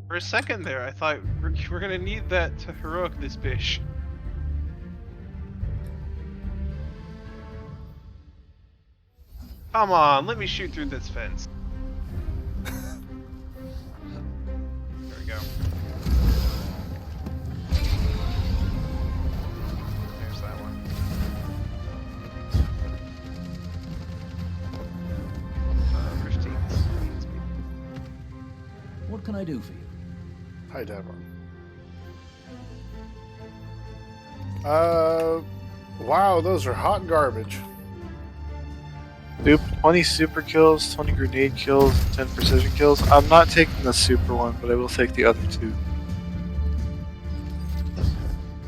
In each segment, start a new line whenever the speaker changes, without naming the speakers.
For a second there, I thought we're gonna need that to heroic this bitch. Come on, let me shoot through this fence. There we go. There's that one. Christine.
What can I do for you?
Hi, Devon. Wow, those are hot garbage.
20 super kills, 20 grenade kills, 10 precision kills. I'm not taking the super one, but I will take the other two.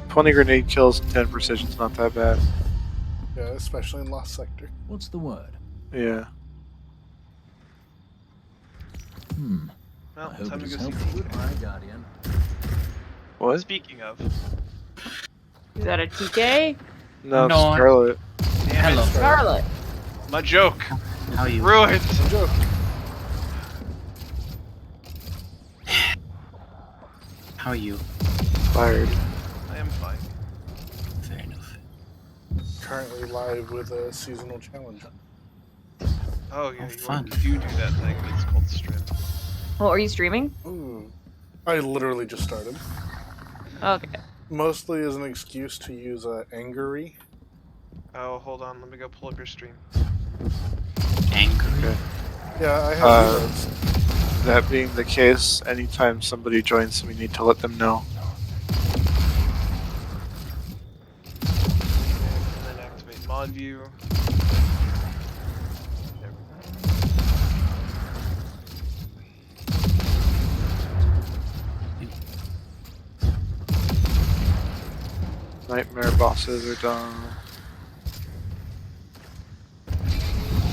20 grenade kills and 10 precision's not that bad.
Yeah, especially in Lost Sector.
What's the word?
Yeah.
Well,
I hope
time
it
to
is
go see
helpful.
TK.
Goodbye, Guardian.
What?
Speaking of,
Is that a TK?
No,
No,
Scarlet.
damn
Hello.
it,
Scarlet.
my joke.
How you?
Ruined.
Joke.
How are you?
Fired.
I am fine.
Fair enough.
Currently live with a seasonal challenge.
Oh yeah,
Oh,
you
fun.
do that thing, but it's called stream.
Oh, are you streaming?
Ooh. I literally just started.
Okay.
Mostly as an excuse to use Angery.
Oh, hold on, let me go pull up your stream.
Angry.
Okay.
Yeah, I have those.
That being the case, anytime somebody joins, we need to let them know.
And then activate mod view. There
Nightmare bosses are done.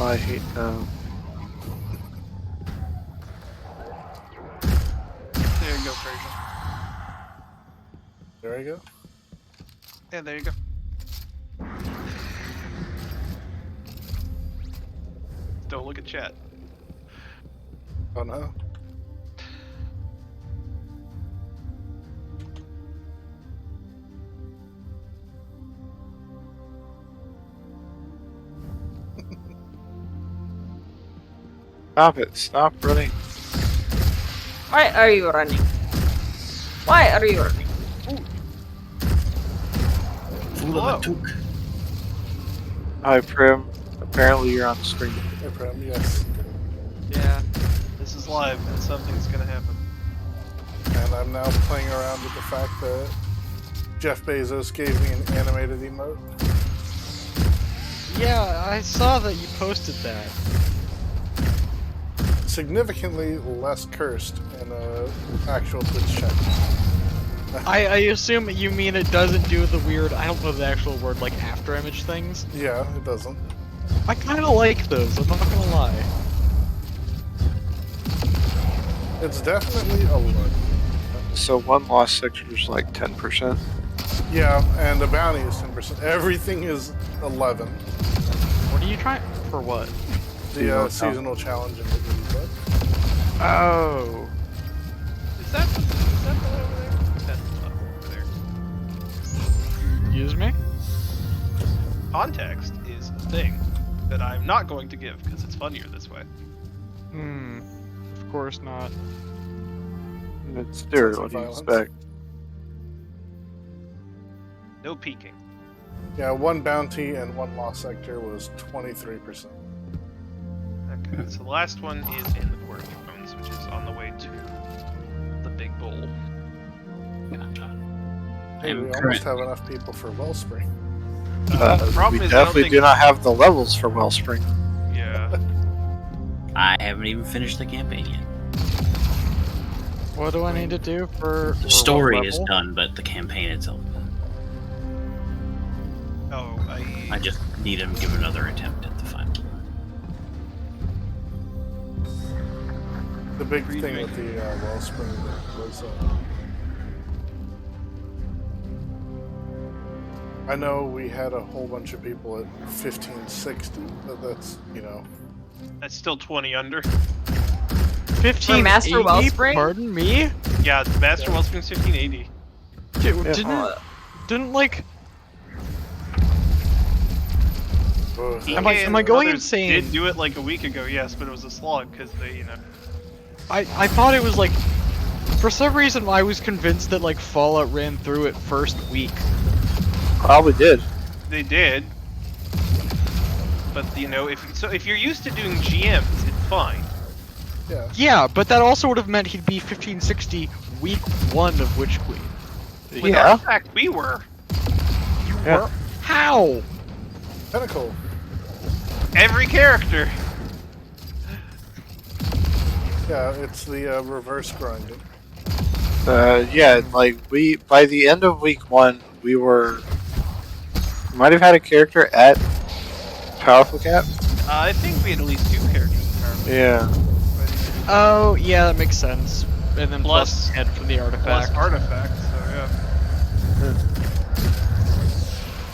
I hate them.
There you go, Persia.
There I go.
Yeah, there you go. Don't look at chat.
Oh no.
Stop it. Stop running.
Why are you running? Why are you running?
Fool of a took.
Hi, Prim. Apparently you're on screen.
Hey, Prem, yes.
Yeah, this is live, and something's gonna happen.
And I'm now playing around with the fact that Jeff Bezos gave me an animated emote.
Yeah, I saw that you posted that.
Significantly less cursed in actual Twitch chat.
I assume you mean it doesn't do the weird, I don't know the actual word, like after image things.
Yeah, it doesn't.
I kinda like those, I'm not gonna lie.
It's definitely a look.
So one lost sector is like 10%.
Yeah, and the bounty is 10%. Everything is 11.
What are you trying for? What?
The seasonal challenge in the Green Book.
Oh.
Is that the one over there? That's the one over there.
Excuse me?
Context is a thing that I'm not going to give because it's funnier this way.
Of course not.
It's theory, what do you
Violence.
expect?
No peeking.
Yeah, one bounty and one lost sector was 23%.
Okay, so the last one is in the Court of Thrones, which is on the way to the big bowl.
Gotcha.
Hey,
I'm
we almost
current-
have enough people for Wellspring.
The problem
We
is I don't
definitely
think
do not have the levels for Wellspring.
Yeah.
I haven't even finished the campaign yet.
What do I need to do for
The story is
level?
done, but the campaign itself.
Oh,
I just need him to give another attempt at the final.
The big thing with the Wellspring was I know we had a whole bunch of people at 1560, but that's, you know,
that's still 20 under.
15
For Master
80?
Wellspring?
Pardon me?
Yeah, it's Master Wellsprings 1580.
Dude,
Yeah.
didn't like.
Ugh.
Am I going insane?
Did do it like a week ago, yes, but it was a slog because they,
I thought it was like. For some reason, I was convinced that like Fallout ran through it first week.
Probably did.
they did. But if you're used to doing GMs, it's fine.
Yeah.
Yeah, but that also would have meant he'd be 1560 week 1 of Witch Queen.
With
Yeah.
Artifact, we were.
Yeah.
How?
Pinnacle.
Every character.
Yeah, it's the reverse grinding.
Yeah, like by the end of week 1, we might have had a character at Powerful Cap.
I think we had at least 2 characters apparently.
Yeah.
Oh, yeah, that makes sense. And then plus head from the artifact.
Plus artifact, so yeah.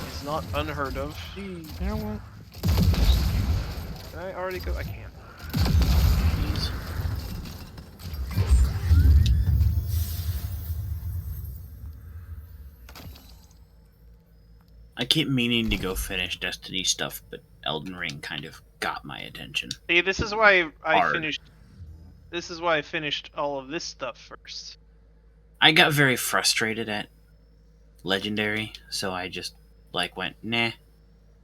It's not unheard of.
You know what?
Can I already go? I can't.
Please. I keep meaning to go finish Destiny stuff, but Elden Ring kind of got my attention.
See, this is why I
Hard.
finished. This is why I finished all of this stuff first.
I got very frustrated at Legendary, so I just went, nah,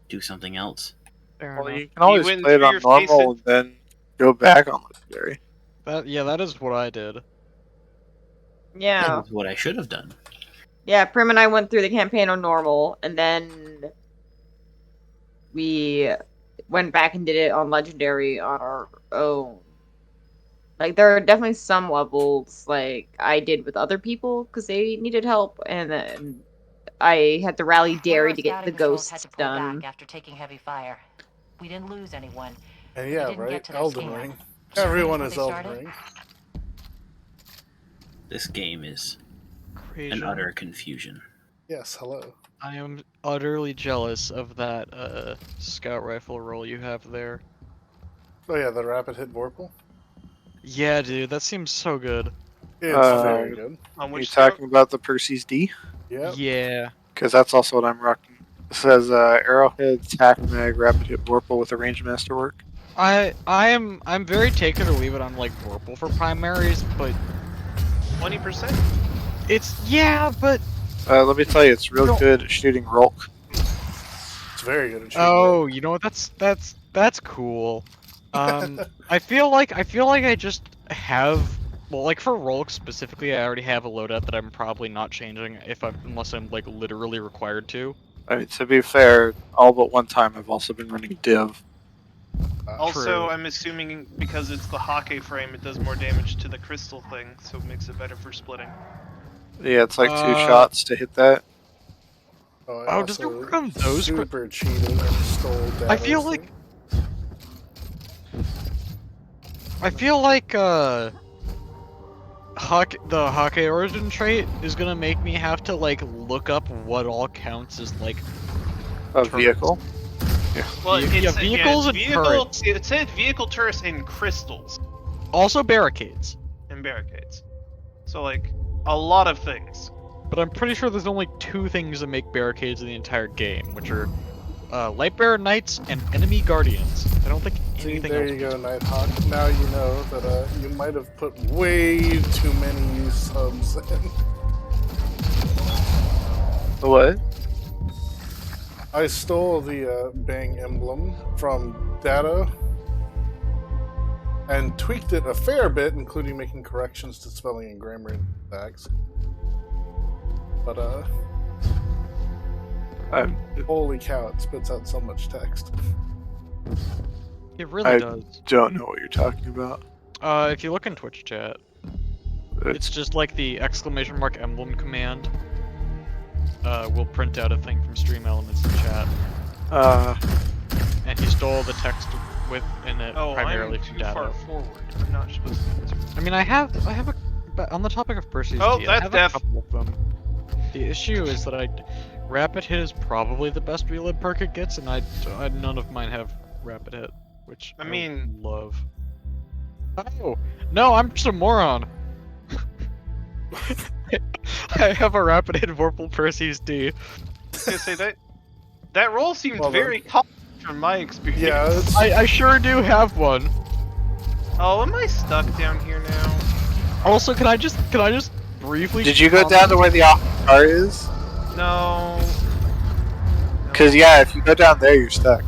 do something else.
Fair
Well,
enough.
you can always
went
play it
through
on
your
normal and then go back on Legendary.
That is what I did.
Yeah.
That's what I should have done.
Yeah, Prim and I went through the campaign on normal, and then we went back and did it on Legendary on our own. Like, there are definitely some levels, like, I did with other people, because they needed help, and then I had to rally Derry to get the ghosts
had to pull
done.
back after taking heavy fire. We didn't lose anyone.
And
We
yeah,
didn't
right?
get to their
Elden
scam.
Ring.
So
Everyone
when
is
they
Elden
started-
Ring.
This game is
Crazy.
an utter confusion.
Yes, hello.
I am utterly jealous of that scout rifle roll you have there.
Oh yeah, the rapid hit Vorpal.
Yeah, dude, that seems so good.
It's very good.
On
Are you
which
talking about the Percy's D?
Yep.
Yeah.
Because that's also what I'm rocking. It says arrowhead, tack mag, rapid hit Vorpal with a range masterwork.
I'm very take it or leave it on like Vorpal for primaries, but
20%.
but
Let me tell you, it's real
No.
good at shooting Rolk.
It's very good at shooting.
oh, you know what? That's cool. I feel like I just have like for Rolk specifically, I already have a loadout that I'm probably not changing unless I'm like literally required to.
I mean, to be fair, all but one time I've also been running Div.
Also,
True.
I'm assuming because it's the Hake frame, it does more damage to the crystal thing, so it makes it better for splitting.
Yeah, it's like 2
Uh,
shots to hit that.
I
does it
also
work on those
super cheated and stole data.
I feel like the Hake origin trait is gonna make me have to like look up what all counts as like
A
turrets.
vehicle.
Well,
Yeah,
it's,
vehicles
it's
and turrets.
It said vehicle turrets and crystals
also barricades.
and barricades. So like a lot of things.
But I'm pretty sure there's only 2 things that make barricades in the entire game, which are Lightbearer Knights and Enemy Guardians. I don't think
See,
anything
there
else.
you go, Nighthawk. Now you know that you might have put way too many subs in.
What?
I stole the Bang emblem from Data and tweaked it a fair bit, including making corrections to spelling and grammar facts. But holy cow, it spits out so much text.
It really
I
does.
don't know what you're talking about.
If you look in Twitch chat, it's just like the exclamation mark emblem command. Will print out a thing from stream elements in chat, and he stole the text within it
Oh,
primarily
I'm
from
too far
data.
forward. I'm not supposed to.
I mean, I have but on the topic of Percy's
Oh,
D, I
that's
have
death.
a couple of them. The issue is that Rapid Hit is probably the best reload perk it gets, and none of mine have Rapid Hit, which
I mean-
love. Oh no, I'm just a moron. I have a rapid hit Vorpal Percy's D.
I was gonna say that roll seemed
Well
very
done.
tough from my experience.
Yeah, it's
I sure do have one.
Oh, am I stuck down here now?
Also, can I just briefly?
Did you go down to where the car is?
No.
Because yeah, if you go down there, you're stuck.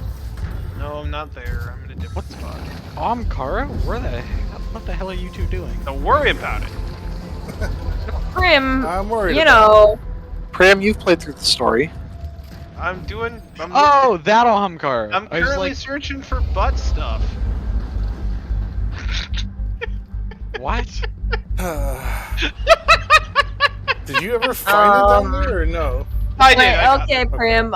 No, I'm not there. I'm in a different spot.
Kara? What the hell are you two doing?
Don't worry about it.
Prim,
I'm worried.
you
about
know,
Prim, you've played through the story.
I'm
Oh, that Kara.
I'm
I was
currently
like,
searching for butt stuff.
what?
it. Did you ever find it down there or no?
I did.
wait,
I got
okay,
it.
Prim.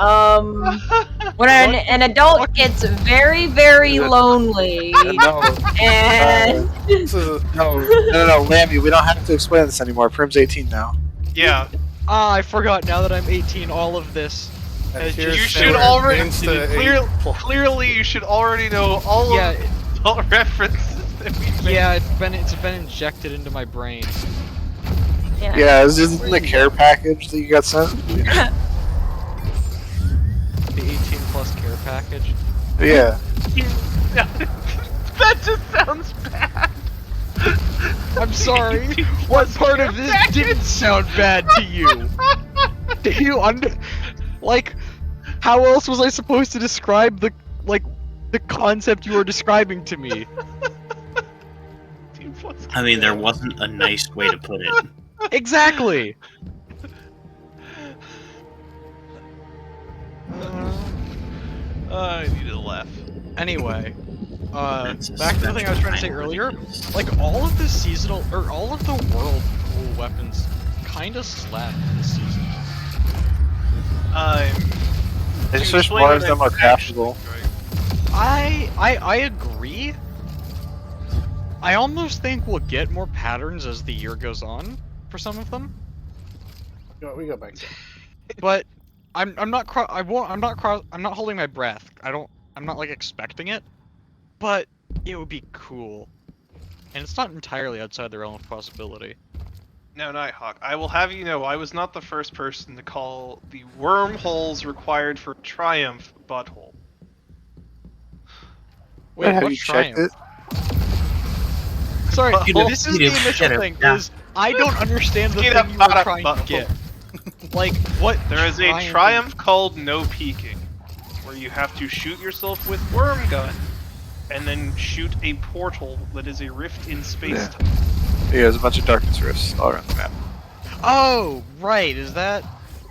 When an adult gets very, very lonely,
No,
and
This is a,
no, Lammy, we don't have to explain this anymore. Prim's 18 now.
Yeah.
I forgot. Now that I'm 18, all of this.
and
Has
here's
You
just
should
where
already
Insta
clearly you should already know all
Yeah,
of the adult references that we made.
yeah. It's been injected into my brain.
Yeah, is this in the care package that you got sent?
The 18 plus care package.
Yeah.
That just sounds bad.
I'm sorry. What part of this didn't sound bad to you? Do you like? How else was I supposed to describe the concept you were describing to me?
I mean, there wasn't a nice way to put it.
Exactly.
I need to laugh.
Anyway,
Princess
back to the thing I was trying to say
Spectre
earlier.
ridiculous.
Like all of the seasonal or all of the world cool weapons kind of slap this season.
I'm.
I just
to
wish
explain
more
what
of them
I'm
are craftable.
actually doing.
I agree. I almost think we'll get more patterns as the year goes on for some of them,
we go back there.
but I'm not holding my breath. I'm not like expecting it, but it would be cool, and it's not entirely outside the realm of possibility.
No, Nighthawk. I will have you know I was not the first person to call the wormholes required for Triumph butthole.
Wait,
Have
what's
you checked
Triumph?
it?
Sorry,
You know,
this is
you
the
know,
initial
get it,
thing.
yeah.
Is I don't understand the
Get
thing
a
you were
bada
trying to
butthole.
get. Like what?
There is a
Triumph
Triumph called No Peeking, where you have to shoot yourself with Worm Gun, and then shoot a portal that is a rift in space time.
Yeah, there's a bunch of darkness rifts all around the map.
Oh, right. Is that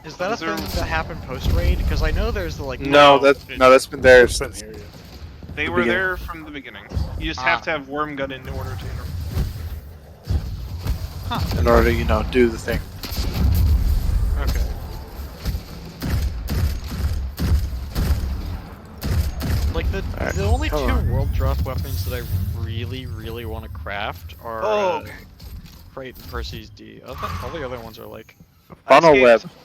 a
Those
thing
are-
that happened post raid? Because I know there's the like.
No, that's been there
It's been
since.
here.
They
The
were
beginning.
there from the beginning. You just
Ah.
have to have Worm Gun in order to enter.
In order to, do the thing.
Okay. Like
Alright,
the only
come
two
on.
world drop weapons that I really want to craft are
Oh, okay.
Crate and Percy's D. All the other ones are like.
Funnel
I
web.
escaped.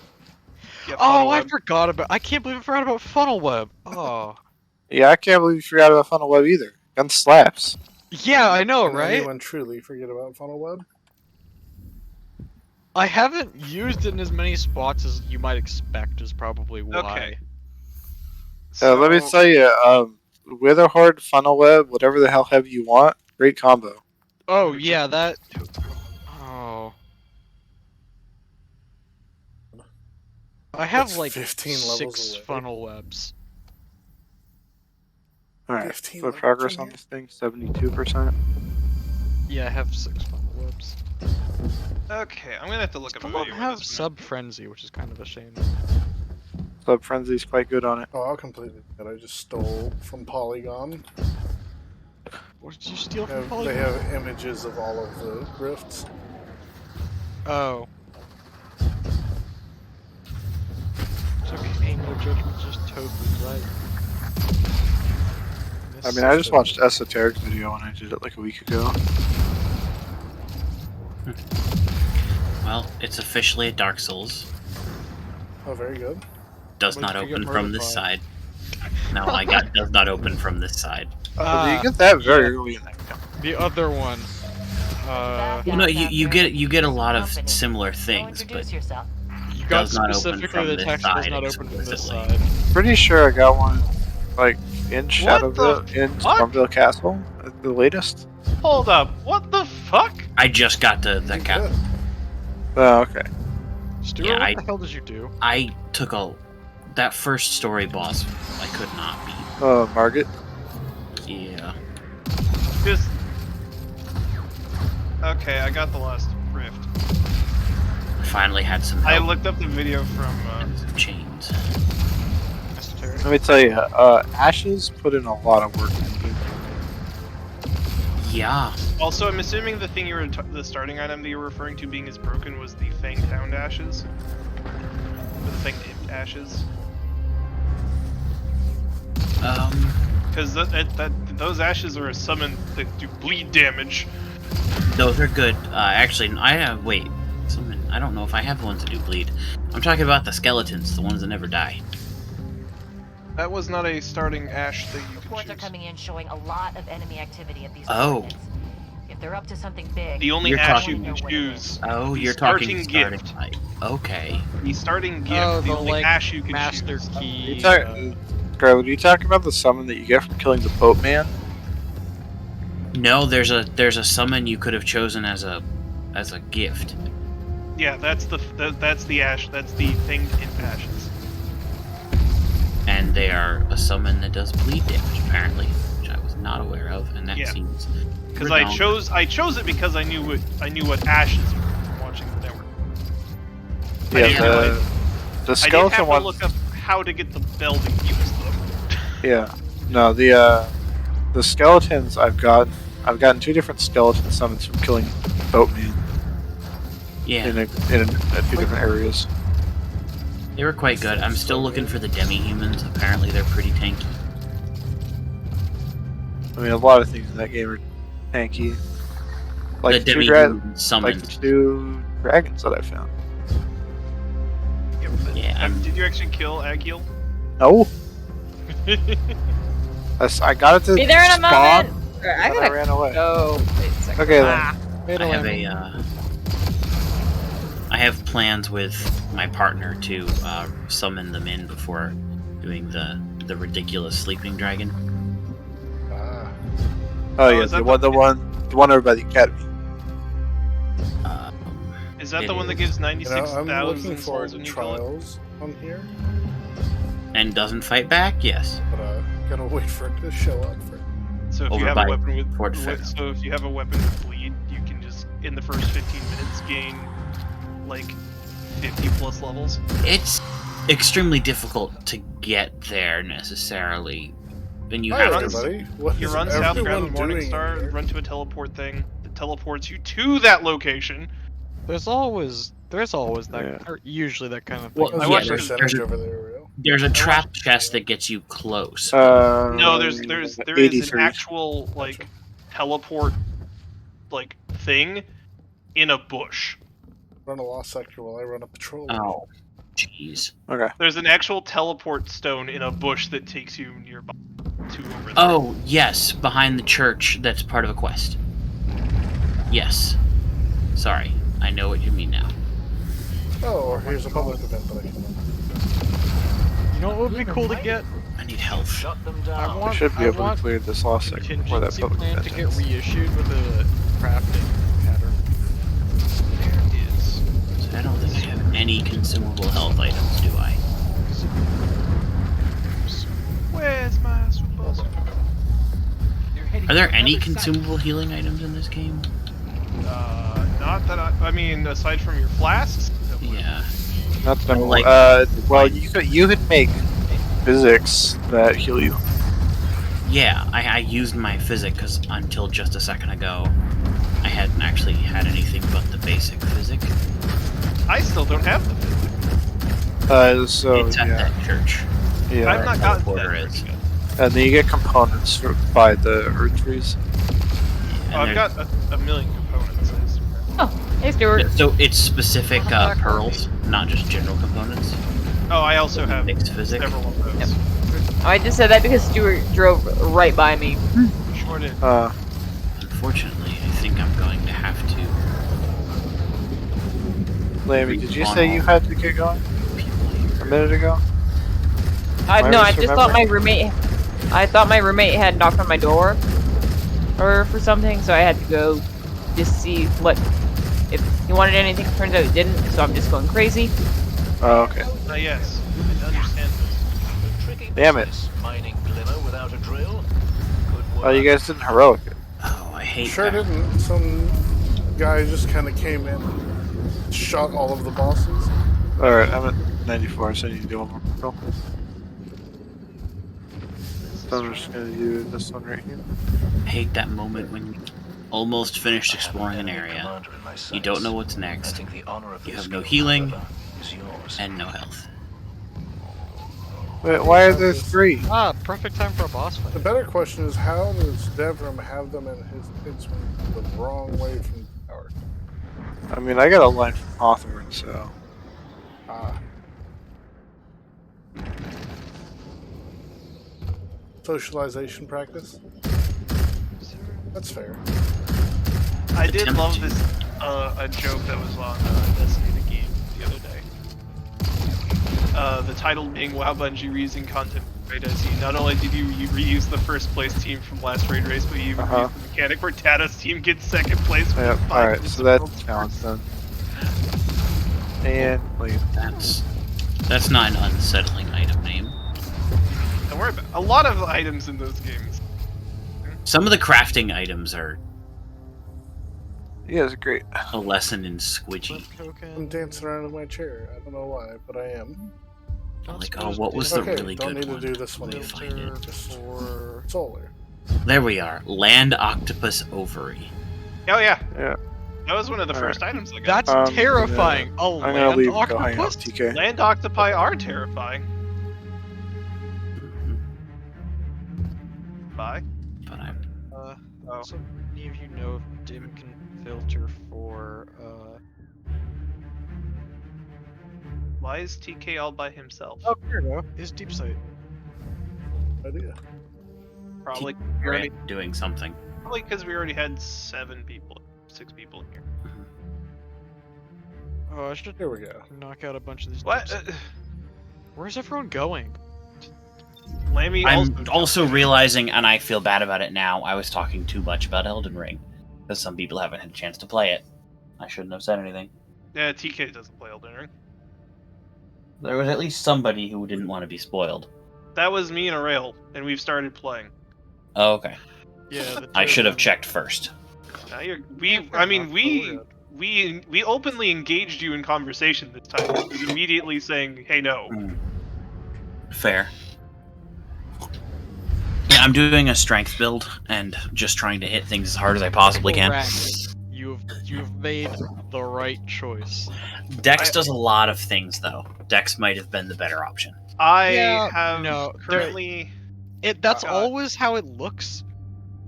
Yeah,
Oh,
Funnel
I
Web.
forgot about. I can't believe I forgot about Funnel Web. Oh.
Yeah, I can't believe you forgot about funnel web either. Gun slaps.
Yeah, I know,
Can
right?
anyone truly forget about funnel web?
I haven't used it in as many spots as you might expect. Is probably why.
Okay.
Let me tell you, Witherhorde, funnel web, whatever the hell have you want, great combo.
Oh yeah, that. Oh. I have
It's
like
15 levels
6
away.
funnel webs.
Alright,
15
what
levels
progress
from
on
here.
this thing? 72%.
Yeah, I have 6 funnel webs.
Okay, I'm gonna have to look up a
Still don't
video.
have sub frenzy, which is kind of a shame.
Sub Frenzy's quite good on it.
Oh, I'll completely that I just stole from Polygon.
What did you steal from
They
Polygon?
have images of all of the rifts.
Oh. It's okay, no judgment, just tofu, right?
I mean, I just watched Esoteric's video when I did it like a week ago.
Well, it's officially a Dark Souls.
Oh, very good.
Does
What
not
did you get
open from
murdered
this
by?
side. No, I got does not open from this side.
you get that very early in that game.
The other one.
Well, no, you get a lot of similar things, but
Introduce yourself.
You got
does not open
specifically
from
the
this
text does
side
not open from this
explicitly.
side.
Pretty sure I got one, like in
What the
Shadowville, in
fuck?
Stormville Castle, at the latest.
Hold up. What the fuck?
I just got to the
You
cap.
good.
Oh, okay.
Stuart,
Yeah,
what the hell did you do?
I took that first story boss. I could not beat.
Margaret.
Yeah.
Just. Okay, I got the last rift.
I finally had some
I
help
looked up the video from.
and some chains.
Mr. Terry?
Let me tell you, Ashes put in a lot of work into it.
Yeah.
Also, I'm assuming the thing the starting item that you were referring to being as broken was the Fang Town ashes. Or the Fang Imp ashes. Because those ashes are a summon that do bleed damage.
Those are good. Actually, I have. Wait. I don't know if I have the ones that do bleed. I'm talking about the skeletons, the ones that never die.
That was not a starting ash that you could
Reports are
choose.
coming in showing a lot of enemy activity at these
Oh.
coordinates. If they're up to something big,
The only
You're
ash
talking-
you can choose.
Oh,
The
you're talking
starting gift.
Okay.
The starting gift,
Oh,
the only
like,
ash you can
master
choose.
key.
Scarlet, are you talking about the summon that you get from killing the Pope Man?
No, there's a summon you could have chosen as a gift.
Yeah, that's the ash. That's the Fang Imp ashes.
And they are a summon that does bleed damage, apparently, which I was not aware of, and that
Yeah.
seems.
Because
redundant.
I chose it because I knew what ashes were from watching the network. I
Yeah,
didn't
the
I didn't
skeleton
have to
one.
look up how to get the bell to use them.
Yeah, no, the skeletons I've gotten 2 different skeleton summons from killing Pope Man
Yeah,
in a few different areas.
they were quite good. I'm still looking for the demi-humans. Apparently, they're pretty tanky.
I mean, a lot of things in that game are tanky. Like
the
the
demi-human
like
summons.
the 2 dragons that I found.
Yeah, but
Yeah,
did you actually kill Agiel?
No, I got it to
Be there in a
spawn,
moment. I
and then I
gotta
ran away.
go. Wait a second.
Okay then.
Ah.
I have plans with my partner to summon them in before doing the ridiculous sleeping dragon.
Ah.
Oh
Oh,
yeah,
is that
the one over by the academy.
Is that
It
the one that
is.
gives
I'm
96,000
looking forward
souls
to
when you kill it?
trials on here,
And doesn't fight back? Yes.
but gotta wait for it to show up first.
So if
Over
you have
by
a weapon with
Fort Fair.
so if you have a weapon with bleed, you can just in the first 15 minutes gain like 50 plus levels.
It's extremely difficult to get there necessarily. Then you
Hi
have to.
everybody. What
You
is
run south, grab
everyone
the Morning
doing
Star,
in here?
run to a teleport thing that teleports you to that location.
There's always that,
Yeah.
or usually that kind of thing.
Well,
How's
I
the
watched
percentage
there's a-
over there, real?
There's a trap
watched-
chest that gets you close.
No, there is an
83.
actual like teleport like thing in a bush.
Run a lost sector while I run a patrol.
Oh, jeez.
Okay.
There's an actual teleport stone in a bush that takes you nearby to over there.
Oh, yes, behind the church that's part of a quest. Yes. Sorry, I know what you mean now.
Oh, or here's a public event that I can run.
You know what would be cool to get?
I need health.
I
We
want.
should be
I
able to
want
clear this lost sector before that
contingency
public
plan
event
to get
ends.
reissued with a crafting pattern.
There it is.
So I don't think I have any consumable health items, do I?
Where's my super?
Are there any consumable healing items in this game?
Not that I mean, aside from your flasks.
Yeah.
Not that I'm
Like-
well, you could make physics that heal you.
Yeah, I used my physic because until just a second ago, I hadn't actually had anything but the basic physic.
I still don't have them.
So
It's at
yeah,
that church.
yeah.
I've not gotten to that
teleporter
bridge
is.
yet.
And then you get components by the earth trees.
And
Oh, I've
there's-
got a million components.
Hey, Stuart.
So it's specific pearls, not just general components.
Oh, I also have
Mixed physic.
several of those.
Oh, I just said that because Stuart drove right by me.
Sure did.
Unfortunately, I think I'm going to have to.
Lammy, did you say you had to get going a minute ago? Am
No, I just thought my
misremembering?
roommate. I thought my roommate had knocked on my door, or for something, so I had to go just see what if he wanted anything. Turns out he didn't, so I'm just going crazy.
Oh, okay.
Yes, I understand this.
Tricky
Damn it.
business, mining glimmer without a drill. Good
Oh, you
work.
guys didn't heroic it.
Oh, I hate
Sure
that.
didn't. Some guy just kind of came in and shot all of the bosses.
Alright, I'm at 94, so I need to do one more roll. So I'm just gonna do this one right here.
I hate that moment when you almost finished exploring an area. You don't know what's next. You have no healing and no health.
Wait, why are there 3?
Ah, perfect time for a boss
The
fight.
better question is, how does Devrim have them in his pits when he's the wrong way from the tower?
I mean, I got a line from Hawthorne, so.
Ah. Socialization practice? That's fair.
I did
Attempt
love
to.
this, a joke that was on Destiny the game the other day. The title being "Wow, Bungie reusing content from Raid SE." Not only did you reuse the first place team from last raid race, but you even
Uh-huh.
reused the mechanic where Tata's team gets second place. With
Yep,
5
alright,
minutes
so
of
that's
world
challenge
scores.
done. And leave.
That's not an unsettling item name.
Don't worry about it. A lot of items in those games.
Some of the crafting items are
You guys are great.
a lesson in squidgy.
I'm dancing around in my chair. I don't know why, but I am.
Like, oh, what was the
Okay,
really
don't
good
need to
one?
do this one
Let me
either.
find it.
Just
For
solar.
There we are. Land octopus ovary.
Oh yeah,
Yeah.
that was one of the
Alright.
first items I got.
that's terrifying. A
I'm gonna
land
leave and go hang out
octopus.
with TK.
Land octopi are terrifying.
Mhm.
Bye.
But I'm
Oh.
So many of you know if Dim can filter for
Why is TK all by himself?
Oh, here we go. Is deep sight.
Idea.
Probably
doing something.
because we already had 6 people in here.
Oh, I should
Here we go.
knock out a bunch of these.
What?
deep sight. Where's everyone going?
Lammy
I'm
also
also realizing, and I feel bad about it now, I was talking too much about Elden Ring. Because some people haven't had a chance to play it. I shouldn't have said anything.
Yeah, TK doesn't play Elden Ring.
There was at least somebody who didn't want to be spoiled.
That was me and a rail, and we've started playing.
Oh, okay.
Yeah,
I should have checked first.
Now you're,
Yeah, fair enough,
we openly engaged you in conversation this time. Immediately saying, "Hey, no."
Fair. Yeah, I'm doing a strength build and just trying to hit things as hard as I possibly can.
Correct. You've made the right choice.
Dex does a lot of things, though. Dex might have been the better option.
I
Yeah,
have
no,
currently.
That's
God.
always how it looks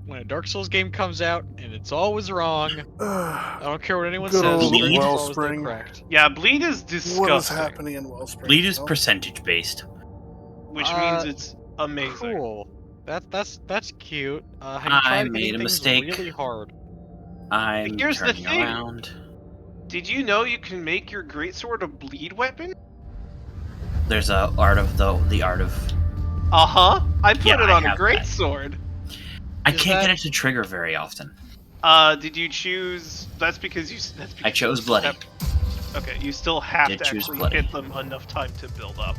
when a Dark Souls game comes out, and it's always wrong. I don't care what anyone
Good
says.
old
It's always
Wellspring.
correct.
Yeah, bleed is disgusting.
What is happening in Wellspring?
Bleed is
Oh,
percentage based.
Which means it's amazing.
Cool. That's cute. Have you
I
tried
made
hitting
a
things
mistake.
really hard?
I'm
Here's the
turning
thing.
around.
Did you know you can make your greatsword a bleed weapon?
There's a art of the art of.
I put
Yeah,
it
I
on a
have that.
greatsword.
I
Is
can't
that-
get it to trigger very often.
Did you choose? That's because you. That's because
I chose bloody,
Okay, you still have
Did
to
choose
actually
bloody.
hit them enough time to build up.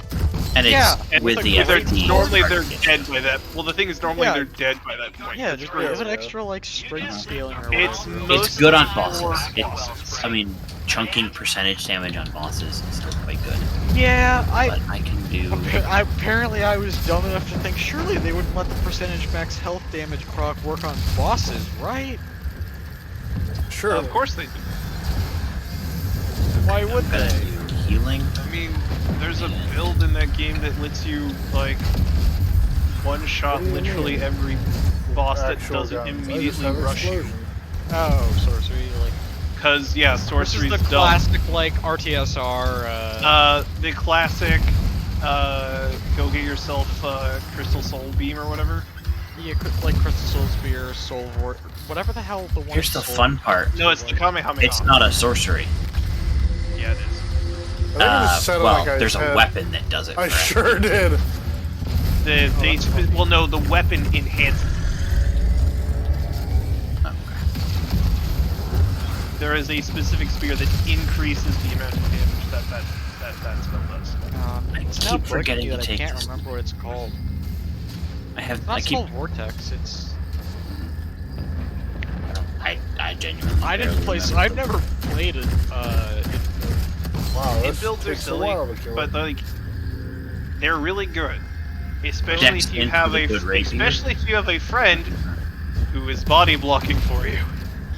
and it's
Yeah,
And
with the
they're-
FD.
normally they're dead by that. Well, the thing is, normally
Yeah.
they're dead by that point.
Yeah,
That's
just
true.
give it extra like strength scaling or
It's
whatever.
It's good on
mostly
bosses.
for
It's,
bosses.
I mean, chunking percentage damage on bosses is still quite good.
Yeah,
But I can do.
Apparently I was dumb enough to think surely they wouldn't let the percentage max health damage proc work on bosses, right?
Sure.
Of course they do.
Why would
I'm gonna
they?
do healing.
I mean, there's a build in that game that lets you like one-shot
What do you
literally
mean?
every boss that
Actual
doesn't
guns. I just
immediately
have
rush you.
explosions.
Oh, sorcery, like
Cause yeah,
this is
sorcery's
the
dumb.
classic like RTSR.
The classic, go get yourself Crystal Soul Beam or whatever.
Yeah, like Crystal Soul Spear, Soul Vortex, whatever the hell the one.
Here's the
Soul
fun part.
No, it's the Kamehameha.
It's not a sorcery.
Yeah, it is.
I think I just said
Well,
like I
there's
had,
a weapon that does it.
I
for us.
sure did.
Well, no, the weapon enhances.
Okay.
There is a specific spear that increases the amount of damage that spell does.
I
It's now
keep
bugging
forgetting
me
to
that I
take
can't
this.
remember what it's called. It's not
I keep.
Soul Vortex. It's.
I genuinely.
I didn't
barely
play.
remember
I've
the-
never played it.
Wow,
It
that
builds are
takes a
silly,
while to kill
but
it.
like they're really good. Especially
Dex
if you
into
have
the
a
good rapier.
especially if you have a friend who is body blocking for you.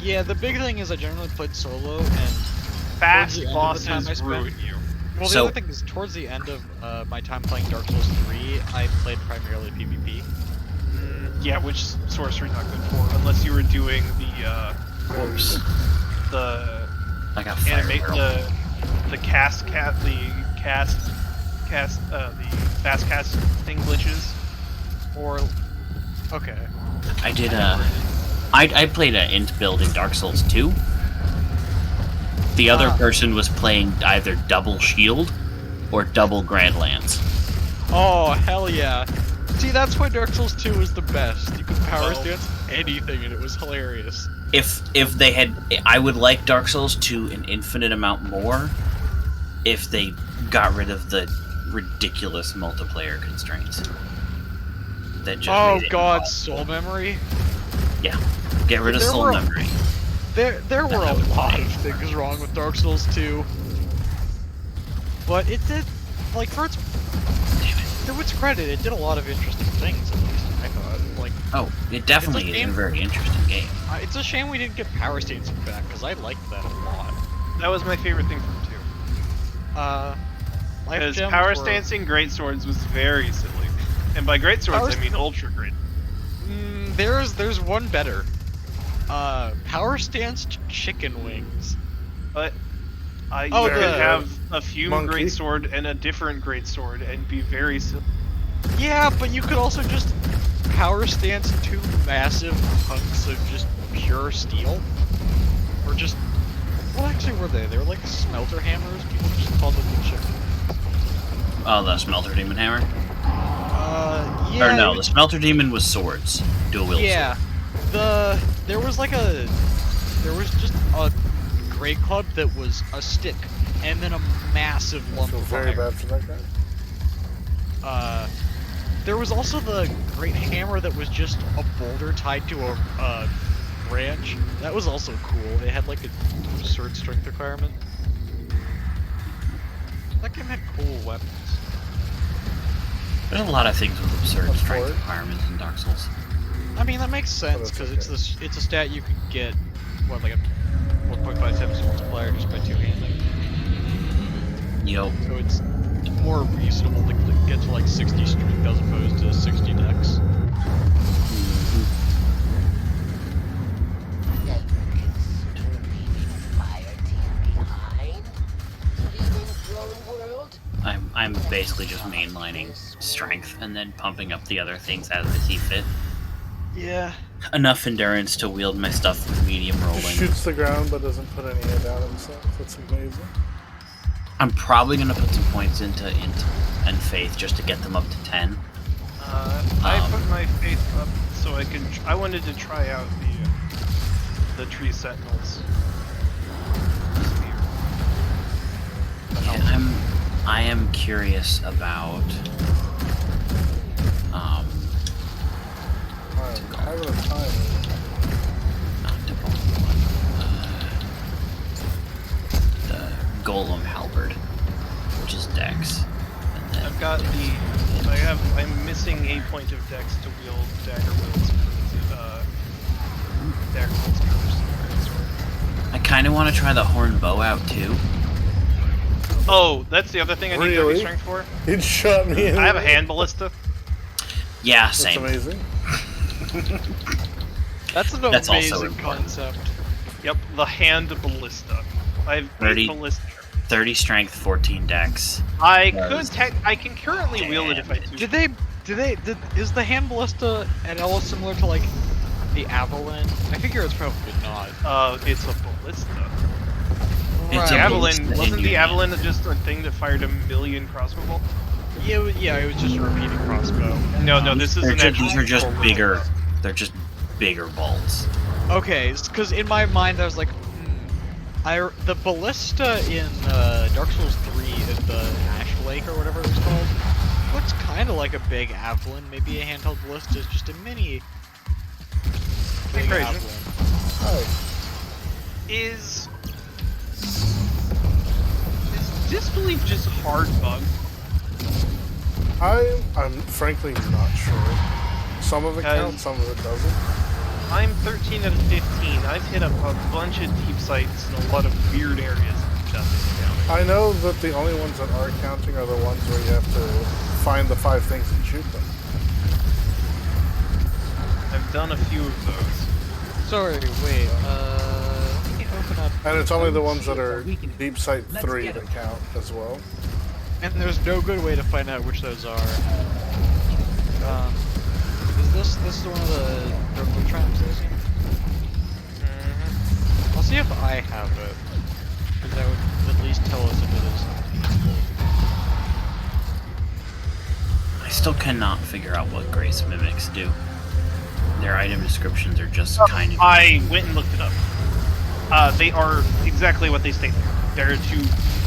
Yeah, the big thing is I generally played solo, and
Fast
the end of the time I
bosses
spent-
ruin you.
well, the
So-
other thing is towards the end of my time playing Dark Souls 3, I played primarily PvP.
Yeah, which sorcery not good for unless you were doing the
Whoops. I got fire
animate
barrel.
the fast cast thing glitches.
Or, okay.
I did I played an int build in Dark Souls 2. The other
Ah.
person was playing either double shield or double Grand Lance.
Oh, hell yeah. See, that's why Dark Souls 2 was the best. You could power
Oh.
stance anything, and it was hilarious.
If they had, I would like Dark Souls 2 an infinite amount more if they got rid of the ridiculous multiplayer constraints. That just
Oh
made it
god,
impossible.
soul memory?
Yeah, get rid of
There
soul
were-
memory.
There were a lot of things wrong with Dark Souls 2. But it did, like, for its credit, it did a lot of interesting things, at least, I thought. Like,
Oh, it definitely is a
game-
very interesting game.
it's a shame we didn't get power stancing back, because I liked that a lot.
That was my favorite thing from 2.
Life
Because
gems
power
were-
stancing great swords was very silly. And by great swords,
Power
I mean ultra great.
There's one better. Power stanced chicken wings.
But you
Oh,
could
the
have a fume
monkey.
great sword and a different great sword and be very silly.
Yeah, but you could also just power stance two massive hunks of just pure steel. Or just... What actually were they? They were like smelter hammers? People just called them the chicken.
Oh, the Smelter Demon Hammer?
Yeah.
Or no, the Smelter Demon was swords. Dual wield
Yeah. There was just a great club that was a stick, and then a massive
I
lump
feel
of
very
fire.
bad for that guy.
There was also the great hammer that was just a boulder tied to a branch. That was also cool. It had like a absurd strength requirement. That game had cool weapons.
There's a lot of things with absurd
That's
strength
forward.
requirements in Dark Souls.
I mean, that makes sense
it's
because it's a stat you could get like a 1.5 times multiplier just by two-handing.
Yo,
So it's more reasonable to get to like 60 strength as opposed to 60 dex.
I'm basically just mainlining strength and then pumping up the other things as I see fit.
Yeah.
Enough endurance to wield my stuff with medium
Just
rolling.
shoots the ground but doesn't put any hit out himself. That's amazing.
I'm probably gonna put some points into int and faith just to get them up to 10.
I put my faith up so I could. I wanted to try out the tree sentinels.
Yeah, I am curious about
I'm having a time.
not the golem halberd, which is dex. And then
I've got the. I'm missing a point of dex to wield dagger wields. Dagger wields great sword.
I kind of want to try the horn bow out too.
Oh, that's the other thing I need
Really?
30 strength for.
It shot me in.
I have a hand ballista.
Yeah,
That's
same.
amazing.
That's an
That's also
amazing
important.
concept.
Yep, the hand ballista. I have
30.
8 ballista.
30 strength, 14 dex.
I
Yes.
can currently wield it if I choose.
Is the hand ballista at all similar to like the Avalon? I figure it's probably not.
It's a ballista.
It's
The
a
Right.
Avalon,
ballista
wasn't
in
the
your hand.
Avalon just a thing that fired a million crossbow bolts?
Yeah, it was just a repeating crossbow.
No, this is an actual
These are just
ballista.
bigger. They're just bigger bolts.
Okay, because in my mind I was like, the ballista in Dark Souls 3 in the Ash Lake or whatever it was called looks kind of like a big Avalon. Maybe a handheld ballista is just a mini big
Crazy.
Avalon.
Hi.
Is disbelief just hard bug?
I'm frankly not sure. Some of it counts, some of it doesn't.
I'm 13 out of 15. I've hit up a bunch of deep sites in a lot of weird areas that doesn't count.
I know that the only ones that are counting are the ones where you have to find the 5 things and shoot them.
I've done a few of those.
Sorry, wait, let me open up...
And it's only the ones that are Deep Site 3 that count as well.
And there's no good way to find out which those are. Is this one of the purple traps, I assume? I'll see if I have it. Because that would at least tell us if it is useful.
I still cannot figure out what Grace Mimics do. Their item descriptions are just kind of...
I went and looked it up. They are exactly what they state. They're to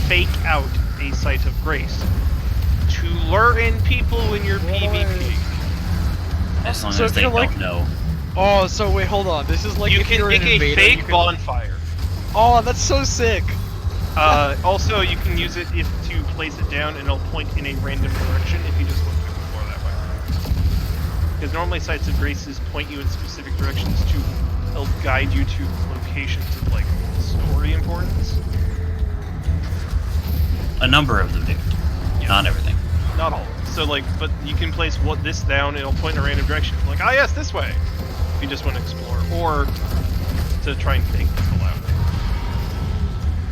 fake out a site of grace. To lure in people when you're PvP.
As long
So
as
if
they
you're
don't
like-
know.
Oh, so wait, hold on. This is like
You
if
can
you're
make
an
a
invader,
fake
you can...
bonfire.
Oh, that's so sick!
Also, you can use it if to place it down, and it'll point in a random direction if you just want to explore that way. Because normally sites of graces point you in specific directions to help guide you to locations of like story importance.
A number of them do.
Yeah.
Not everything.
Not all. So like, but you can place this down, and it'll point in a random direction. Like, ah yes, this way. If you just want to explore, or to try and take people out.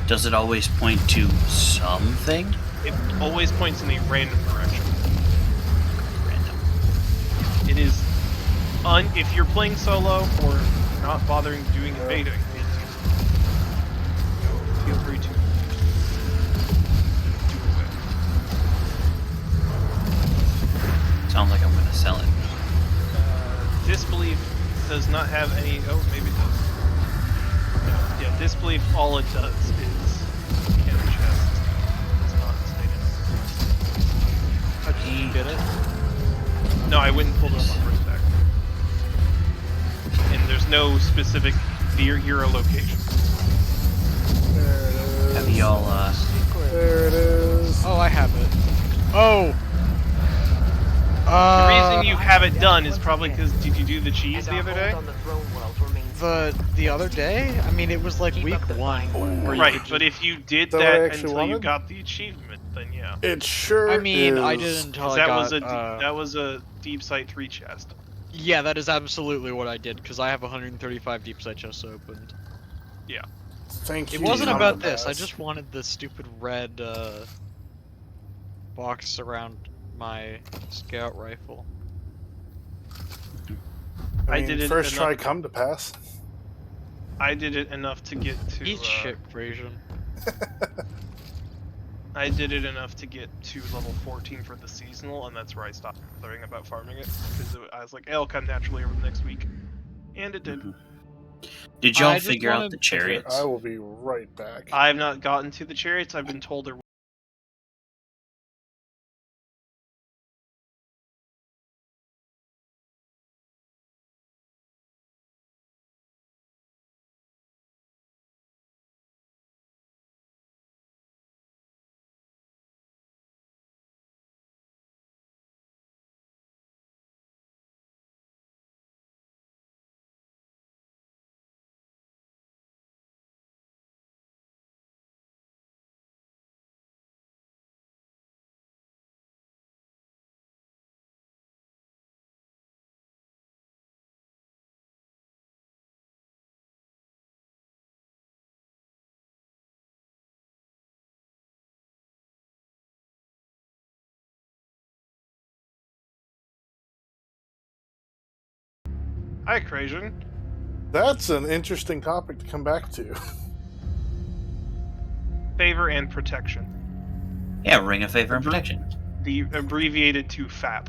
Does it always point to something?
It always points in a random direction.
Random.
It is if you're playing solo or not bothering doing invading, it's useful. Feel free to do it.
Sounds like I'm gonna sell it.
Disbelief does not have any. Oh, maybe it does. No, yeah, disbelief. All it does is count chests. It's not stated.
How'd you get it?
No, I went and pulled it up on first back. And there's no specific hero location.
There it is.
Have y'all,
There it is.
Oh, I have it. Oh!
The reason you have it done is probably because did you do the cheese the other day?
The other day? I mean, it was like week 1. Where you
Right,
could
but if you did
That what I
that
actually
until you
wanted?
got the achievement, then yeah.
It sure
I mean,
is.
I didn't until
'Cause
I
that
got,
that was a Deep Site 3 chest.
Yeah, that is absolutely what I did, because I have 135 deep side chests opened.
Yeah.
Thank you.
It wasn't
Tom
about
the
this, I
Bass.
just wanted the stupid red, box around my scout rifle.
I mean,
did it
first try
enough-
come to pass.
I did it enough to get to
Eat shit, Frasian.
I did it enough to get to level 14 for the seasonal, and that's where I stopped bothering about farming it. Because I was like, it'll come naturally over the next week. And it did.
Did y'all
I just
figure out
wanted
the
to-
chariots?
I will be right back.
I've not gotten to the chariots. I've been told they're Hi, Crazian.
That's an interesting topic to come back to.
Favor and protection.
Yeah, Ring of Favor and Protection.
The abbreviated to FAP.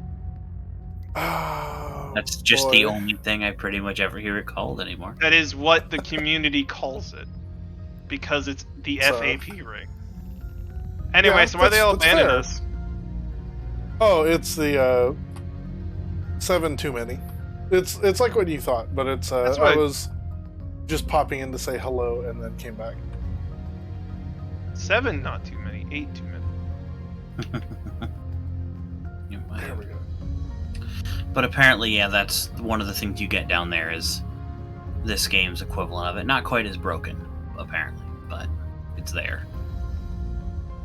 Oh,
That's just the
boy.
only thing I pretty much ever hear it called anymore.
That is what the community calls it. Because it's the
So-
FAP ring. Anyway,
Yeah,
so why they all
that's
abandoned
fair.
us?
Oh, it's the 7 too many. It's like what you thought, but it's
That's
I
what I-
was just popping in to say hello and then came back.
7, not too many. 8, too many.
You might
There
have-
we go.
But apparently, yeah, that's one of the things you get down there is this game's equivalent of it. Not quite as broken, apparently, but it's there.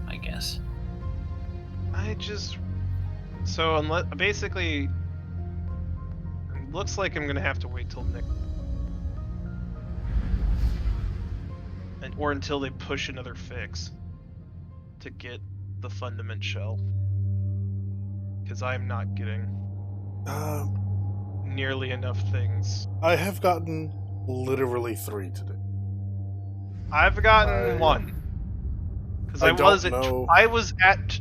I guess.
So unless basically, it looks like I'm gonna have to wait till next, or until they push another fix to get the fundament shell, because I'm not getting nearly enough things.
I have gotten literally 3 today.
I've gotten 1, because
I
I was
don't
at
know.
I was at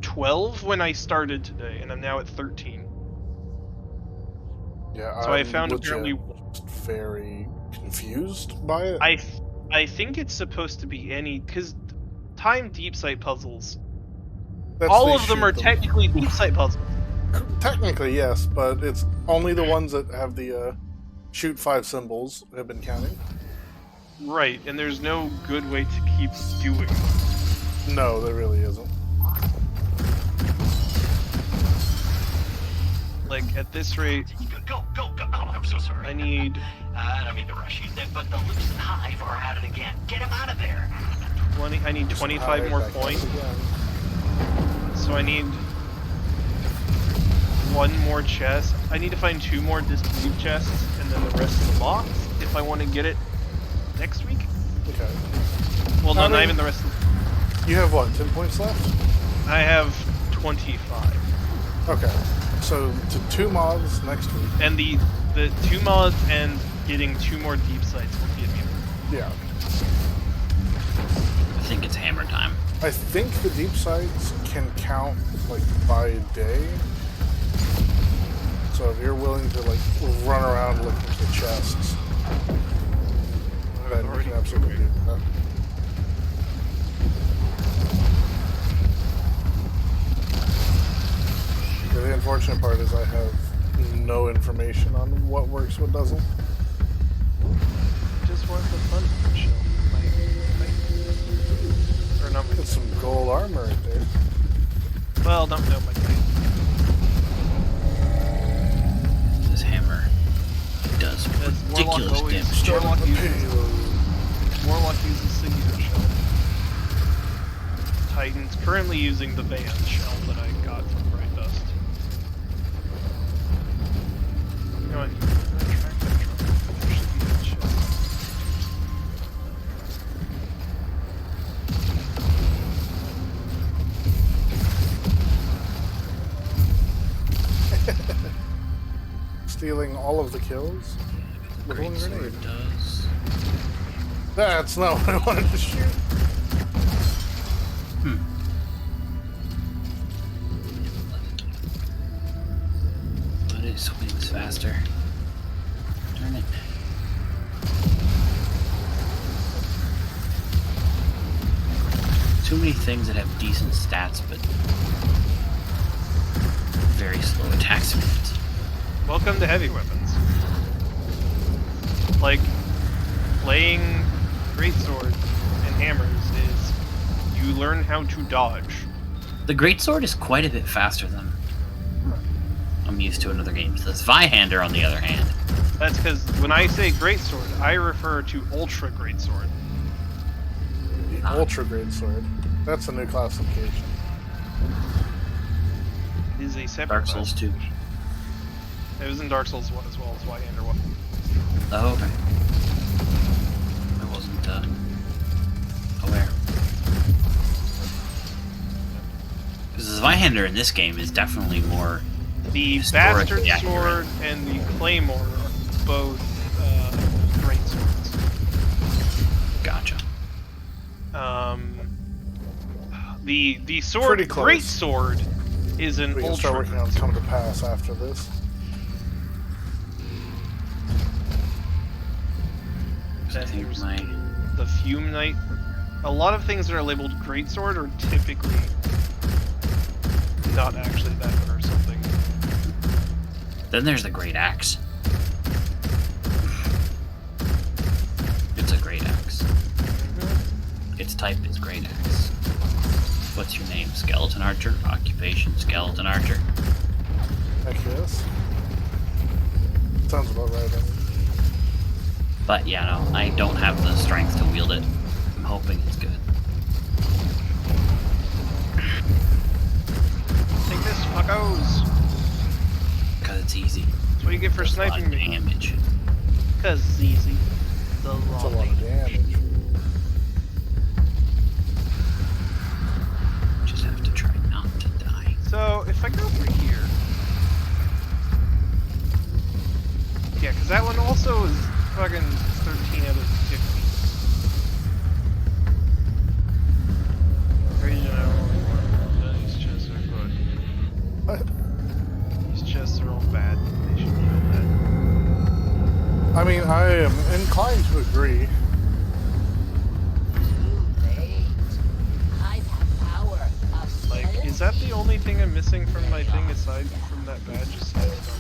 12 when I started today, and I'm now at 13.
Yeah,
So I
I'm
found
legit
apparently
just very confused by it.
I think it's supposed to be any, because time deep sight puzzles,
That's
all
they
of them
shoot
are technically deep sight puzzles.
Technically, yes, but it's only the ones that have the shoot 5 symbols have been counting.
Right, and there's no good way to keep doing them.
No, there really isn't.
Like, at this rate,
Go. Oh, I'm so sorry.
I need
I don't mean to rush you, but the Lucent Hive are at it again. Get them out of there.
20. I need 25 more
Back up
points,
again.
so I need 1 more chest. I need to find 2 more disbelief chests, and then the rest of the box if I want to get it next week.
Okay.
Well, no,
How
not
many-
even the rest of.
You have what, 10 points left?
I have 25.
Okay. So to 2 mods next week.
And the 2 mods and getting 2 more deep sights will get me.
Yeah.
I think it's hammer time.
I think the deep sights can count like by day. So if you're willing to like run around looking for chests, then you can absolutely do that. The unfortunate part is I have no information on what works, what doesn't.
Just want the fun show. Or not my.
Get some gold armor right there.
Well, no, my kite.
This hammer does
Because Warlock
ridiculous
always.
damage.
Warlock uses singular shell. Titan's currently using the Van shell that I got from Bright Dust. You know what? I'm gonna track that truck. There should be that shell.
Stealing all of the kills with one
Great
grenade.
sword does.
That's not what I wanted to shoot.
But it swings faster. Darn it. Too many things that have decent stats, but very slow attack speeds.
Welcome to heavy weapons. Like, playing greatsword and hammers is you learn how to dodge.
The greatsword is quite a bit faster than I'm used to in other games. The Zweihander, on the other hand,
That's because when I say greatsword, I refer to ultra greatsword.
The ultra great sword. That's a new classification.
It is a separate
Dark Souls 2.
classification. It was in Dark Souls 1 as well as Whitehander 1.
Oh, okay. I wasn't aware. Because the Zweihander in this game is definitely more
The
historically
Bastard
accurate.
Sword and the Claymore both great swords.
Gotcha.
The sword,
Pretty close.
great sword, is an
We can
ultra.
start working on come to pass after this.
I think
There's
my
the Fume Knight. A lot of things that are labeled great sword are typically not actually that or something.
Then there's the Great Axe. It's a Great Axe. Its type is Great Axe. What's your name? Skeleton Archer? Occupation? Skeleton Archer?
Heck yes. Sounds about right.
But yeah, no, I don't have the strength to wield it. I'm hoping it's good.
Take this, fuckos!
Because it's easy.
That's what you get for
Does a lot
sniping
of
me.
damage.
Cause it's easy.
It's a lot of damage.
Just have to try not to die.
So, if I go through here... Yeah, because that one also is fucking 13 out of 50. These chests are good.
What?
These chests are all bad. They should be all bad.
I mean, I am inclined to agree.
Like, is that the only thing I'm missing from my thing aside from that badge? Aside from...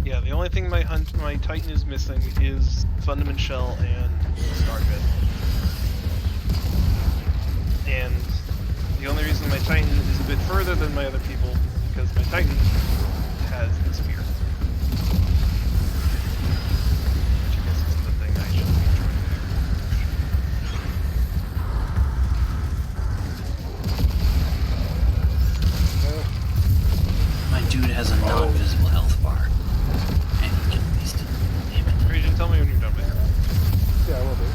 Yeah, the only thing my Titan is missing is Fundament Shell and Star Pit. And the only reason my Titan is a bit further than my other people is because my Titan has the spear. Which I guess is the thing I should be
My dude has a non-visible health bar. And he can waste it. Damn it.
trying to do. Tell me when you're done with it.
Yeah, I will do.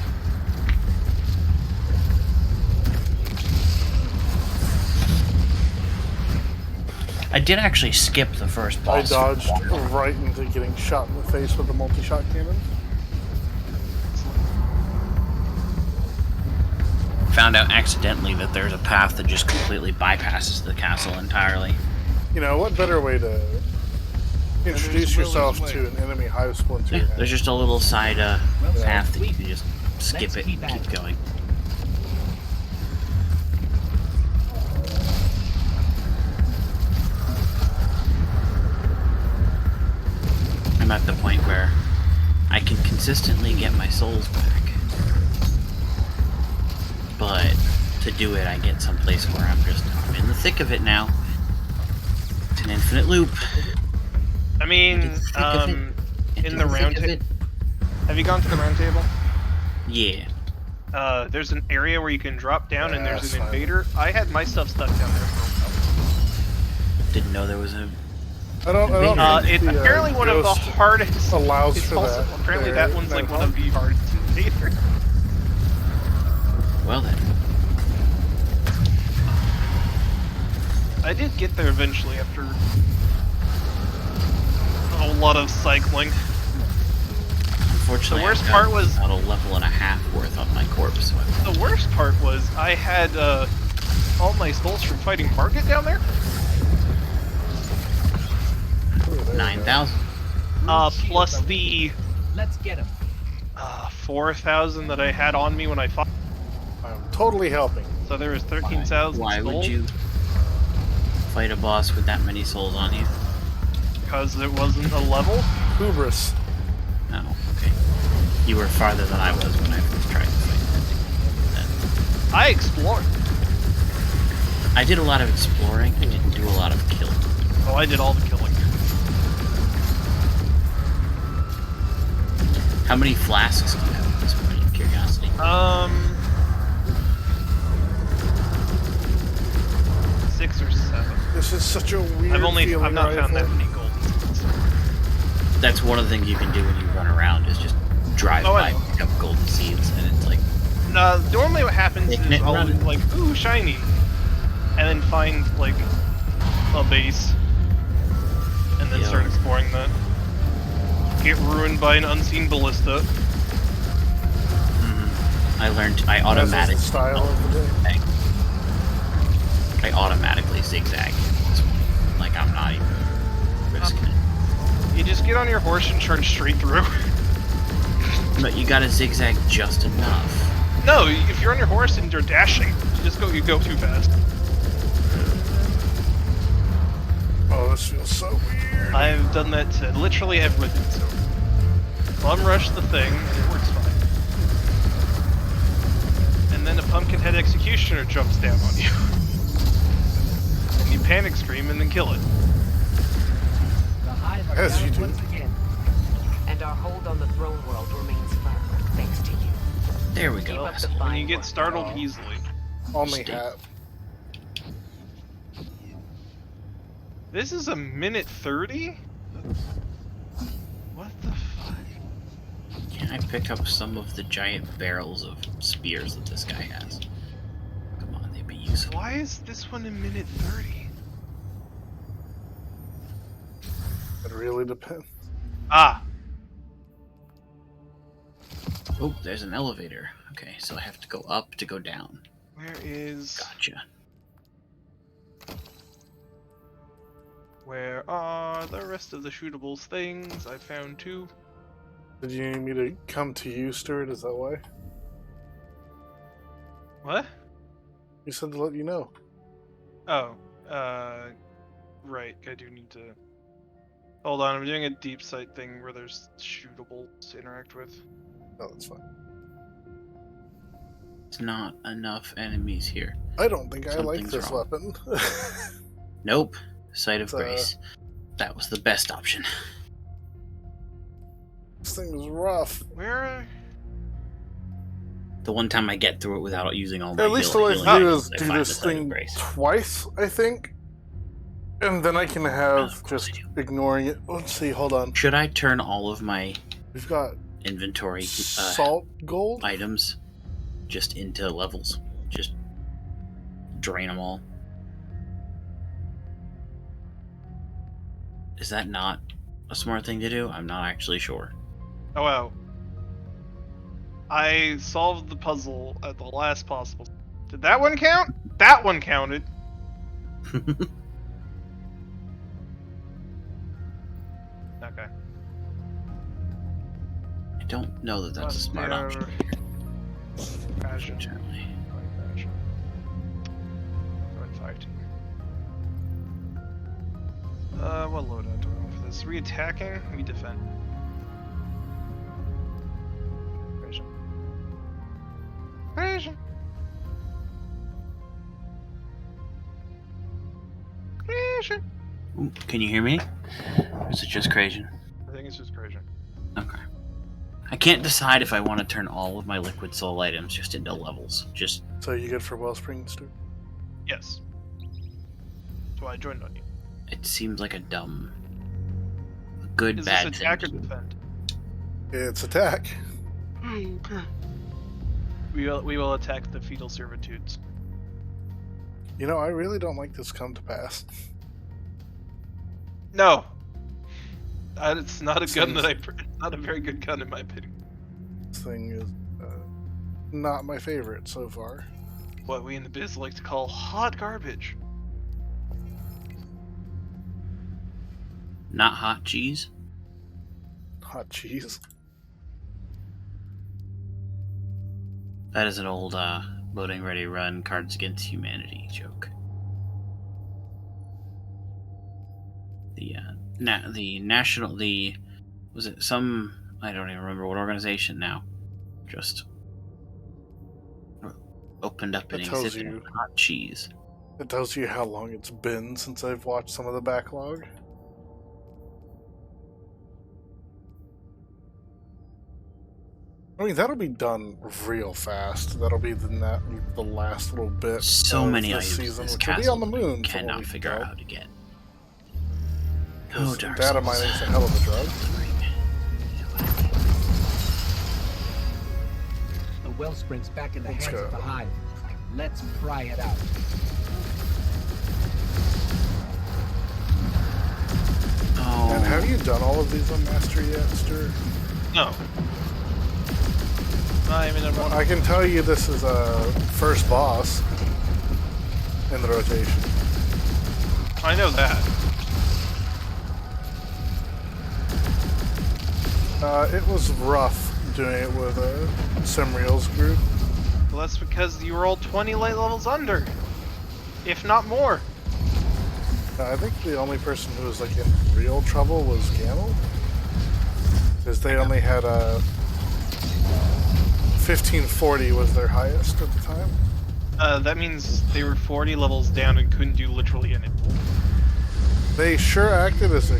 I did actually skip the first
I
boss.
dodged right into getting shot in the face with a multi-shot cannon.
Found out accidentally that there's a path that just completely bypasses the castle entirely.
You know, what better way to introduce yourself to an enemy hive splinter?
Yeah,
and-
there's just a little side path that you can just skip it and keep going. I'm at the point where I can consistently get my souls back. But to do it, I get someplace where I'm in the thick of it now. It's an infinite loop.
I mean, in the round table. Have you gone to the round table?
Yeah.
There's an area where you can drop down and there's
Yes,
an
I-
invader. I had my stuff stuck down there for a while.
Didn't know there was a.
I don't think
It's
the,
apparently one of the
Ghost
hardest.
allows
It's
for
also,
that.
apparently
there,
that one's like
no
one of the hardest invaders.
Well then.
I did get there eventually after a whole lot of cycling.
Unfortunately,
The worst
I've got
part was-
about a level and a half worth on my corpse. So
The worst part was I had all my souls from fighting Market down there.
9,000.
Plus the
Let's get him.
4,000 that I had on me when I fought.
I'm totally helping.
So there was 13,000
Why
souls.
would you fight a boss with that many souls on you?
Because it wasn't a level.
Hubris.
Oh, okay. You were farther than I was when I first tried to fight that thing.
I explored.
I did a lot of exploring. I didn't do a lot of killing.
Oh, I did all the killing.
How many flasks do you have at this point, in curiosity?
6 or 7.
This is such a weird
I've not found that
rifle.
many gold.
That's one of the things you can do when you run around is just drive
Oh, I
by,
know.
pick up golden seeds, and it's like,
Normally what happens
Making
is
it
I'll
run.
like, ooh, shiny. and then find like a base, and then start exploring that. Get ruined by an unseen ballista.
I learned. I
That's
automatically.
the style of the day.
I automatically zigzag. Like I'm not even risking it.
You just get on your horse and charge straight through.
But you gotta zigzag just enough.
No, if you're on your horse and you're dashing, you go too fast.
Oh, this feels so weird.
I've done that to literally everything, so bum rush the thing, and it works fine. And then a pumpkinhead executioner jumps down on you. And you panic scream and then kill it.
The Hive are
As
down
you do.
once again. And our hold on the throne world remains firm, thanks to you.
There we
Keep
go.
up the
And
fine
you get
work.
startled easily.
Only hat.
This is a minute 30? What the fuck?
Can I pick up some of the giant barrels of spears that this guy has? Come on, they'd be useful.
Why is this one a minute 30?
It really depends.
Ah,
Oh, there's an elevator. Okay, so I have to go up to go down.
where is...
Gotcha.
Where are the rest of the shootables things? I found 2.
Did you need me to come to you, Stuart? Is that why?
What?
You said to let you know.
Oh, right, I do need to... Hold on, I'm doing a deep sight thing where there's shootables to interact with.
No, that's fine.
It's not enough enemies here.
I don't think I like
Something's
this
wrong.
weapon.
Nope. Sight of
It's,
Grace. That was the best option.
This thing was rough.
Where...
The one time I get through it without using all my
At least all I
healing
have to do
items,
is
I
do
find the
this
Sight of
thing
Grace.
twice, I think. And then I can have
Of course
just
I
ignoring it. Let's see, hold on.
Should I turn all of my
We've got
inventory
salt gold.
items just into levels? Just drain them all? Is that not a smart thing to do? I'm not actually sure.
Oh wow. I solved the puzzle at the last possible... Did that one count? That one counted. Okay.
I don't know that that's a smart option.
Passion.
Certainly.
Passion. 5 team. What loadout do I want for this? Re-attacking? Re-defend. Passion. Passion. Passion.
Ooh, can you hear me? Or is it just Crazian?
I think it's just Persian.
Okay. I can't decide if I want to turn all of my liquid soul items just into levels. Just
So you good for Wellsprings, Stuart?
Yes. That's why I joined on you.
it seems like a dumb, good
Is
bad
this attack or
thing.
defend?
It's attack.
Okay. We will attack the fetal servitudes.
You know, I really don't like this come to pass.
No. It's not a gun that not a very good gun in my opinion.
This thing is not my favorite so far.
What we in the biz like to call hot garbage.
Not hot cheese.
Hot cheese.
That is an old loading ready run Cards Against Humanity joke. Was it some, I don't even remember what organization now, just opened up an
That tells
exhibit
you.
of hot cheese.
It tells you how long it's been since I've watched some of the backlog. I mean, that'll be done real fast. That'll be the last little bit
So
of
many
this
items in
season,
this
which will be
castle
on the moon. from
cannot
what we
figure out
know,
how to get.
'cause
Dark
data
Souls.
mining's a hell of a drug.
The Wellsprings back in the
Let's
hands of
go.
the Hive. Let's pry it out.
have you done all of these on Master yet, Stuart?
No. Not even in one.
I can tell you this is a first boss in the rotation.
I know that.
It was rough doing it with Simriel's group.
Well, that's because you were all 20 light levels under. If not more.
I think the only person who was like in real trouble was Gamel. Because they only had 1540 was their highest at the time.
That means they were 40 levels down and couldn't do literally anything.
They sure acted as a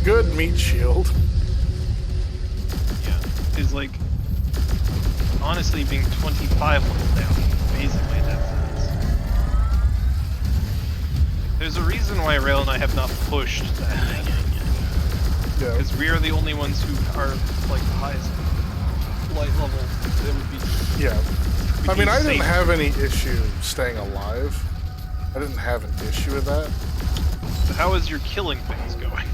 good meat shield.
Yeah. It's like, honestly, being 25 levels down, amazingly, that's there's a reason why Rail and I have not pushed that yet.
Yeah.
Because we are the only ones who are, like, the highest light level that would be...
Yeah. I mean, I didn't
safe.
have any issue staying alive. I didn't have an issue with that.
So how is your killing things going?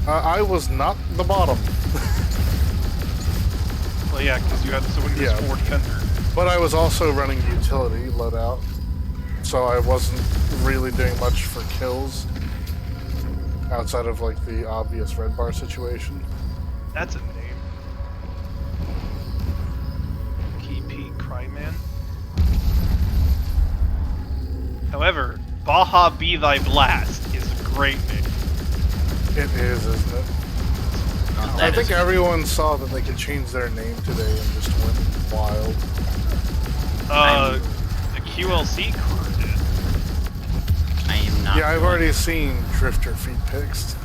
I was not the bottom.
Well, yeah, because you had someone who's
Yeah.
40 under.
But I was also running utility loadout. So I wasn't really doing much for kills. Outside of, like, the obvious red bar situation.
That's a name. KP Cryman. However, Baja Be Thy Blast is a great name.
It is, isn't it? I think everyone saw that they could change their name today and just went wild.
The QLC crew did.
I am not.
Yeah, I've already seen Drifter feet pics.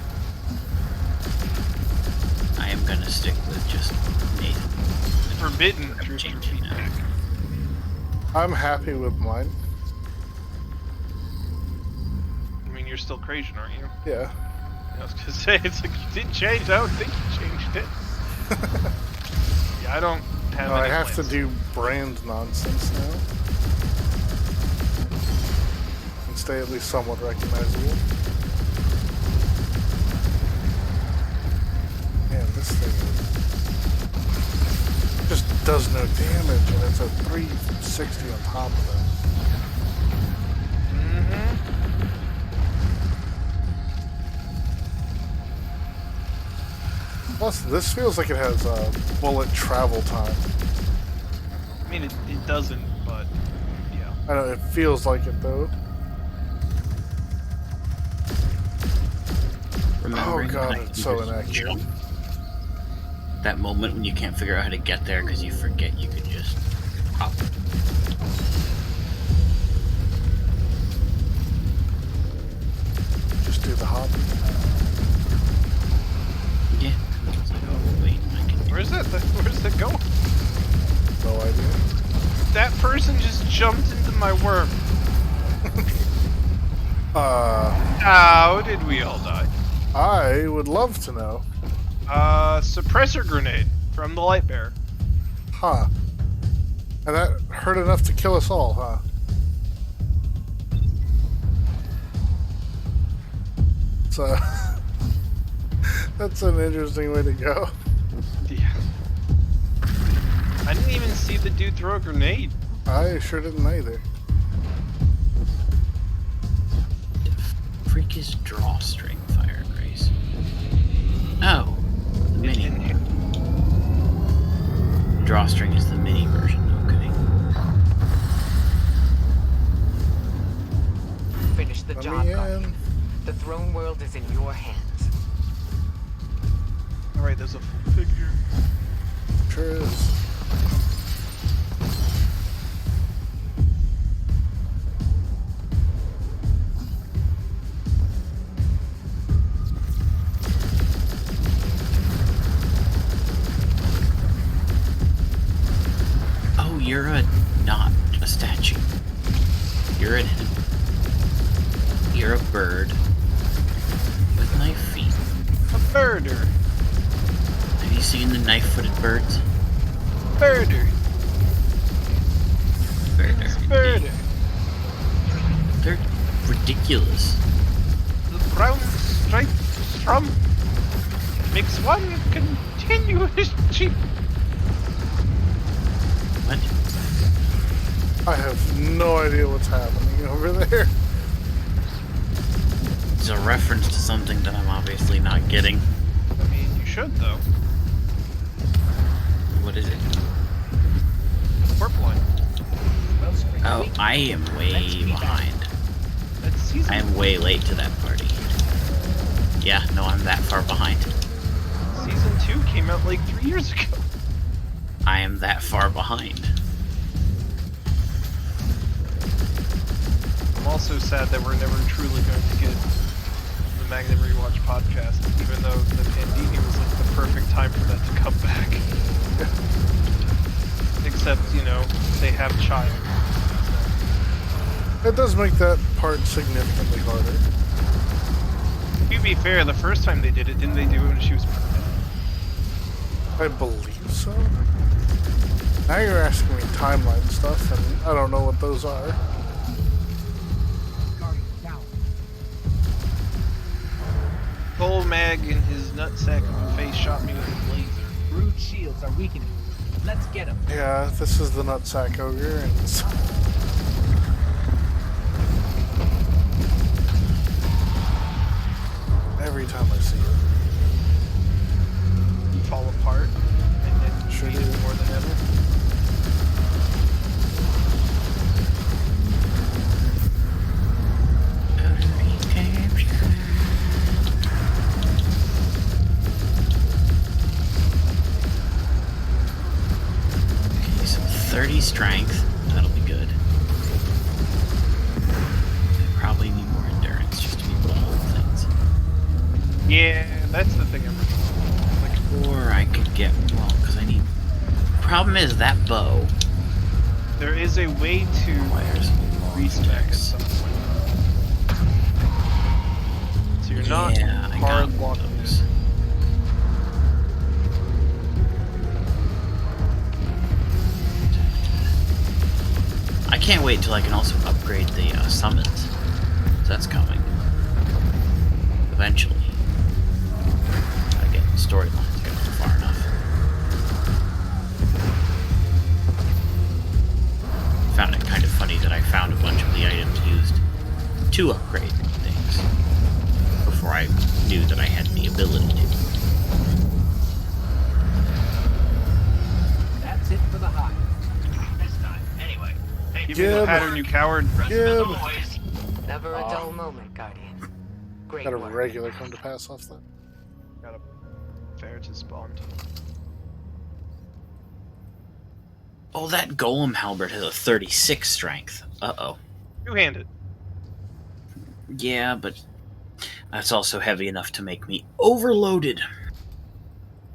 I am gonna stick with just Nathan.
Forbidden
I'm
Drifter
changing that.
feedback.
I'm happy with mine.
I mean, you're still Crazian, aren't you?
Yeah.
I was gonna say, it's like, you did change. I don't think you changed it. Yeah, I don't have
I
any
have
plans.
to do brand nonsense now. And stay at least somewhat recognizable. Man, this thing just does no damage, and it's a 360 on top of that.
Mm-hmm.
Plus, this feels like it has bullet travel time.
I mean, it doesn't, but yeah.
I know, it feels like it though. Oh
Remembering
god,
when I
it's
can
so
just
inaccurate.
jump. That moment when you can't figure out how to get there because you forget you could just hop.
Just do the hop.
Yeah. It's like, oh wait, I can.
Where's that going?
No idea.
That person just jumped into my worm. How did we all die?
I would love to know.
Suppressor grenade from the light bearer.
Huh. And that hurt enough to kill us all, huh? So, that's an interesting way to go.
Yeah. I didn't even see the dude throw a grenade.
I sure didn't either.
Freak is drawstring fire grace. Oh, the mini. Drawstring is the mini version. Okay.
Finish the
Let
job,
me
Guardian.
in.
The throne world is in your hands.
Alright, there's a full figure.
Sure is.
Oh, you're not a statue. You're a bird with knife feet.
A birder.
Have you seen the knife-footed birds?
Birder.
Birder.
Birder.
They're ridiculous.
The brown striped trump. makes one continuous cheap.
What?
I have no idea what's happening over there.
It's a reference to something that I'm obviously not getting.
I mean, you should though.
What is it?
Warp line.
Wellsprings
Oh,
weak.
I am way behind.
That's season.
I am way late to that party. Yeah, no, I'm that far behind.
Season 2 came out like 3 years ago.
I am that far behind.
I'm also sad that we're never truly going to get the Magnum Rewatch podcast, even though the Pandini was like the perfect time for that to come back. Except, you know, they have child.
It does make that part significantly harder.
To be fair, the first time they did it, didn't they do it when she was pregnant?
I believe so. Now you're asking me timeline stuff, and I don't know what those are.
Guardian down.
Mag in his nutsack of a face shot me with a laser.
Brood shields are weakening. Let's get him.
Yeah, this is the nutsack ogre, and it's... every time I see it.
You fall apart, and then
Sure
beat
do.
it more than ever.
Okay, so 30 strength. That'll be good. I probably need more endurance just to be able to hold things.
Yeah, that's the thing I'm like.
Or I could get, well, because I need... Problem is that bow
There is a way to
requires long
respec at
attacks.
some point. So you're not
Yeah, I got
hard locked in.
those. I can't wait till I can also upgrade the summons. So that's coming. Eventually. Gotta get the storylines going far enough. Found it kind of funny that I found a bunch of the items used to upgrade things before I knew that I had the ability to.
That's it for the hive.
This time, anyway. Hey,
Give me the
Gib.
pattern, you coward.
rest
Gib.
of the boys.
Never a dull moment, Guardian. Great
Got a
work.
regular come to pass off that.
Got a fair to spawn.
Oh, that golem halberd has a 36 strength. Uh-oh.
Two-handed.
Yeah, but that's also heavy enough to make me overloaded.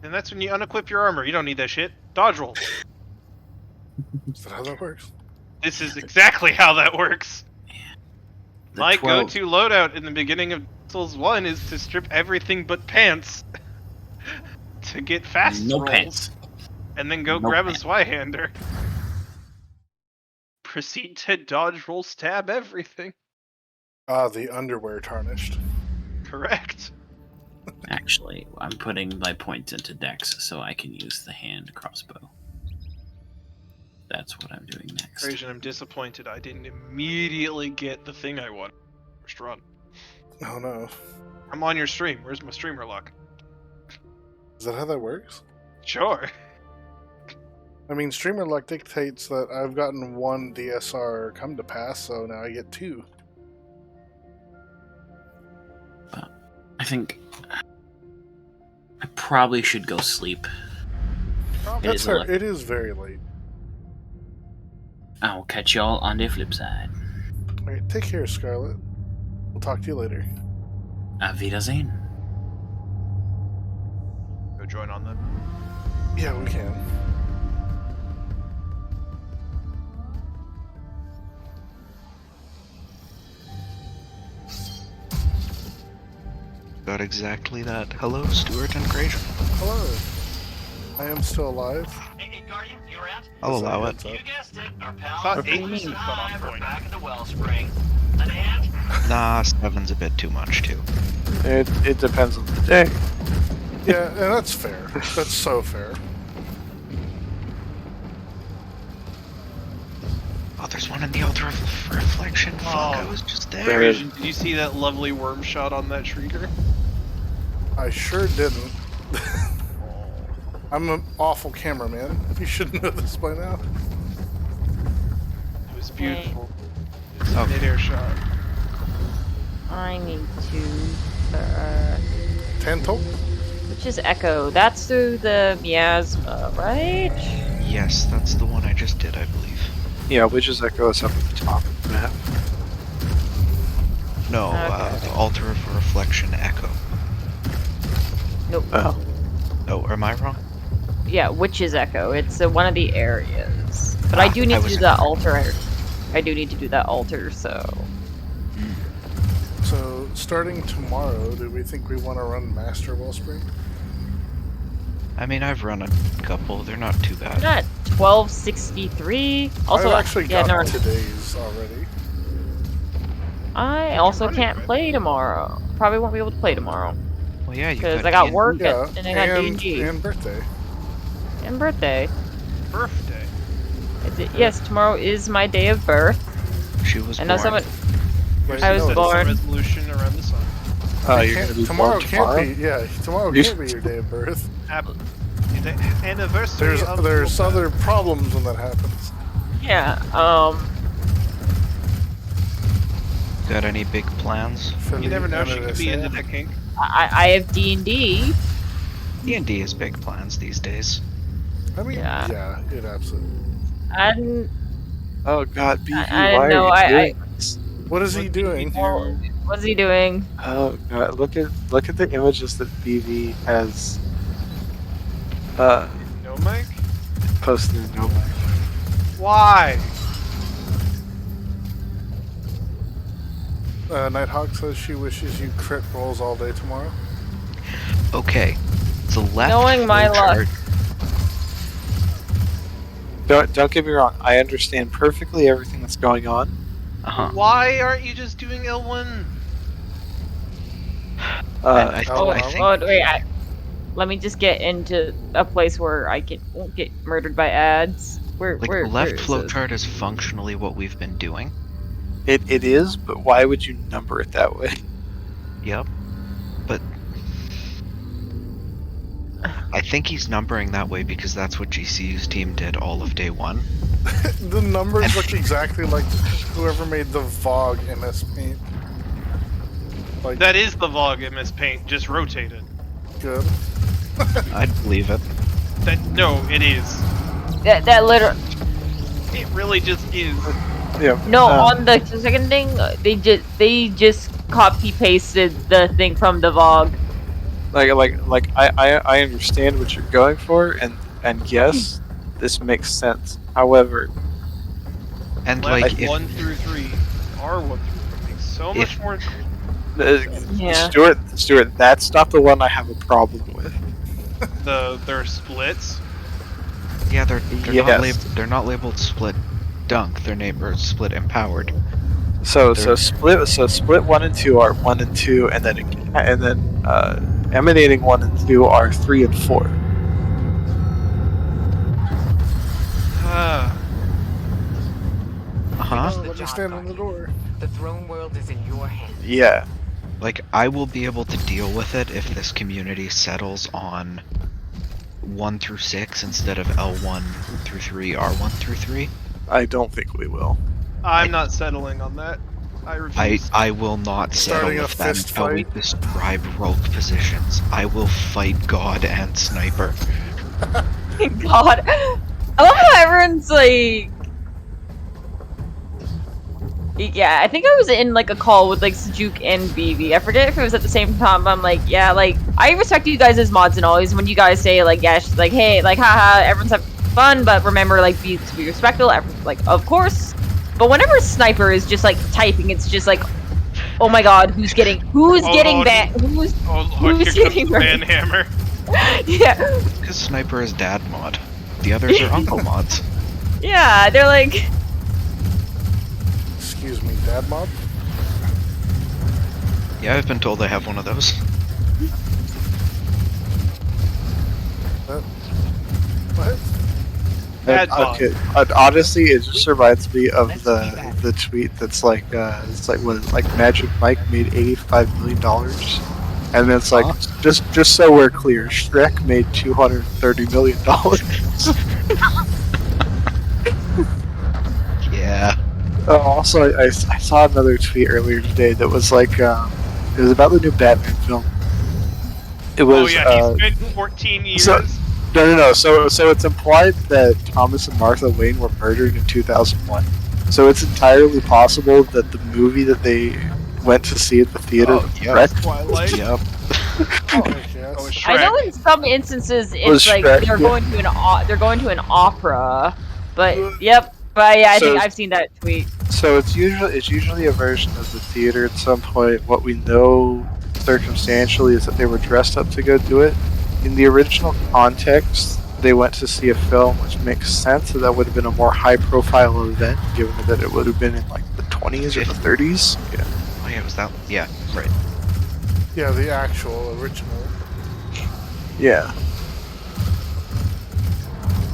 And that's when you unequip your armor. You don't need that shit. Dodge roll.
Is that how that works?
This is exactly how that works.
The
My
12
go-to loadout in the beginning of Souls 1 is to strip everything but pants to get fast
No
rolls,
pants.
and then go
No
grab
pants.
a Zweihander. Proceed to dodge roll stab everything.
Ah, the underwear tarnished.
Correct.
Actually, I'm putting my points into dex so I can use the hand crossbow. That's what I'm doing next.
Trajan, I'm disappointed I didn't immediately get the thing I wanted. First run.
Oh no.
I'm on your stream. Where's my streamer lock?
Is that how that works?
Sure.
I mean, streamer luck dictates that I've gotten one DSR come to pass, so now I get two.
I think I probably should go sleep. It
That's
is
fair.
elec-
It is very late.
I'll catch y'all on the flip side.
Alright, take care, Scarlet. We'll talk to you later.
Auf Wiedersehen.
Go join on them.
Yeah, we can.
Got exactly that. Hello, Stuart and Gracian.
Hello. I am still alive.
Hey, Guardian, you around?
I'll
As I
allow it.
heads up.
You guessed it. Our
Thought
pals
eight
at
was the cutoff
Hive are
point.
back at the Wellsprings. An hand?
Nah, 7's a bit too much, too.
It depends on the day.
Yeah, and that's fair. That's so fair.
Oh, there's one in the Altar of Reflection. Fuck, I was just there.
Asian, did you see that lovely worm shot on that shrieker?
I sure didn't. I'm an awful cameraman. You should know this by now.
It was beautiful. It was a mid-air shot.
I need to.
Tantal?
Which is Echo? That's through the miasma, right?
Yes, that's the one I just did, I believe.
Yeah, Witch's Echo is up at the top of the map.
No,
Okay.
the Altar of Reflection Echo.
Nope.
Oh, am I wrong?
Yeah, Witch's Echo. It's one of the areas. But I do need to
was
do that altar. I do need to do that altar, so.
So, starting tomorrow, do we think we want to run Master Wellspring?
I mean, I've run a couple. They're not too bad.
Not 1263. Also,
I've actually
yeah,
got
no,
today's already.
I also
running,
can't
right?
play tomorrow. Probably won't be able to play tomorrow
Well, yeah, you
because I got
D&D.
work
Yeah,
and I got D&D
and birthday.
and birthday.
Birthday.
Yes, tomorrow is my day of birth.
She was
I know
born.
someone.
Wait,
I was
no,
Set
born.
some resolution around the sun.
You're gonna be
tomorrow
born
can't
tomorrow?
be. Yeah, tomorrow
You-
can't be your day of birth.
The anniversary of
There's
your
other problems when that happens.
Yeah.
Got any big plans?
You never know, she could be into that kink.
I have D&D.
D&D is big plans these days.
I mean,
Yeah.
yeah, it absolutely.
And
Oh god, BV,
I
why
know,
are you doing this?
What is he doing?
what's he doing?
Oh god, look at the images that BV has
No, Mike?
posted in Nomad.
Why?
Nighthawk says she wishes you crit rolls all day tomorrow.
Okay, the left
Knowing my luck.
Don't get me wrong, I understand perfectly everything that's going on.
Why aren't you just doing L1?
I
Oh,
think
wait. Let me just get into a place where I won't get murdered by ads. Where
like
where
the left
where is
flow
this?
chart is functionally what we've been doing.
It is, but why would you number it that way?
Yep. But I think he's numbering that way because that's what GCU's team did all of day one.
The numbers look exactly like whoever made the Vogue MS Paint. Like,
That is the Vogue MS Paint, just rotated.
good.
I'd believe it.
No, it is.
That literally.
It really just is.
Yeah.
No, on the second thing, they just copy pasted the thing from the Vogue.
I understand what you're going for, and yes, this makes sense. However,
And
Left
like if
1 through 3, R1 through 3 makes so much more.
Yeah.
Stuart, that's not the one I have a problem with.
Their splits.
yeah, they're
Yes.
they're not labeled split dunk. They're named split empowered.
So
They're-
split 1 and 2 are 1 and 2, and then emanating 1 and 2 are 3 and 4.
Let me stand on the door.
The throne world is in your hands.
Yeah.
Like I will be able to deal with it if this community settles on 1 through 6 instead of L1 through 3, R1 through 3.
I don't think we will.
I'm not settling on that. I refuse.
I will not settle
Starting a
with that
fist
until we
fight?
describe rogue positions. I will fight God and Sniper.
God, I love how everyone's like. Yeah, I think I was in like a call with like Sejuk and BB. I forget if it was at the same time, but I'm like, yeah, like I respect you guys as mods and always when you guys say like, yeah, she's like, hey, like, haha, everyone's having fun, but remember, like, be respectful. Like, of course. But whenever Sniper is just like typing, it's just like, oh my God, who's getting banned? Who's
here
getting
comes the
murdered?
Banhammer.
Yeah,
Because Sniper is dad mod. The others are uncle mods.
yeah, they're like.
Excuse me, Dad Mob?
Yeah, I've been told I have one of those.
What?
Bad bot.
Okay, honestly, it just reminds me of
Let's keep at it.
the tweet that's like, it's like what, like Magic Mike made $85 million, and then it's like,
Huh?
just so we're clear, Shrek made $230 million.
Yeah.
Also, I saw another tweet earlier today that was like, it was about the new Batman film. It was,
Oh yeah, he spent 14 years.
so- No. So it's implied that Thomas and Martha Wayne were murdered in 2001. So it's entirely possible that the movie that they went to see at the theater was
yep.
Shrek.
Twilight.
Yep.
Heck yes.
Oh, Shrek.
I know in some instances
Was
it's like
Shrek,
they're
yeah.
going to an opera, but yep. But yeah, I
So-
think I've seen that tweet.
So it's usually a version of the theater at some point. What we know circumstantially is that they were dressed up to go do it. In the original context, they went to see a film, which makes sense. That would have been a more high-profile event, given that it would have been in like the 20s or the 30s. Yeah.
Oh yeah, was that? Yeah, right.
Yeah, the actual original.
Yeah.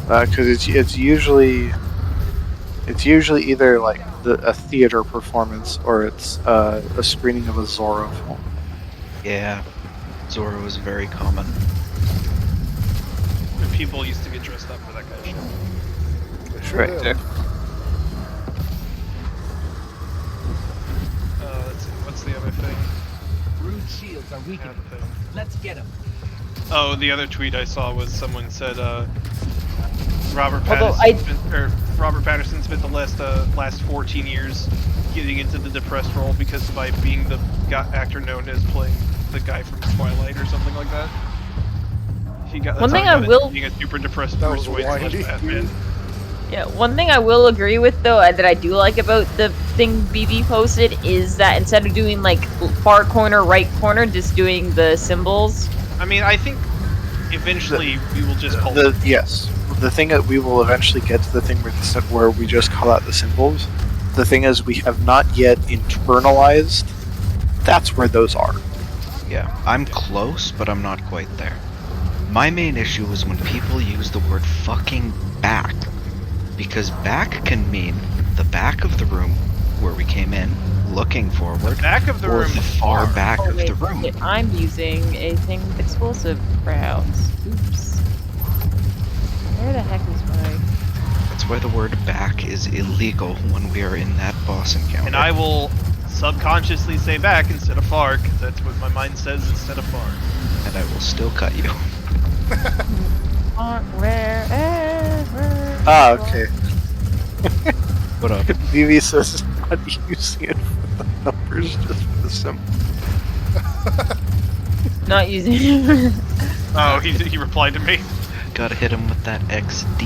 Because it's usually either like a theater performance or it's a screening of a Zorro film.
Yeah. Zorro was very common.
And people used to get dressed up for that kind of shit.
They sure
Right.
did.
Let's see, what's the other thing?
Brood shields are weakening.
Bad thing.
Let's get them.
Oh, the other tweet I saw was someone said Robert
Although
Patterson spent the last 14 years getting into the depressed role because by being the actor known as playing the guy from Twilight or something like that. He got
One
that's how
thing
he
I
got into
will-
being a super depressed
That
Bruce
was
Wayne slash
windy.
Batman.
Yeah, one thing I will agree with though that I do like about the thing BB posted is that instead of doing like far corner, right corner, just doing the symbols.
I mean, I think eventually we will just call
Yes, the thing that we will eventually get to the thing where we just call out the symbols. The thing is, we have not yet internalized. That's where those are.
Yeah, I'm close, but I'm not quite there. My main issue is when people use the word fucking back. Because back can mean the back of the room where we came in, looking forward,
back of the
or
room.
the far back
Oh
of
wait,
the room.
shit, I'm using a thing with explosive rounds. Oops. Where the heck is my...
That's why the word back is illegal when we are in that boss encounter.
And I will subconsciously say back instead of far, because that's what my mind says instead of far.
And I will still cut you.
Wherever.
Ah, okay.
What up?
Vivi says not using it for the numbers, just for the symbol.
Not using.
Oh, he replied to me.
Gotta hit him with that XD.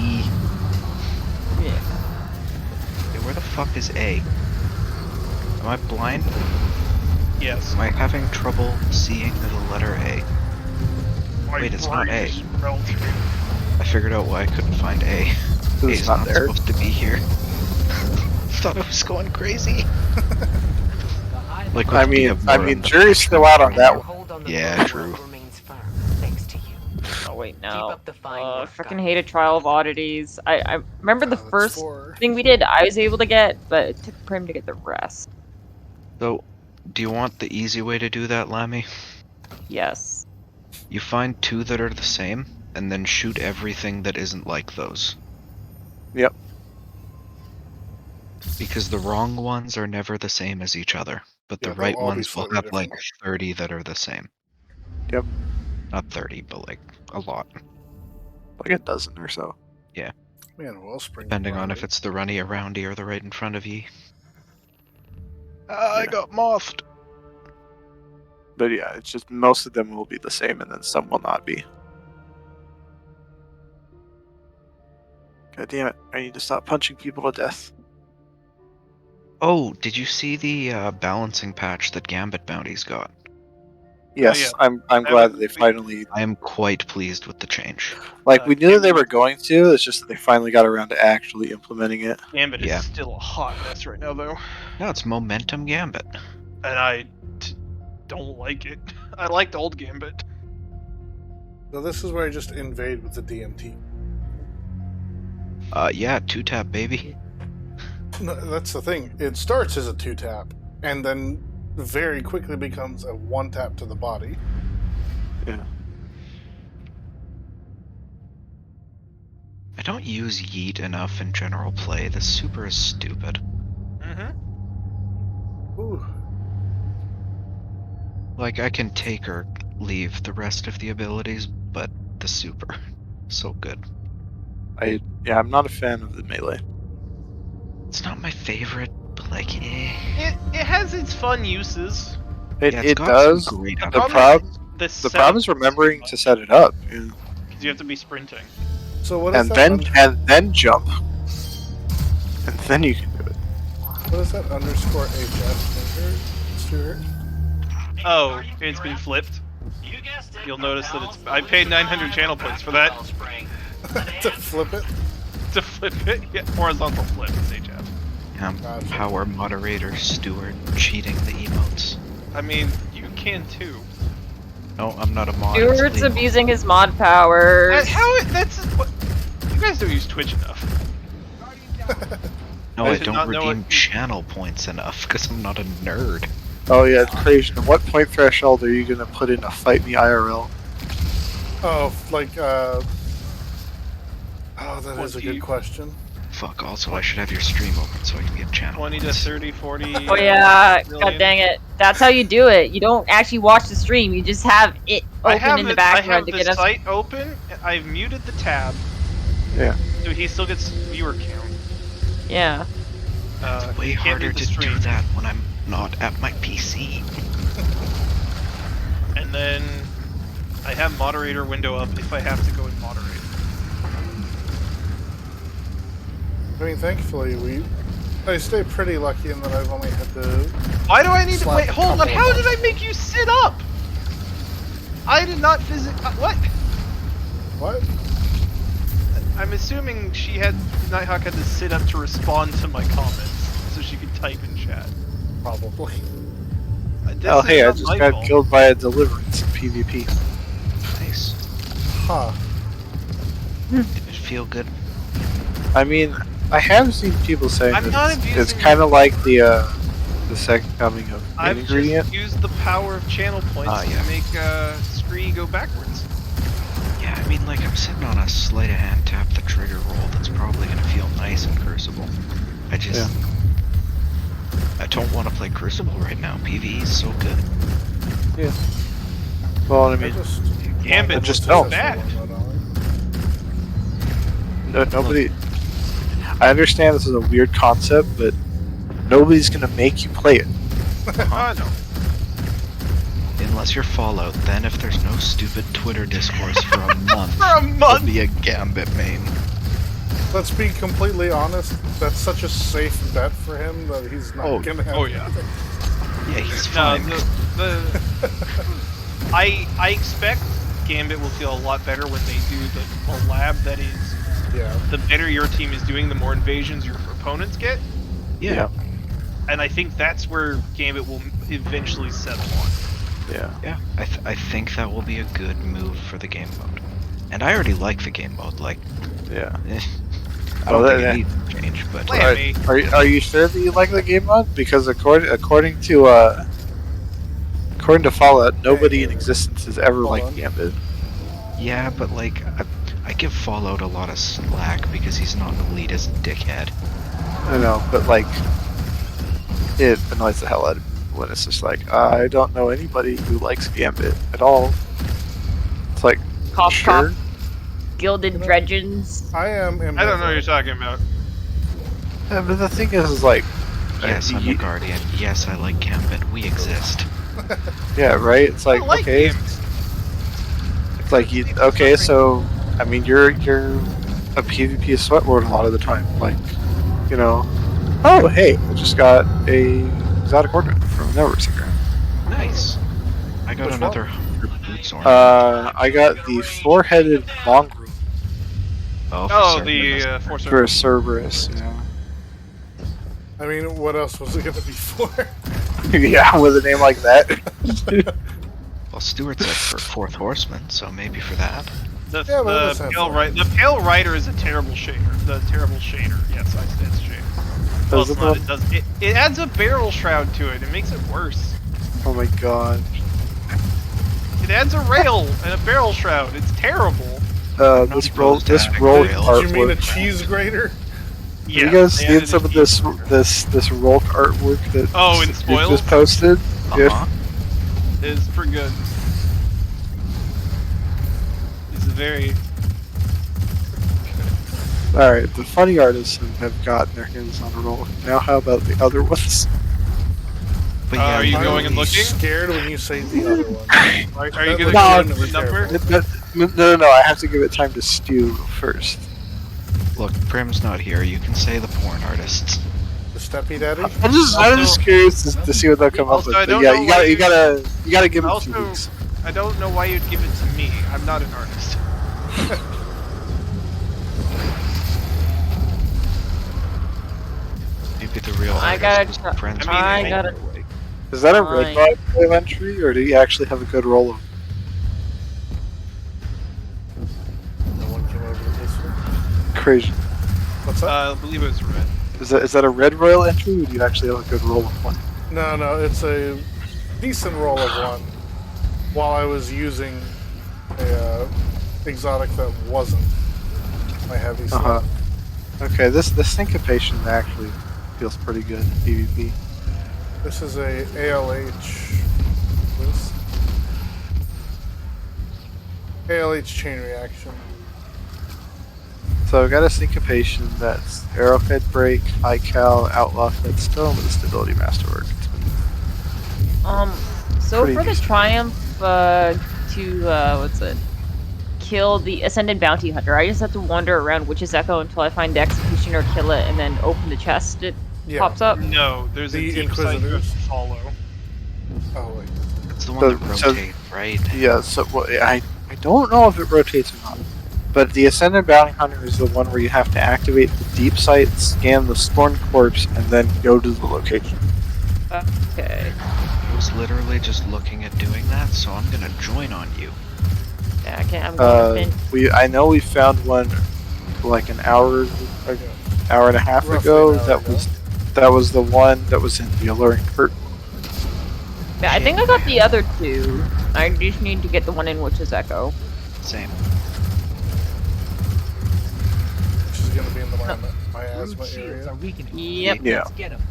Yeah.
Hey, where the fuck is A? Am I blind?
Yes.
Am I having trouble seeing the letter A? Wait, it's not A. I figured out why I couldn't find A.
It's
A's
not
not
there.
supposed to be here. Thought I was going crazy. Like,
I
we
mean,
have more on the
jury's still out on that
Our
one.
hold on the
Yeah,
throne world
true.
remains firm, thanks to you.
Oh wait,
Keep
no.
up the fine work,
Freaking
guys.
hated Trial of Oddities. I remember the
It's
first
4.
thing we did. I was able to get, but it took for him to get the rest.
So, do you want the easy way to do that, Lammy?
Yes.
You find two that are the same, and then shoot everything that isn't like those.
Yep.
Because the wrong ones are never the same as each other, but
Yeah,
the
they'll
right
all be
ones will
slightly
have like
different.
30 that are the same.
Yep.
Not 30, but like a lot.
Like a dozen or so.
Man, Wellsprings.
Depending on
brought
if
it.
it's the runny around you or the right in front of you.
I
got mothed.
But yeah, it's just most of them will be the same, and then some will not be. God damn it! I need to stop punching people to death.
Oh, did you see the balancing patch that Gambit Bounty's got?
Yes,
yeah.
I'm glad that they finally
I am quite pleased with the change.
we knew that they
Gambit-
were going to. It's just that they finally got around to actually implementing it.
Gambit
Yeah.
is still a hot mess right now, though,
No, it's Momentum Gambit.
and I don't like it. I liked old Gambit.
So this is where I just invade with the DMT.
Yeah, 2-tap, baby.
No, that's the thing. It starts as a 2-tap, and then very quickly becomes a 1-tap to the body.
Yeah.
I don't use yeet enough in general play. The super is stupid.
Ooh.
Like, I can take or leave the rest of the abilities, but the super, so good.
I'm not a fan of the melee.
It's not my favorite, but like, eh.
It has its fun uses.
Yeah, it's
It
got
does.
some great
The
The
problem
prob
is
the problem is remembering to set it up. Yeah.
because you have to be sprinting.
So what is
And
that?
then jump. And then you can do it.
What is that underscore HF, Stuart?
Oh, it's been flipped.
You guessed it.
You'll notice that it's. I paid 900 channel points for that.
Wellsprings.
To flip it?
To flip it. Yeah, horizontal flip is HF.
Yeah,
Gotcha.
power moderator Stewart cheating the emotes.
I mean, you can too.
No, I'm not a mod. it's
Stuart's
legal.
abusing his mod powers.
That's what. You guys don't use Twitch enough.
No,
I
I
did
don't
not know
redeem
it-
channel points enough because I'm not a nerd.
Oh yeah, it's crazy. At what point threshold are you gonna put in a fight me IRL?
Oh, like, oh, that
What
is a
do
good
you-
question.
Fuck, also I should have your stream open so I can get channel
20 to
points.
30, 40.
Oh yeah,
million.
god dang it. That's how you do it. You don't actually watch the stream, you just have it
I
open
have
in the
it- I have
background to
the
get us.
site open. I've muted the tab.
Yeah.
So he still gets viewer count.
Yeah.
It's way
he can't
harder
mute the
to
stream.
do that when I'm not at my PC.
And then I have moderator window up if I have to go and moderate.
I mean, thankfully, I stay pretty lucky in that I've only had to.
Why do I need to
Slap
wait?
a
Hold on.
couple
How
of
did I
buttons.
make you sit up? I did not physically. What?
What?
I'm assuming she had Nighthawk had to sit up to respond to my comments, so she could type in chat.
Probably.
This
Oh
is
hey, I
not
just
my
got
fault.
killed by a deliverance in PvP.
Nice.
Huh.
Did it feel good?
I mean, I have seen people saying
I'm
that
not
it's
abusing
kind of like the second coming of
I've
ingredient.
just used the power of channel points
Ah, yeah.
to make Scree go backwards.
Yeah, I mean, like, I'm sitting on a sleight of hand tap the trigger roll that's probably gonna feel nice in Crucible. I just... I don't want to play Crucible right now. PvE is so good.
Yeah. Well, I
I
mean,
just.
Gambit
I'm
just
successful
don't.
in that, Ollie.
nobody. I understand this is a weird concept, but nobody's gonna make you play it.
No.
Unless you're Fallout, then if there's no stupid Twitter discourse for a month,
For a month?
I'll be a Gambit main.
Let's be completely honest. That's such a safe bet for him that he's not
Oh,
gonna have.
oh, yeah.
Yeah, he's
No,
fine.
the I expect Gambit will feel a lot better when they do the collab that is
Yeah.
the better your team is doing, the more invasions your opponents get.
Yeah.
And I think that's where Gambit will eventually settle on.
Yeah.
Yeah, I think that will be a good move for the game mode. And I already like the game mode, like,
Yeah.
I don't
Well,
think
that-
it needs to change, but
Play at me.
Are you sure that you like the game mode? Because according to Fallout, nobody in existence has ever
Hold
liked
on.
Gambit.
yeah, but like, I give Fallout a lot of slack because he's not an elitist dickhead.
I know, but like, it annoys the hell out of me when it's just like, I don't know anybody who likes Gambit at all. It's like,
Cough,
sure.
cough. Gilded Dredgens.
I am.
I don't know what you're talking about.
Yeah, but the thing is like,
Yes, I'm a guardian. Yes, I like Gambit. We exist.
yeah, right? It's like,
I like
okay,
Gambit.
it's like you, okay, so, I mean, you're a PvP sweat lord a lot of the time. Like, you know, oh, hey, I just got a exotic ornament from Neverseeker.
Nice. I got
Which
another 100 boots ornament.
I got the four-headed mongrel
Oh,
Oh,
for
the
certain.
Force
for Cerberus, yeah.
I mean, what else was it gonna be for?
Yeah, with a name like that.
Well, Stuart said for Fourth Horseman, so maybe for that.
The
Yeah, but
the
let's have
pale
fun.
the pale rider is a terrible shader. The terrible shader. Yes, it's shade. Well,
Is
it's
it
not.
the-
It does. It adds a barrel shroud to it. It makes it worse.
Oh my god.
It adds a rail and a barrel shroud. It's terrible.
not
This roll,
opposed to
this
having
roll
rails.
Did you mean a
artwork.
cheese grater?
Have
Yeah.
you guys
they
seen
added a
some of
cheese
this Rolk artwork that
Oh, in
you
spoils?
just posted? Yeah.
Uh-huh.
It's pretty good. It's very.
All right, the funny artists have gotten their hands on a Rolk. Now, how about the other ones?
But
Are you
I'm
going and looking?
scared when you say the other one.
Are you
That
gonna
looks
give
genuinely
the number?
terrible.
No, I have to give it time to stew first.
Look, Prim's not here. You can say the porn artists.
The Steppy Daddy?
I'm just curious to see what they'll come up
Also,
with.
I
But
don't
yeah,
know
you
why
gotta give it a few
Also,
weeks.
I don't know why you'd give it to me. I'm not an artist.
Maybe the real
I
artist
gotta
was
try-
friends
I
with
gotta-
Anyway.
Is that a
Fine.
red vibe entry, or do you actually have a good roll of
No one came over to this one.
crazy?
What's that?
I believe it was red.
Is that a red royal entry, or do you actually have a good roll of one?
No, it's a decent roll of one. While I was using a exotic that wasn't my heavy stuff.
Uh-huh. Okay, this syncopation actually feels pretty good in PvP.
This is a ALH. This ALH chain reaction.
So I've got a syncopation that's arrowhead break, high cal, outlaw fed stone with a stability masterwork. It's been
So
Pretty
for the
decent.
triumph, kill the ascended bounty hunter. I just have to wander around Witch's Echo until I find the executioner, kill it, and then open the chest. It
Yeah.
pops up.
No, there's
The
a deep site you have
Inquisitors.
to follow.
Oh wait.
It's the one
So-
that
so-
rotates, right?
Yeah, so well, I don't know if it rotates or not. But the Ascended Bounty Hunter is the one where you have to activate the deep sight, scan the Scorn Corpse, and then go to the location.
Okay.
I was literally just looking at doing that, so I'm gonna join on you.
Yeah, I can't. I'm going to fin-
I know we found one like an hour and a half
Roughly
ago.
an hour ago.
That was the one that was in the Alluring Curtain.
Yeah, I think I got the other two. I just need to get the one in Witch's Echo.
Same.
Which is gonna be in the miasma
Brood shields are
area.
weakening.
Yep.
Yeah.
Let's get 'em.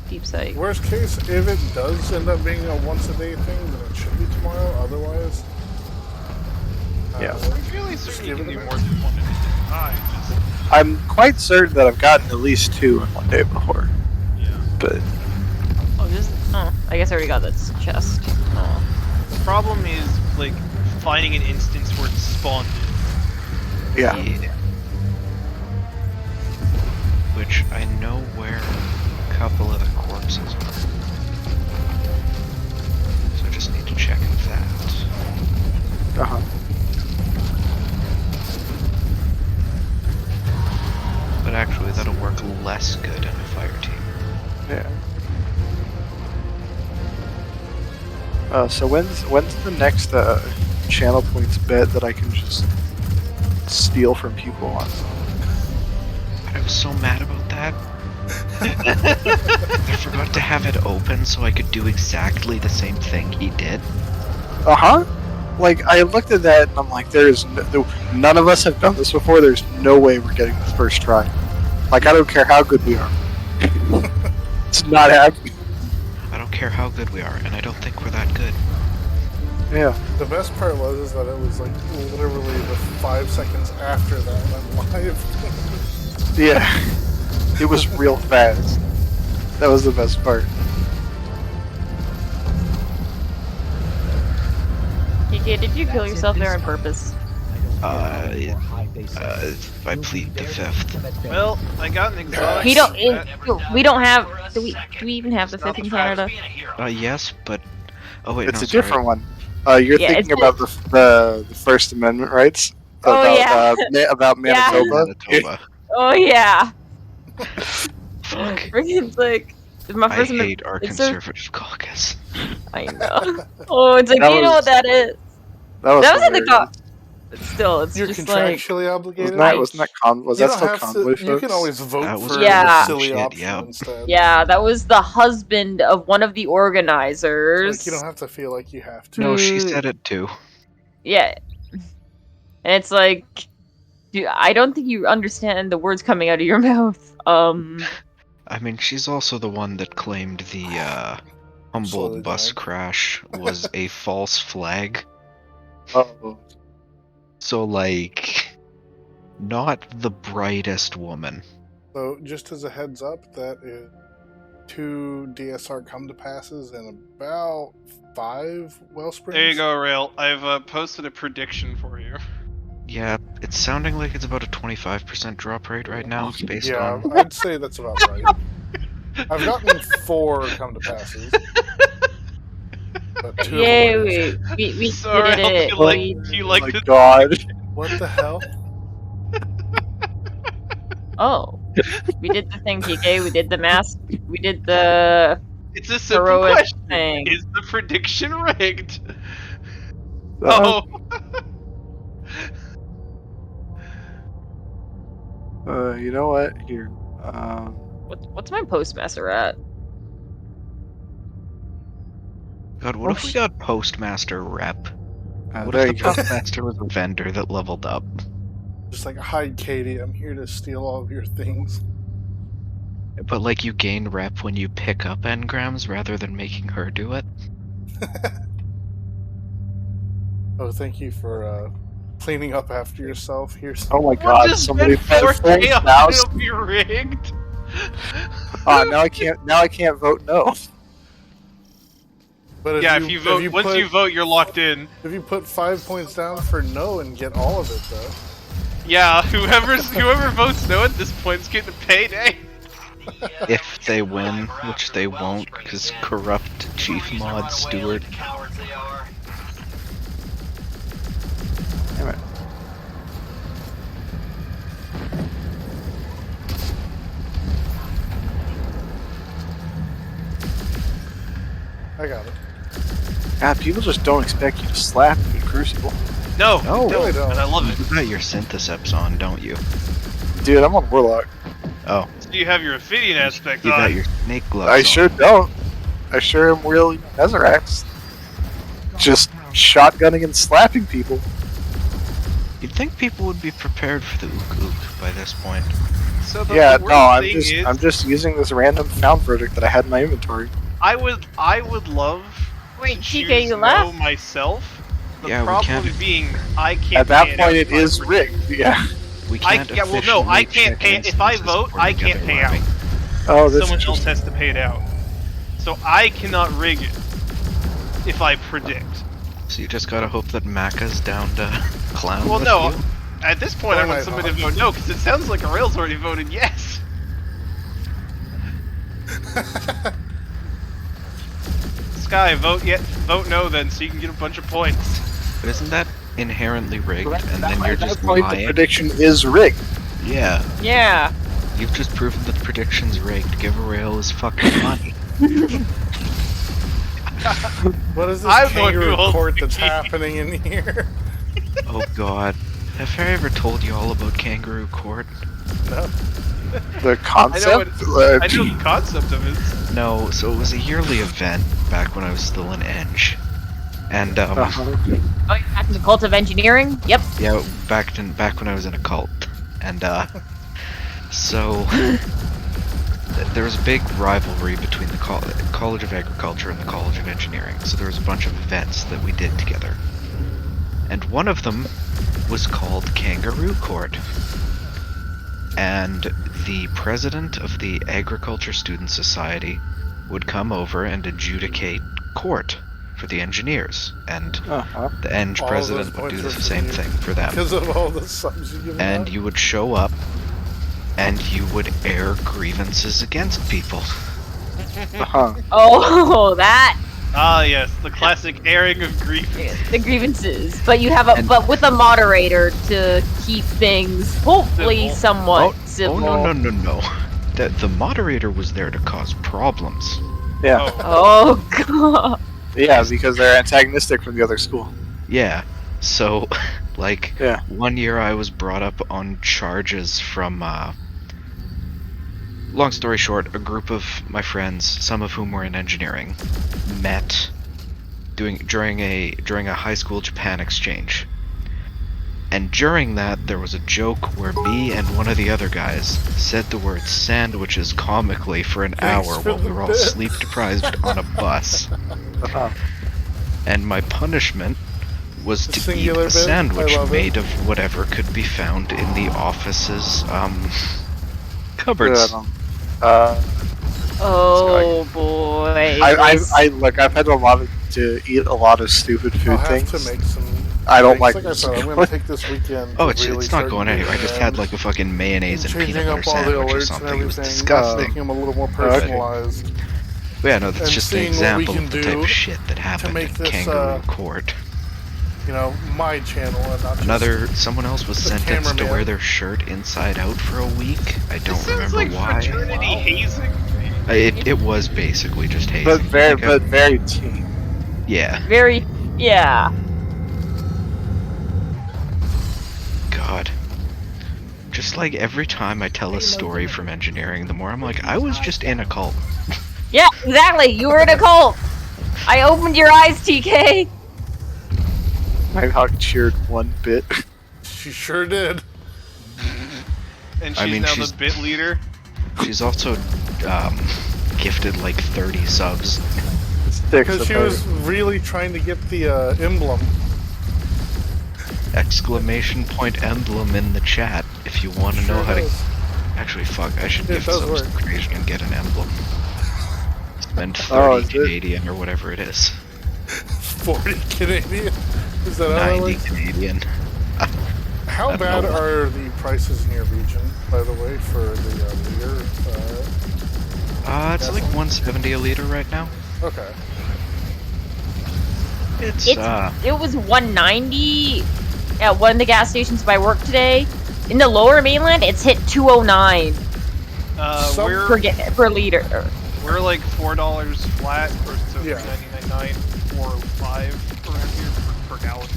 Deep sight.
Worst case, if it does end up being a once a day thing, then it should be tomorrow. Otherwise,
Yeah.
I'm fairly certain you
give
can
it
do
a
more than one at a time.
I'm quite certain that I've gotten at least 2 in one day before.
Yeah.
But
Oh, I guess I already got this chest. Oh.
The problem is like finding an instance where it's spawned in.
yeah.
Which I know where a couple of the corpses are. So I just need to check that.
Uh-huh.
But actually, that'll work less good in a fire team.
Yeah. So when's the next channel points bet that I can just steal from people on?
I was so mad about that. I forgot to have it open so I could do exactly the same thing he did.
Uh-huh. Like, I looked at that and I'm like, none of us have done this before. There's no way we're getting this first try. Like, I don't care how good we are. It's not happening.
I don't care how good we are, and I don't think we're that good.
Yeah.
the best part was that it was like literally the 5 seconds after that went live.
Yeah. It was real fast. That was the best part.
Kike, did you kill yourself there on purpose?
I plead the fifth.
Well, I got an exotic.
We don't.
that-
We don't have. Do we even have the fifth in Canada?
Yes, but oh wait,
It's
no,
a different one. You're
Yeah,
thinking
it's-
about the First Amendment rights?
Oh,
About,
yeah.
about
Yeah.
Manitoba?
Manitoba.
Oh yeah.
Fuck.
Freaking like my
I
first.
hate our
it's so-
conservative caucus.
I know. Oh, it's like
That
you know
was-
what that is.
That was
That was in the
hilarious.
Still, it's
You're
just like
contractually obligated.
Was
You
that
don't
still
have
convoy,
to. You can
folks?
always vote
That was
for
Yeah.
the silly
shit,
option
yeah.
instead.
yeah, that was the husband of one of the organizers.
Like you don't have to feel like you have to.
No, she
Who-
said it too.
Yeah, and it's like, dude, I don't think you understand the words coming out of your mouth.
I mean, she's also the one that claimed the
Slowly
Humboldt bus
dying.
crash was a false flag.
Oh,
So, like, not the brightest woman.
So just as a heads up, that is 2 DSR come to passes and about 5 Wellsprings.
There you go, Rail. I've posted a prediction for you.
Yeah, it's sounding like it's about a 25% drop rate right now, based
Yeah,
on.
I'd say that's about right. I've gotten 4 come to passes. But 2 of
Yay,
them are
we
Sorry,
did it.
do you like
my
this?
god.
What the hell?
Oh, we did the thing, PK. We did the mask. We did the
It's a simple
heroic
question.
thing.
Is the prediction rigged?
Uh,
Oh,
you know what? Here.
What's my postmaster at?
God, what
Oh,
if we got Postmaster Rep? What
there
if
you
the
go.
Postmaster was a vendor that leveled up?
Just like, hi, Katie, I'm here to steal all of your things.
But, like, you gain rep when you pick up engrams rather than making her do it?
Oh, thank you for cleaning up after yourself. Here's
Oh my
we'll
god,
just
somebody
bet
put
4K on
mouse.
it'll be rigged.
Now I can't vote no.
But
Yeah, if you vote, once
put,
you vote, you're locked in.
if you put 5 points down for no and get all of it though.
Yeah, whoever votes no at this point is getting a payday.
If they win, which they won't, because corrupt Chief Mod Stewart.
Cowards they are.
Damn it.
I got it.
God, people just don't expect you to slap in Crucible.
No,
No,
they
really don't.
and I love it.
You got your Syntheseps on, don't you?
Dude, I'm on Warlock.
Oh,
So you have your Ophidian aspect
you got
on.
your snake gloves
I
on.
sure don't. I sure am real Nezerax. Just shotgunning and slapping people.
You'd think people would be prepared for the Ook Ook by this point.
So the
Yeah,
worst
no,
thing is,
I'm just using this random found verdict that I had in my inventory.
I would love
Wait,
to
TK,
choose
you
no
left?
myself. The
Yeah, we
problem
can't-
being, I can't.
At that
pay
point,
out
it is rigged. Yeah.
We
I
can't
yeah, well, no, I
officially
can't pay.
check
If I
instances
vote,
for
I can't
together
pay out.
running.
Oh, this
Someone
is
else
just...
has to pay it out. So I cannot rig it if I predict.
So you just gotta hope that Macca's down to clown.
Well,
with
no.
you?
At this point, I want
Fortnite
somebody to
Hawk.
vote no, because it sounds like Aurel's already voted yes. Sky, vote no then, so you can get a bunch of points.
But isn't that inherently rigged? And then
At
you're
that
just
point, the
lying?
prediction is rigged.
Yeah.
Yeah.
You've just proven that the prediction's rigged. Give Aurel his fucking money.
What is this
I'm the one who
kangaroo
holds
court
the
that's
key.
happening in here?
Oh god. Have I ever told you all about Kangaroo Court?
No.
The concept?
I know the concept of it.
No, so it was a yearly event back when I was still in Eng. And
Uh-huh.
Oh, you're back in the cult of engineering? Yep.
yeah, back when I was in a cult. And so there was a big rivalry between the College of Agriculture and the College of Engineering. So there was a bunch of events that we did together. And one of them was called Kangaroo Court. And the president of the Agriculture Student Society would come over and adjudicate court for the engineers. And
Uh-huh.
the Eng
All of
president
those
would do
points
the
are
same
for you.
thing for them.
Because of all the subs you give
And you would show up and you would air grievances against people.
Uh-huh.
Oh, that
Ah, yes, the classic airing of grief.
the grievances. But you have
And-
but with a moderator to keep things hopefully
Civil.
somewhat civil.
Oh no. The moderator was there to cause problems.
Yeah.
Oh.
Oh god.
Yeah, because they're antagonistic from the other school.
Yeah. So, Like,
Yeah.
one year I was brought up on charges from, long story short, a group of my friends, some of whom were in engineering, met during a high school Japan exchange. And during that, there was a joke where me and one of the other guys said the word sandwiches comically for an
Thanks
hour
for
while we
the
were all
bit.
sleep deprived on a bus. And my punishment was
The
to eat
singular
a
bit?
sandwich
I love it.
made of whatever could be found in the office's cupboards.
Oh boy.
I've had to eat a lot of stupid
I'll
food
have
things.
to make some.
I don't
like
like
I
this
said, I'm
going.
gonna take this weekend.
Oh,
to really
it's not
start
going anywhere. I
digging
just
in
had like a fucking mayonnaise and peanut
changing
butter
up all the
sandwich or
alerts and
something. It was
everything,
disgusting.
making them a little more
okay.
personalized.
But yeah, no, that's
and
just an
seeing what we
example
can
of the type
do
of shit that happened
make
at
this,
Kangaroo Court.
You know, my channel and not
Someone else was
the
sentenced to
cameraman.
wear their shirt inside out for a week. I don't
This sounds
remember
like
why.
fraternity hazing.
It was basically just hazing.
But very teen.
Yeah.
Very, yeah.
God. Just like every time I tell a story from engineering, the more I'm like, I was just in a cult.
Yeah, exactly. You were in a cult. I opened your eyes, TK.
Nighthawk cheered one bit.
She sure did.
And
I
she's
mean,
now
she's-
the bit leader.
She's also gifted like 30 subs.
Because she was really trying to get the emblem.
Exclamation point emblem in the chat if you want to know how to.
does.
Actually, fuck, I should
It
give
does
subs to
work.
Creation and get an emblem. Spend 30
Oh, is it?
Canadian or whatever it is.
40 Canadian. Is that how that
90
works?
Canadian.
How
I don't
bad
know.
are the prices in your region, by the way, for the liter?
It's like 170 a liter right now.
Okay.
It was 190 at one of the gas stations by work today. In the lower mainland, it's hit 209 per liter.
We're like $4 flat, so
Yeah.
$3.99, $4.05 around here per gallon.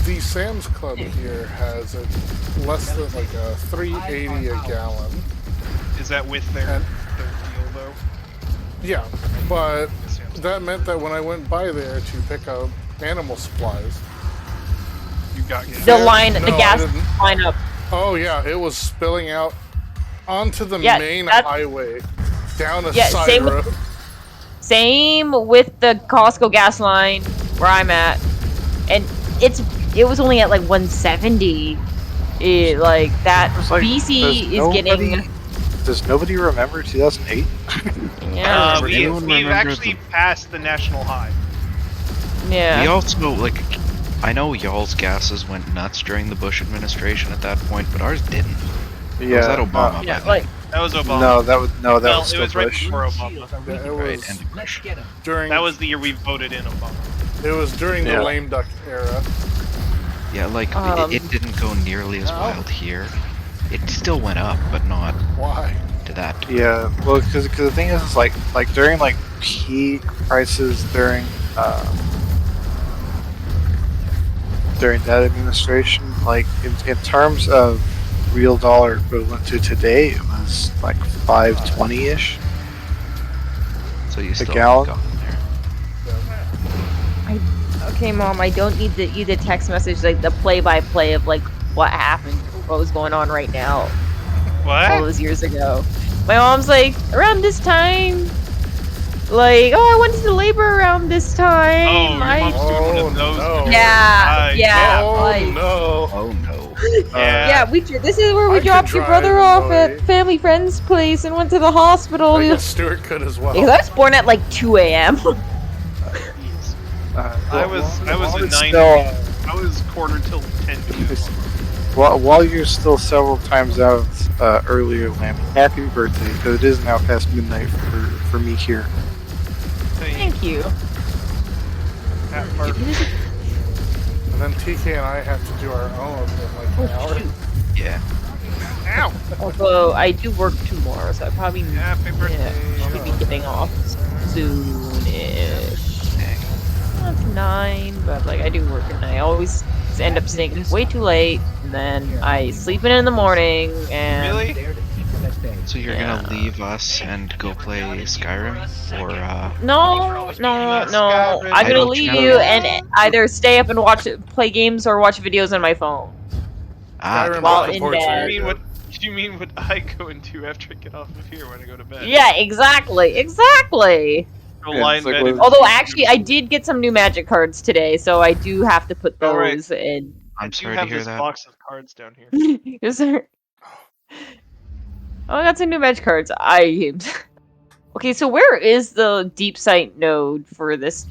The Sam's Club here has it less than like a $3.80 a gallon.
Is that with their deal though?
Yeah, but that meant that when I went by there to pick up animal supplies,
You got gas.
The line, the
No, I
gas
didn't.
lineup.
Oh yeah, it was spilling out onto the
Yeah,
main
that's-
highway, down a
Yeah,
side
same
road.
Same with the Costco gas line where I'm at, and it was only at like 170. Like that,
It's like,
BC is getting.
Does nobody remember 2008?
Yeah,
We've actually passed the national high.
yeah.
We also, like, I know y'all's gases went nuts during the Bush administration at that point, but ours didn't.
Yeah.
Was that Obama?
Yeah,
by
like
That was Obama.
No, that was
well,
still
it was right
Bush.
before Obama.
Yeah, it
Right,
was
and
Let's get him.
during.
That was the year we voted in Obama.
It was during
Yeah.
the lame duck era.
Yeah, like, it didn't go nearly as wild here. It still went up, but not
Why?
to that.
Yeah, well, because the thing is like during like peak prices during that administration, like in terms of real dollar equivalent to today, it was like 520 ish.
So you still
gallon?
got there.
Okay, Mom, I don't need you to text message like the play-by-play of like what happened, what was going on right now, all
What?
those years ago. My mom's like, around this time, like, oh, I went into labor around this time.
Oh, your mom's doing one
Oh,
of those.
no.
Yeah, yeah,
Oh
like,
no!
Oh no.
yeah. This is where
I
we
could
dropped your
drive,
brother off
boy.
at family friend's place and went to the hospital.
I guess Stuart could as well.
Because I was born at like 2 a.m.
I was a 9.
Still,
I was quarter till 10 minutes.
while you're still several times out earlier, Lamb, happy birthday, because it is now past midnight for me here.
Thank you.
That part.
And then TK and I have to do our own in like an hour.
Yeah.
Ow!
Although I do work tomorrow, so I probably
Happy birthday.
should be getting off soon-ish. It's 9, but like I do work and I always end up staying up way too late, and then I sleep in the morning, and
Really?
There to keep us at bay.
So you're
Yeah.
gonna leave us and go play Skyrim, or
no,
Not
no, I'm
Skyrim.
gonna
don't
leave
know
you
yet.
and either stay up and play games or watch videos on my phone
Skyrim
while
book
in
report's
You
bed.
very
mean
good.
what? You mean what I go and do after I get off of here when I go to bed?
Yeah, exactly.
Go
Yeah,
lie
it's
in
like
bed
what-
and
Although
YouTube.
actually, I did get some new magic cards today, so I do have to put
Oh, right.
those in.
I
I'm
do
sorry to
have
hear
this
that.
box of cards down here.
Is there? Oh, I got some new magic cards. Okay, so where is the deep sight node for this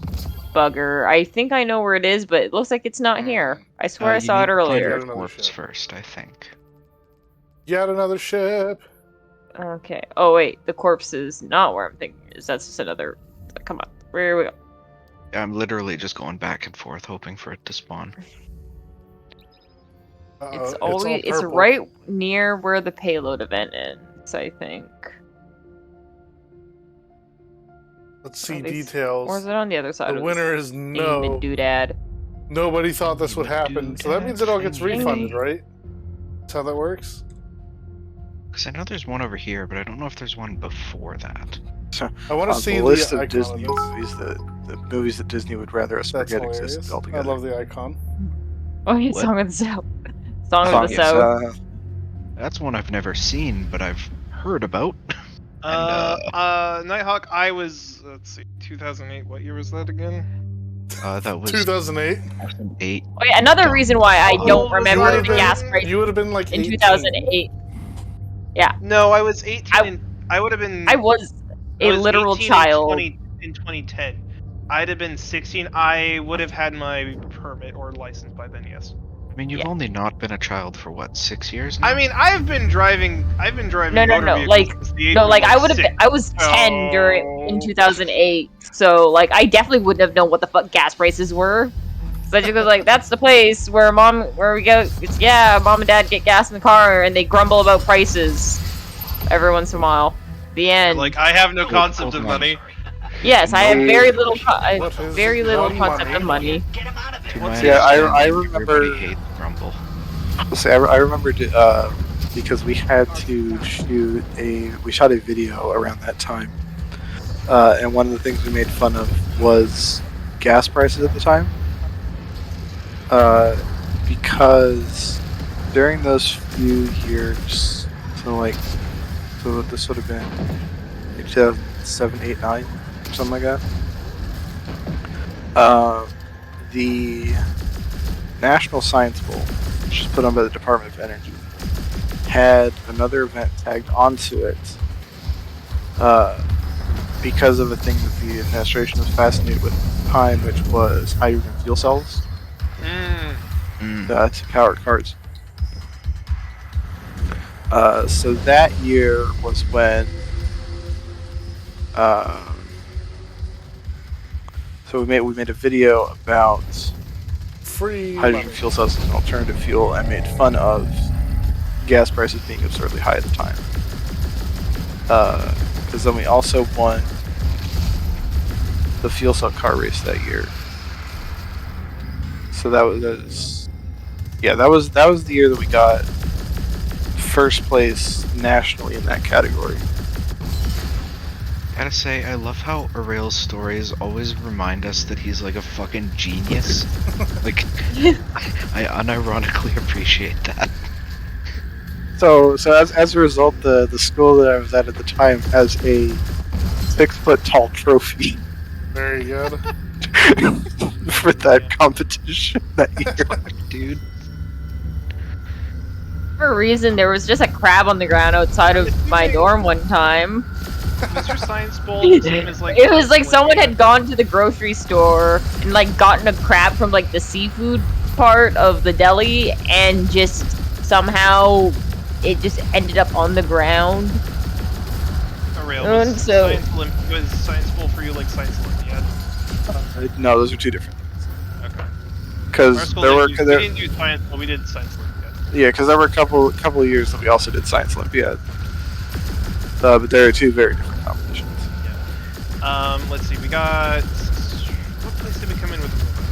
bugger? I think I know where it is, but it looks like it's not here. I swear I
You
saw
need
it
to find
earlier.
your
Another
corpse
ship.
first, I think.
Yet another ship.
Okay. Oh wait, the corpse is not where I'm thinking it is. That's just another. Come on, where we go?
I'm literally just going back and forth, hoping for it to spawn.
It's
All
always it's
purple.
right near where the payload event ends, I think.
Let's see
Or is
details.
it on the other side
The
of
winner is
this demon
no.
doodad?
Nobody thought this would happen, so that means it all gets
Thingy.
refunded, right? That's how that works.
Because I know there's one over here, but I don't know if there's one before that.
I want to
On
see
the list
the
of
icon
Disney
of this.
movies the movies that Disney would rather us
That's
forget
hilarious.
existed
I
altogether.
love the icon.
Oh, yeah,
What?
Song of the South. Song
Oh,
of the
yes,
South.
That's one I've never seen, but I've heard about.
Nighthawk, I was, let's see, 2008. What year was that again?
That was
2008.
2008.
Oh, yeah, another reason why I
How
don't
old was
remember
I
the gas
then?
price
You would have been like
in
18.
2008.
No, I was 18
I-
and I would have been.
I was
I
a
was
literal
18
child.
in 2010. I'd have been 16. I would have had my permit or license by then. Yes.
I mean, you've
Yeah.
only not been a child for what, 6 years now?
I mean, I've been driving
No,
motor vehicles
like
since the age
no,
of
like
like
I would have been.
6.
I was 10 in
Oh.
2008, so like I definitely wouldn't have known what the fuck gas prices were. So I just was like, that's the place where we go. It's mom and dad get gas in the car and they grumble about prices every once in a while. The end.
Like I have no concept of money.
Yes, I have very little,
What is
very little
one
concept
money?
of money.
Get him out of
To
there.
my
Yeah, I
understanding,
remember-
everybody hates Rumble.
See, I remember because we had to we shot a video around that time, and one of the things we made fun of was gas prices at the time, because during those few years, so this would have been 2007, 8, 9, something like that. The National Science Bowl, which is put on by the Department of Energy, had another event tagged onto it because of a thing that the administration was fascinated with at the time, which was hydrogen fuel cells to power cars. So that year was when so we made a video about
Free
hydrogen
money.
fuel cells as an alternative fuel and made fun of gas prices being absurdly high at the time. Because then we also won the fuel cell car race that year. So that was the year that we got first place nationally in that category.
Gotta say, I love how Arail's stories always remind us that he's like a fucking genius. Like, I unironically appreciate that.
So as a result, the school that I was at the time has a 6-foot tall trophy
Very good.
for that competition that year.
Dude.
For a reason, there was just a crab on the ground outside of my dorm one time.
Was your science bowl the same as like?
It was like someone had gone to the grocery store and like gotten a crab from like the seafood part of the deli and just somehow it just ended up on the ground.
Oh, real.
And so-
Was science bowl for you like science Olympiad?
No, those are two different.
Okay. Our
Because
school
there were
we didn't do science, but we did science Olympiad.
yeah, because there were a couple of years that we also did Science Olympiad. But there are two very different competitions.
Let's see. We got. What place did we come in with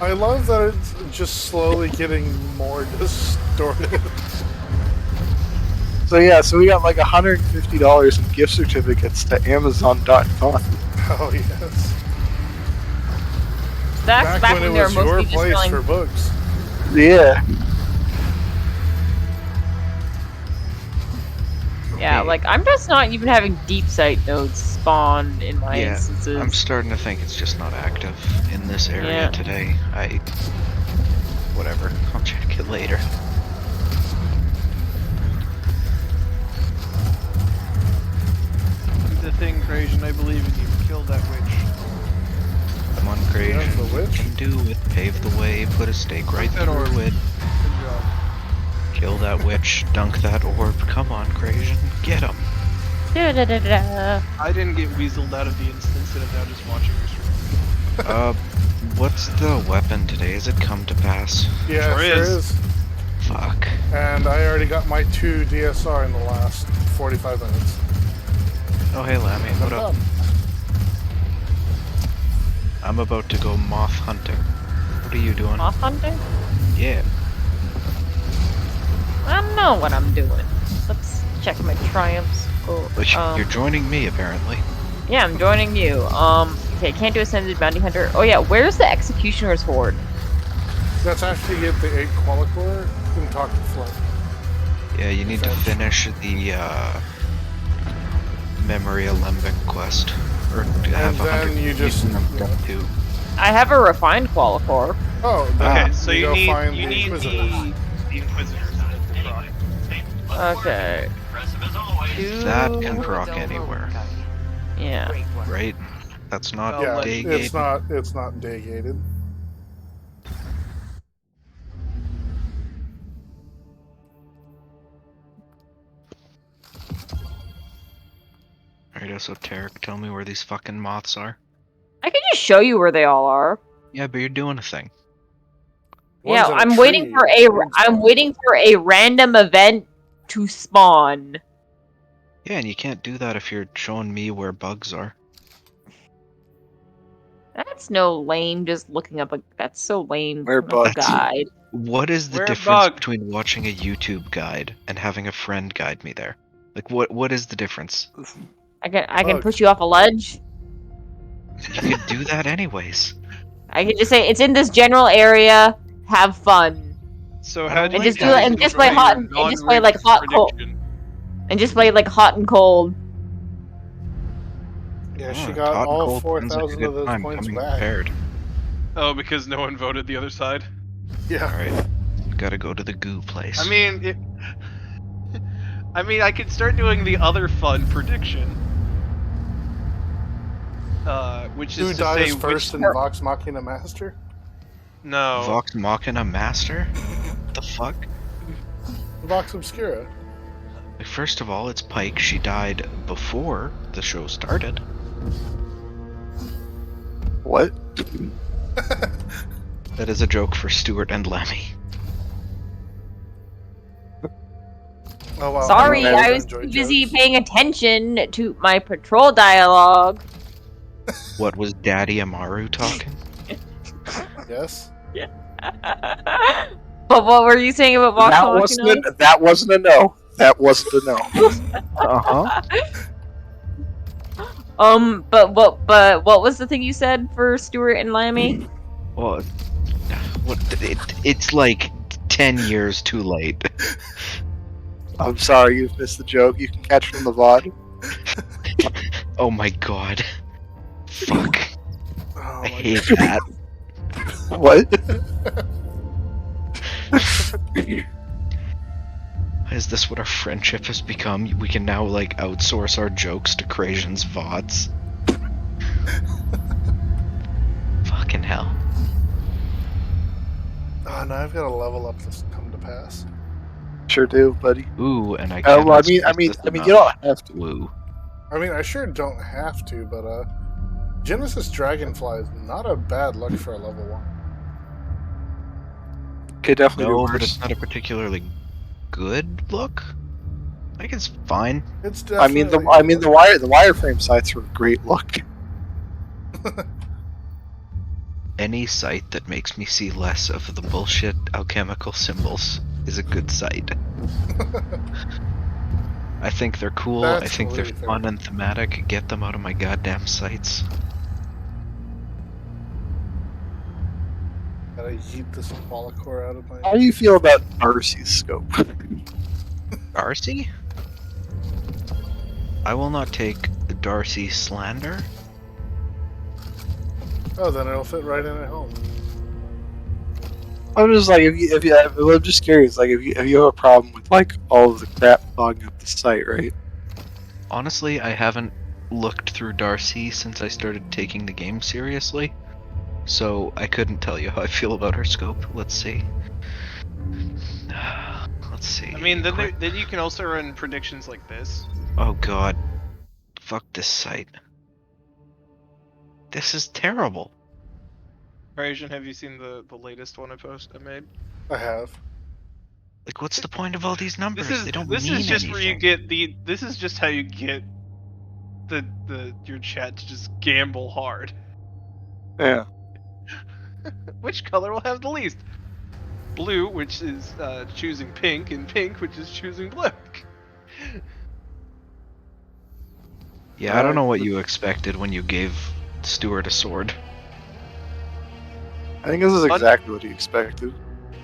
I love that it's just slowly getting more distorted.
So yeah, so we got like $150 in gift certificates to Amazon.com.
Oh yes.
That's back
when
when
it
they were
was your
mostly just
place
selling.
for books.
Yeah.
Yeah,
Okay.
like I'm just not even having deep sight nodes spawn in my
Yeah,
instances.
I'm starting to think it's just not active in this area
Yeah.
today. Whatever. I'll check it later.
Do the thing, Crazian. I believe in you. Kill that witch.
Come on, Craig.
Yeah, the
You
witch?
can do it. Pave the way. Put a stake right
that orb.
through it.
Good job.
Kill that witch. Dunk that orb. Come on, Crazian. Get him.
Da-da-da-da.
I didn't get weaseled out of the instance and I'm now just watching your stream.
What's the weapon today? Has it come to pass?
Yeah,
Sure
it sure
is.
is.
Fuck.
And I already got my 2 DSR in the last 45 minutes.
Oh, hey, Lammy. What up? I'm about to go moth hunting. What are you doing?
Moth hunting?
Yeah.
I don't know what I'm doing. Let's check my triumphs. Oh,
But you're joining me, apparently.
yeah, I'm joining you. Okay, can't do Ascended Bounty Hunter. Oh yeah, where's the Executioner's Horde?
That's after you get the 8 Qualicore and talk to Flint.
Yeah, you need to finish the, Memory Alembic quest. Or have
then
100
you just-
up to.
I have a refined Qualicore.
Oh,
Okay,
then
so you
go
need
find
you
the
need
Inquisitors.
the Inquisitors to proc.
Okay.
That can
Do...
proc anywhere,
Yeah.
Great work.
right? That's not
Yeah,
day
it's not day gated.
Alright, esoteric, tell me where these fucking moths are.
I can just show you where they all are.
Yeah, but you're doing a thing.
Yeah,
One's in a
I'm waiting
tree,
for
one's
I'm
not.
waiting for a random event to spawn.
Yeah, and you can't do that if you're showing me where bugs are.
That's no lame. Just looking up a. That's so lame.
Where
looking up a
bugs?
guide.
What is the
Where
difference
bug?
between watching a YouTube guide and having a friend guide me there? Like, what is the difference?
I can
Bugs.
push you off a ledge.
You could do that anyways.
I can just say it's in this general area. Have fun.
So
I
how
don't
do
And
you
just do
like
it.
guys
And just
enjoy
play hot.
your
And just play like
non-rigged
hot cold.
prediction?
And just play like hot and cold.
Yeah, she
Oh,
got
hot and
all
cold sounds like a
4,000
good
of those
time,
points
coming
back.
prepared.
Oh, because no one voted the other side.
Yeah.
Alright, gotta go to the goo place.
I mean, I could start doing the other fun prediction. Which is
Who
to
dies
say
first
which...
in Vox Machina Master?
No.
Vox Machina Master? What the fuck?
Vox Obscura.
Like, first of all, it's Pike. She died before the show started.
What?
That is a joke for Stuart and Lemmy.
Oh wow.
Sorry,
never
I was
enjoyed
too busy
jokes.
paying attention to my patrol dialogue.
What was Daddy Amaru talking?
Yes.
But what were you saying about Vox Machina?
That wasn't a no. That wasn't a no.
Uh-huh.
But what was the thing you said for Stuart and Lammy?
Well, it's like 10 years too late.
I'm sorry, you've missed the joke. You can catch it on the VOD.
Oh my god. Fuck.
Oh
I
my
hate
God.
that.
What?
Is this what our friendship has become? We can now, like, outsource our jokes to Crazian's VODs? Fucking hell.
Oh, now I've got to level up this come to pass.
Sure do, buddy.
Ooh, and I
Well, I
cannot
mean,
stress this
you
enough.
don't have to.
Woo.
I mean, I sure don't have to, but Genesis Dragonfly is not a bad look for a level 1.
Could definitely
No,
do
but
worse.
it's not a particularly good look. I think it's fine.
It's
I mean,
definitely
the wireframe sights were a great look.
any site that makes me see less of the bullshit alchemical symbols is a good site. I think they're cool, I
That's
think they're
really fair.
fun and thematic. Get them out of my goddamn sites.
Gotta yeet this Polycore out of my...
How do you feel about Darcy's scope?
Darcy? I will not take Darcy slander.
Oh, then it'll fit right in at home.
I'm just like, I'm just curious, like, if you have a problem with like all of the crap clogging up the site, right?
Honestly, I haven't looked through Darcy since I started taking the game seriously, so I couldn't tell you how I feel about her scope. Let's see. Let's see.
I mean, then you can also run predictions like this.
Oh god. Fuck this site. This is terrible.
Asian, have you seen the latest one I made?
I have.
Like, what's the point of all these numbers? They don't
This
mean
is just
anything.
where you get this is just how you get your chat to just gamble hard.
Yeah.
Which color will have the least? Blue, which is choosing pink, and pink, which is choosing black.
Yeah, I don't know what you expected when you gave Stuart a sword.
I think this is exactly what he expected.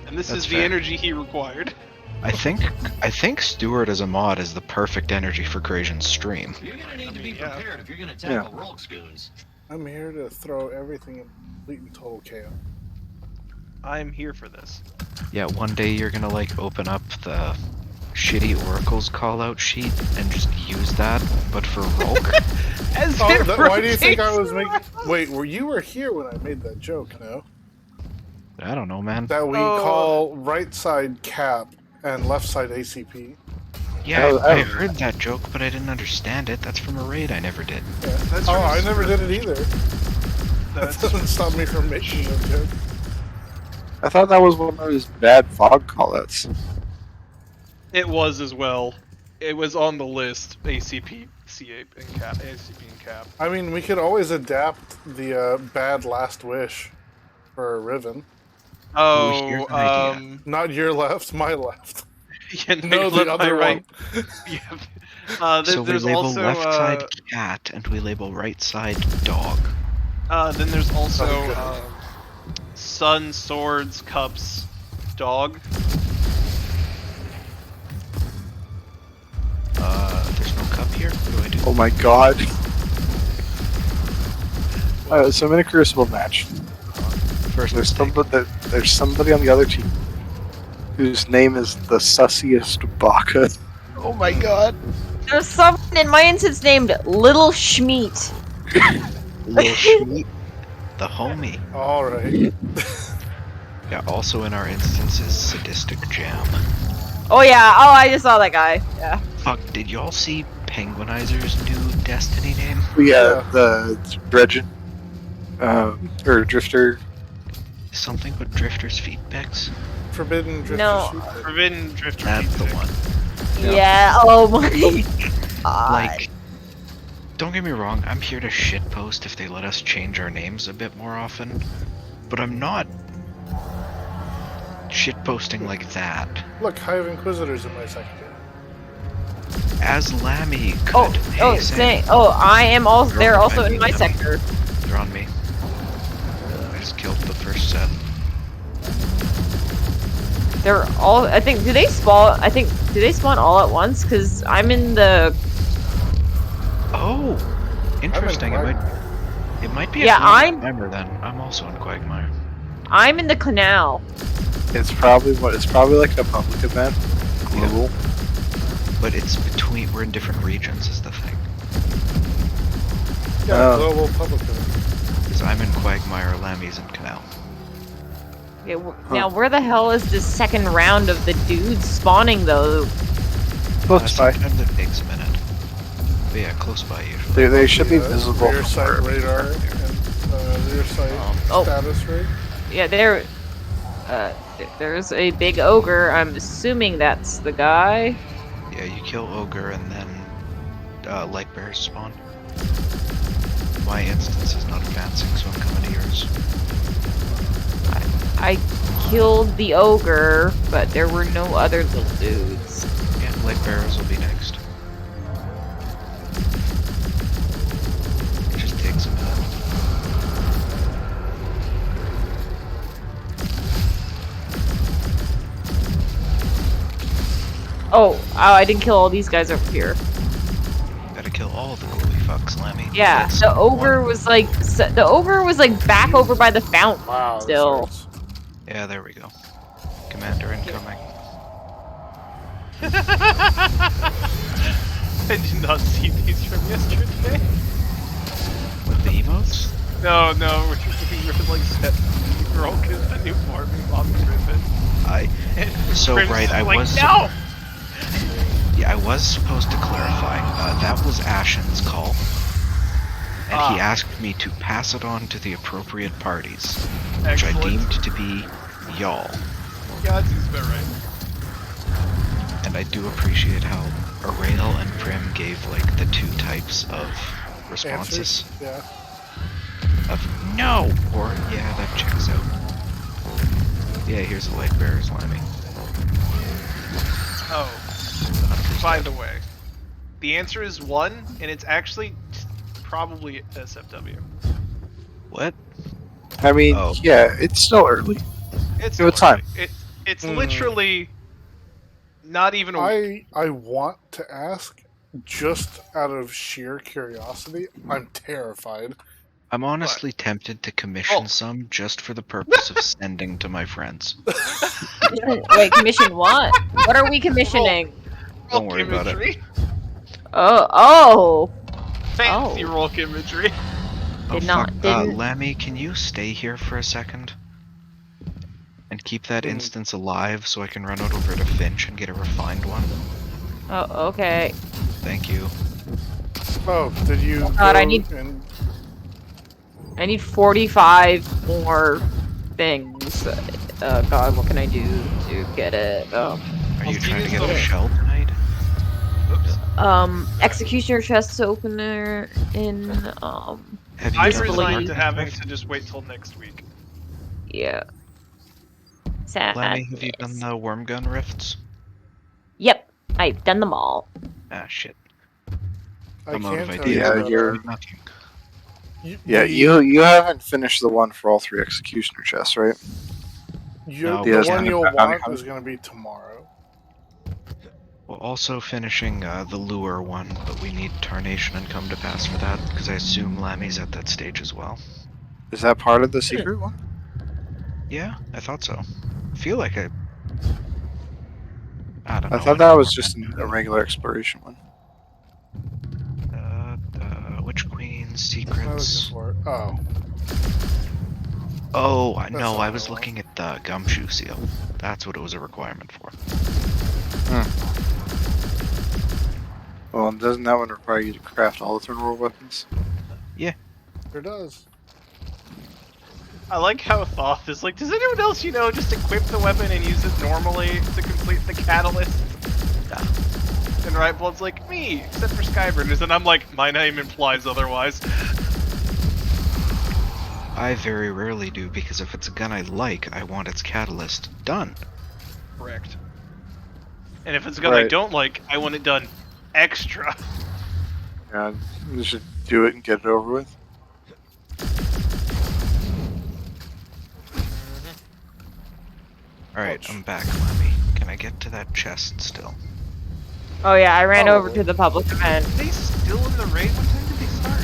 And this
That's
is the
fair.
energy he required.
I think Stuart as a mod is the perfect energy for Krajan's stream.
You're gonna need to be
yeah.
prepared if you're gonna tackle Rogue goons.
I'm here to throw everything in complete and total chaos.
I'm here for this.
Yeah, one day you're gonna like open up the shitty Oracle's callout sheet and just use that, but for Rolk.
As
Oh,
it
why do you think I
rotates
was making... Wait, you were here when I made that joke, no?
I don't know, man.
That we call right side cap and left side ACP.
Yeah, I heard that joke, but I didn't understand it. That's from a raid I never did.
Yeah.
That's
I never did it either. That doesn't stop me from making that joke.
I thought that was one of his bad fog callouts.
It was as well. It was on the list. ACP, CA, and cap. ACP and cap.
I mean, we could always adapt the bad last wish for Riven.
here's an idea.
Not your left, my left.
Yeah,
No, the other
right.
one.
Yeah.
So we
there's
label
also
left side cat and we label right side dog.
then there's also
Oh,
sun, swords, cups, dog.
There's no cup here. What do I do?
Oh my god. So I'm in a Crucible match.
First
There's
mistake.
somebody on the other team whose name is the sussiest Baka.
Oh my god.
There's someone in my instance named Little Schmeat.
Lil Schmeat, the homie.
Alright.
Yeah, also in our instance is Sadistic Jam.
Oh yeah, oh I just saw that guy. Yeah.
Fuck, did y'all see Penguinizer's new Destiny name?
Yeah, the Dredgen. Or Drifter.
Something with Drifter's feedbacks?
Forbidden Drifter
No.
Sheep.
Forbidden Drifter.
That's the one.
Yeah, oh my god.
Like, don't get me wrong, I'm here to shitpost if they let us change our names a bit more often, but I'm not shitposting like that.
Look, Hive Inquisitors in my sector.
As Lammy could.
I am also
They're
they're
on
also
my
in my
team.
sector.
They're on me. I just killed the first set.
They're all I think do they spawn all at once? Cause I'm in the
Oh! Interesting.
Quagmire.
It might be a
Yeah,
Quagmire then. I'm also in Quagmire.
I'm in the canal.
It's probably like a public event. Global.
But it's between, we're in different regions is the thing.
Yeah,
Oh.
global public event.
Because I'm in Quagmire, Lammy's in Canal.
Okay, now where the hell is this second round of the dudes spawning though?
Close by.
Sometimes it takes a minute. But yeah, close by usually.
They should be visible
Rear
from
sight
wherever you
radar
are.
and rear sight
Oh.
status rate.
Yeah, there's a big ogre. I'm assuming that's the guy.
Yeah, you kill Ogre and then Light Bears spawn. My instance is not advancing, so I'm coming to yours.
I killed the ogre, but there were no other little dudes.
Yeah, light bearers will be next. It just takes a minute.
Oh, I didn't kill all these guys over here.
Gotta kill all the glowy fucks, Lemmy.
Yeah,
That's
the ogre
one.
was like back over by the fountain.
Wow. this
Still.
hurts.
Yeah, there we go. Commander incoming.
I did not see these from yesterday.
What, the emotes?
No, we were like set. Rolk is the new farming on the ribbon.
So
Prince
right,
is
I
like,
was.
No!
Yeah, I was supposed to clarify. That was Ashen's call. And he asked me to pass it on to the appropriate parties, which I
Excellent.
deemed to be y'all.
Yeah, that seems about right.
And I do appreciate how Arail and Prim gave like the two types of responses.
Answers? Yeah.
Of no, or yeah, that checks out. Yeah, here's the light bearers, Lemmy.
Oh, by the way, the answer is 1, and it's actually probably SFW.
What?
I mean,
Oh.
yeah, it's still early.
It's
Give it time.
It's literally not even a week.
I want to ask, just out of sheer curiosity. I'm terrified.
I'm honestly tempted to commission some just for the purpose of sending to my friends.
Wait, commission what? What are we commissioning?
Don't worry about it.
Imagery.
Oh.
Fancy Rolk imagery.
Oh,
Didn't.
Lammy, can you stay here for a second? And keep that instance alive so I can run out over to Finch and get a refined one?
Oh, okay.
Thank you.
Oh, did you?
God,
go
I need-
and-
I need 45 more things. God, what can I do to get it?
Are you trying to get a shell tonight?
Oops.
Executioner chest opener in,
Have you
I
done the
resigned to
work
having
rift?
to just wait till next week.
yeah. Sad.
Lemmy, have you done the worm gun rifts?
Yep, I've done them all.
Ah, shit.
I
I'm out of
can't tell
ideas.
you
Yeah,
that,
you're-
Nothing.
Yeah, you haven't finished the one for all 3 executioner chests, right?
No,
the
yes,
one
I'm
you'll
gonna-
want
I'm-
is going to be tomorrow.
We're also finishing the lure one, but we need Tarnation and Come to Pass for that, because I assume Lammy's at that stage as well.
Is that part of the secret one?
Yeah, I thought so. I feel like I don't know.
I thought that was just a regular exploration one.
Witch Queen,
I was
Secrets.
looking for it. Oh,
Oh,
That's
no,
not
I
what
was
I want.
looking at the Gumshoe Seal. That's what it was a requirement for.
Well, doesn't that one require you to craft all the turn roll weapons?
sure does.
I like how Thoth is like, does anyone else just equip the weapon and use it normally to complete the catalyst? And Rightblood's like, me, except for Skyburners, and I'm like, my name implies otherwise.
I very rarely do, because if it's a gun I like, I want its catalyst done.
Correct. And if it's a gun I
Right.
don't like, I want it done extra.
Yeah, you should do it and get it over with.
Alright,
Ouch.
I'm back, Lemmy. Can I get to that chest still?
Oh yeah, I ran over
Probably.
to the public event.
Are they still in the raid? What time did they start?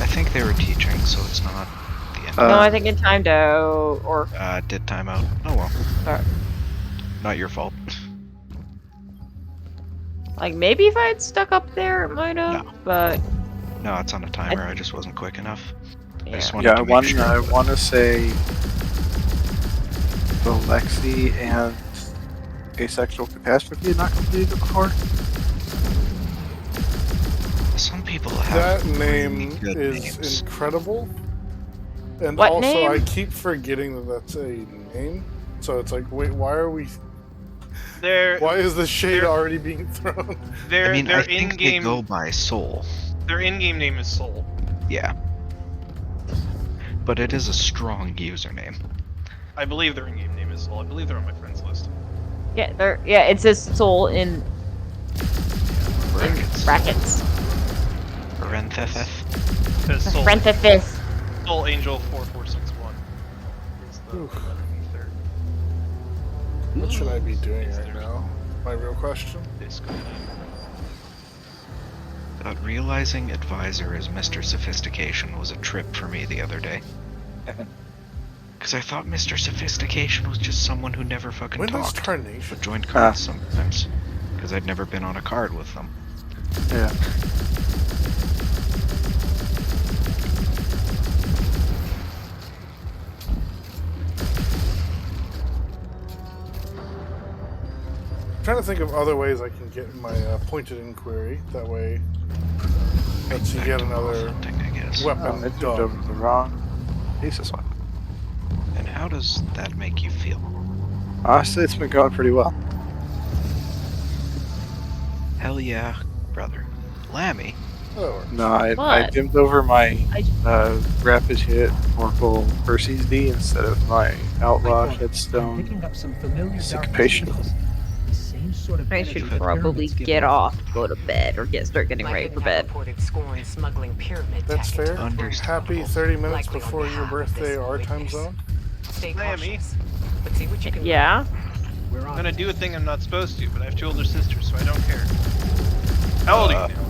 I think they were teaching, so it's not the end.
No, I think it timed out, or
Did time out. Oh well.
Alright.
Not your fault.
like maybe if I had stuck up there, it might have.
No.
But
No, it's on a timer. I just wasn't quick enough. I
yeah.
just wanted
Yeah,
to
I
make sure.
want to say the Lexi and Asexual Catastrophe had not completed it before.
Some people have
That name
really good
is
names.
incredible. And
What
also,
name?
I keep forgetting that that's a name. So it's like, wait, why are we? Why is the shade
they're-
already being thrown?
Their
I mean, I
their
think they
in-game
go by Soul.
their in-game name is Soul.
Yeah. but it is a strong username.
I believe their in-game name is Soul. I believe they're on my friends list.
Yeah, it says Soul in brackets.
Parenthesis.
Says Soul.
Parenthesis.
Soul Angel 4461 is the
Oof.
third.
What should I be doing right now? My real question?
Discord.
Thought realizing Advisor is Mr. Sophistication was a trip for me the other day. Because I thought Mr. Sophistication was just someone who never fucking
When does
talked,
Tarnation?
but joined cards sometimes. Because I'd never been on a card with them.
Yeah.
I'm trying to think of other ways I can get my pointed inquiry. That way, lets you get another
Hunting, I guess.
weapon
Oh, it moved
done.
over the wrong thesis one.
And how does that make you feel?
Honestly, it's been going pretty well.
Hell yeah, brother. Lammy?
Oh,
No, I
What?
dimmed over my
I-
rapid hit Oracle Percy's D instead of my Outlaw
I thought,
Headstone
picking up some familiar
Syncopation.
dark messages. The same sort of
I
energy
should
the
probably
pyramids give
get
off.
off, go to bed, or start getting
I
ready
couldn't
for
have
bed.
reported scoring smuggling pyramid
that's
tech into
fair.
the room.
Happy 30 minutes
Likely on
before your
behalf of
birthday
this
our time
witness.
zone.
Stay
Miami.
cautious, but see what you can
Yeah.
We're
I'm
on
gonna
it.
do a thing I'm not supposed to, but I have two older sisters, so I don't care. How old are you now?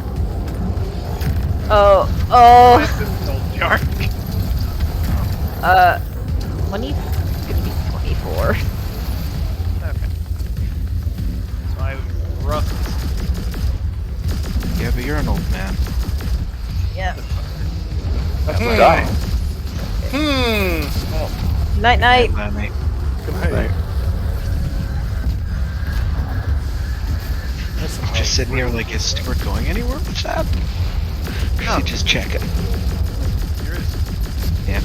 Oh.
Old jar.
20, gonna be 24.
Okay. So I roughly.
Yeah, but you're an old man.
Yeah.
Die.
Night night.
Lammy.
Good night.
Right.
Just sitting here like, is Stuart going anywhere with that? Or is he just checking?
Here is.
Yeah.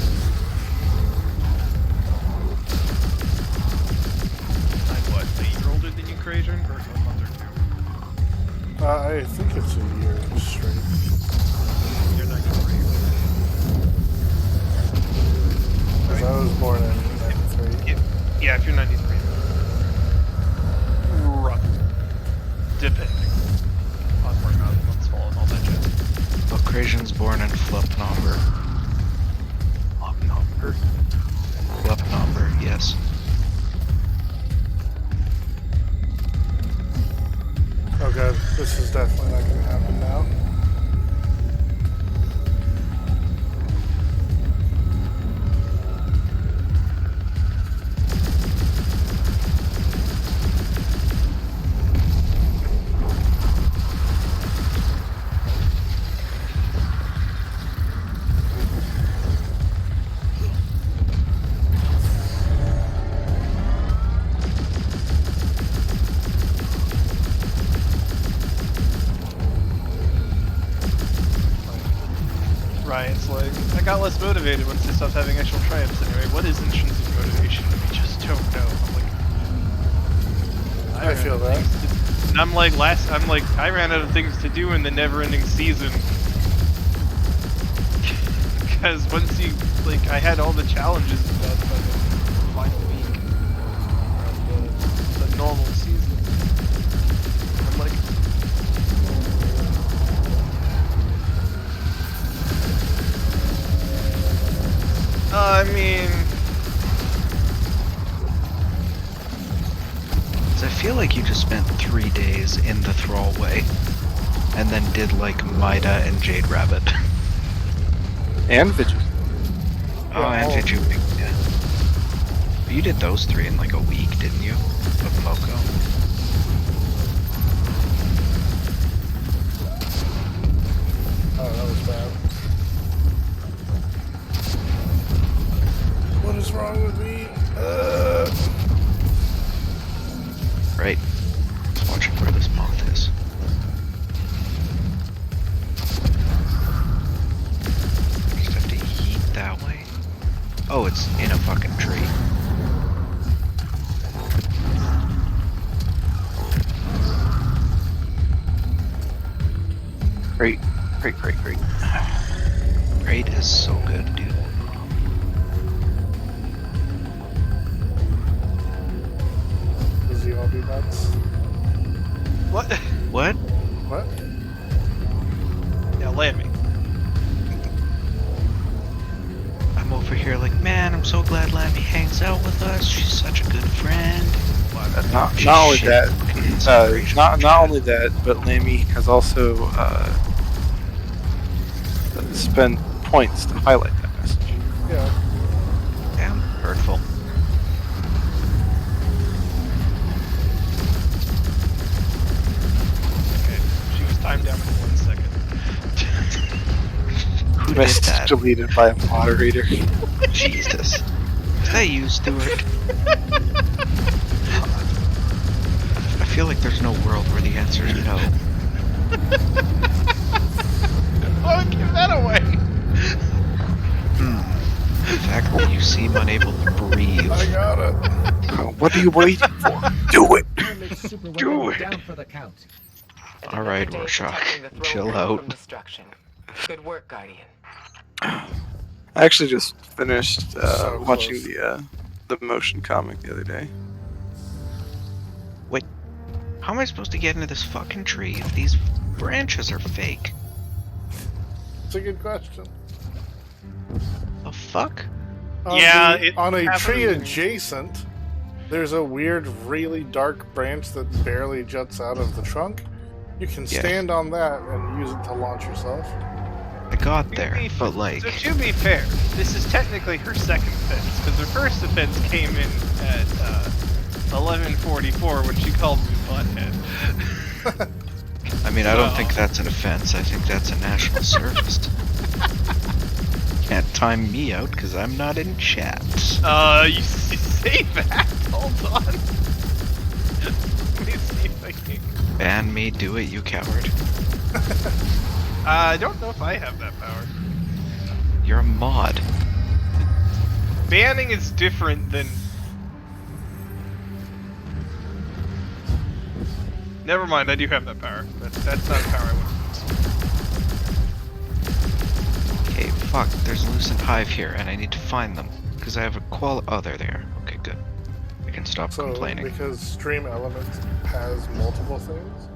I'm what, a year older than you, Krajan? Or a month or two?
I think it's a year straight.
You're 93.
Because I was born in 93.
Yeah, if you're 93. Rough. Depending on where months fall and all that jazz.
Well, Krajan's born in Flupnomber.
Flupnomber?
Flupnomber, yes.
Oh god, this is definitely not going to happen now.
Ryan's like, I got less motivated once I stopped having actual triumphs anyway. What is intrinsic motivation? I just don't know. I'm like,
I feel that.
And I'm like, I ran out of things to do in the never-ending season. Because once you, like, I had all the challenges done by the final week of the normal season. I'm like, I mean,
So I feel like you just spent 3 days in the Thrallway, and then did like Mida and Jade Rabbit.
And Vigil.
Oh, and Viju. Yeah. But you did those 3 in like a week, didn't you? Of Moko.
Oh, that was bad. What is wrong with me?
Right. Just watching where this moth is. Just have to yeet that way. Oh, it's in a fucking tree.
Great. Great.
Great is so good, dude. hangs out with us. She's such a good friend.
Not
She's
only
shit
that,
fucking inspiration.
not only that, but Lammy has also spent points to highlight that message.
Yeah.
Damn, hurtful.
Okay, she was timed down for 1 second.
Who did
Message
that?
deleted by a moderator.
Jesus. Is that you, Stuart? I feel like there's no world where the answer is no.
Oh, give that away!
The fact that you seem unable to breathe.
I got it.
What are you waiting for? Do it!
Pyramid super
Do
weapon
it.
down for the count.
And
All
another
right,
day
Rorschach,
protecting the throne
chill
room
out.
from destruction. Good work, Guardian.
I actually just finished
So
watching
close.
the motion comic the other day.
Wait, how am I supposed to get into this fucking tree if these branches are fake?
It's a good question.
The fuck?
Yeah, it
on a
happens
tree
in-
adjacent, there's a weird, really dark branch that barely juts out of the trunk. You can
Yeah.
stand on that and use it to launch yourself.
I got there, but like,
So to be fair, this is technically her second offense, because her first offense came in at 11:44 when she called me butthead.
I mean, I don't
Well.
think that's an offense. I think that's a national service. Can't time me out because I'm not in chat.
You say that? Hold on. Let me see if I can.
Ban me, do it, you coward.
I don't know if I have that power.
You're a mod.
Banning is different than. Never mind, I do have that power. That's not a power I want to use.
Okay, fuck, there's a Lucent Hive here, and I need to find them. Because I have a Oh, they're there. Okay, good. I can stop
So,
complaining.
because Stream Elements has multiple things.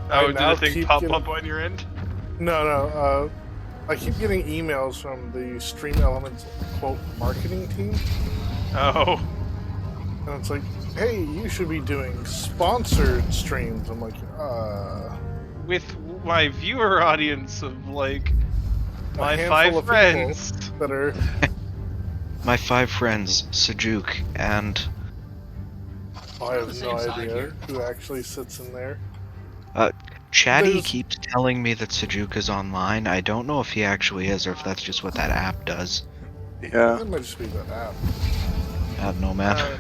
Oh,
I
did
now
the thing
keep
pop
getting-
up on your end?
No. I keep getting emails from the Stream Elements quote marketing team,
Oh.
and it's like, "Hey, you should be doing sponsored streams." I'm like,
With my viewer audience of like
a
my
handful
5
of
friends.
people that are
My 5 friends, Sajuk, and
I have no idea who actually sits in there.
Chatty
There's-
keeps telling me that Sajuk is online. I don't know if he actually is or if that's just what that app does.
Yeah.
That might just be that app.
I don't know, man.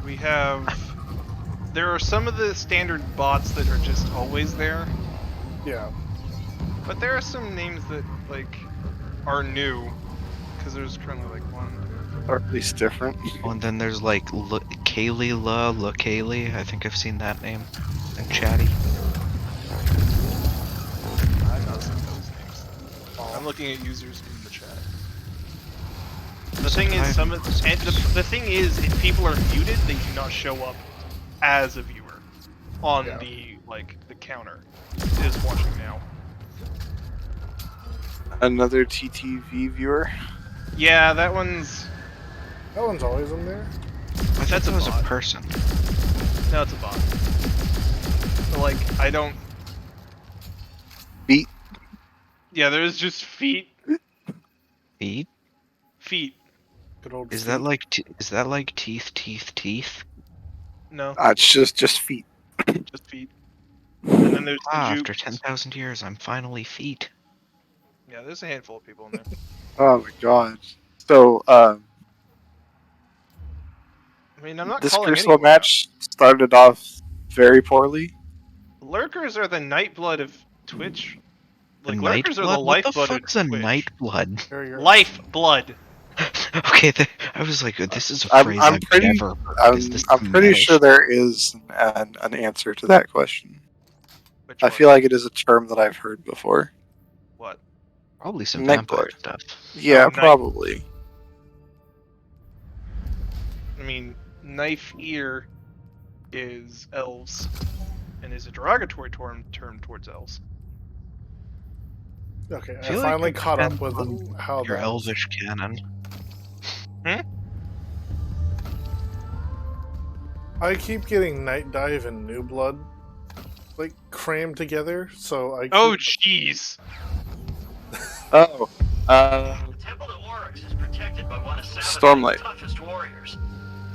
We have. There are some of the standard bots that are just always there,
Yeah.
but there are some names that like are new because there's currently like one.
Or at least different.
Oh, and then there's like Kaylee La Kaylee. I think I've seen that name. And Chatty.
I've not seen those names. I'm looking at users in the chat. The thing is, some of and the thing is, if people are muted, they do not show up as a viewer on the counter. It is watching now.
Another TTV viewer.
Yeah, that one's
always in there.
I thought that was a person.
no, it's a bot. So, like, I don't.
Feet.
Yeah, there's just feet.
Feet?
Feet.
Good old
Is
feet.
that like teeth?
No,
It's just feet.
just feet. And then there's the
After
jukes.
10,000 years, I'm finally feet.
Yeah, there's a handful of people in there.
Oh my god. So,
I mean, I'm not
this
calling
Crucible
anyone out.
match started off very poorly.
Lurkers are the nightblood of Twitch.
The
Like, lurkers are the
Nightblood? What the
lifeblood
fuck's
of
a
Twitch.
Nightblood?
Lifeblood.
Okay, I was like, this is a
I'm
phrase I've
pretty-
never heard. Is this
I'm pretty
Spanish?
sure there is an answer to that question.
Which
I
one?
feel like it is a term that I've heard before.
What?
Probably some
Neck
vampire
blood.
stuff.
Yeah,
night-
probably.
I mean, knife ear is elves, and is a derogatory term towards elves.
Okay, I
feel like
finally
it
caught up
depends
with
on
how
Your
that
elvish canon.
I keep getting Night Dive and New Blood like crammed together, so I keep...
Oh, jeez.
Oh,
Temple to Oryx is protected by one of Sabbath's
Stormlight.
toughest warriors.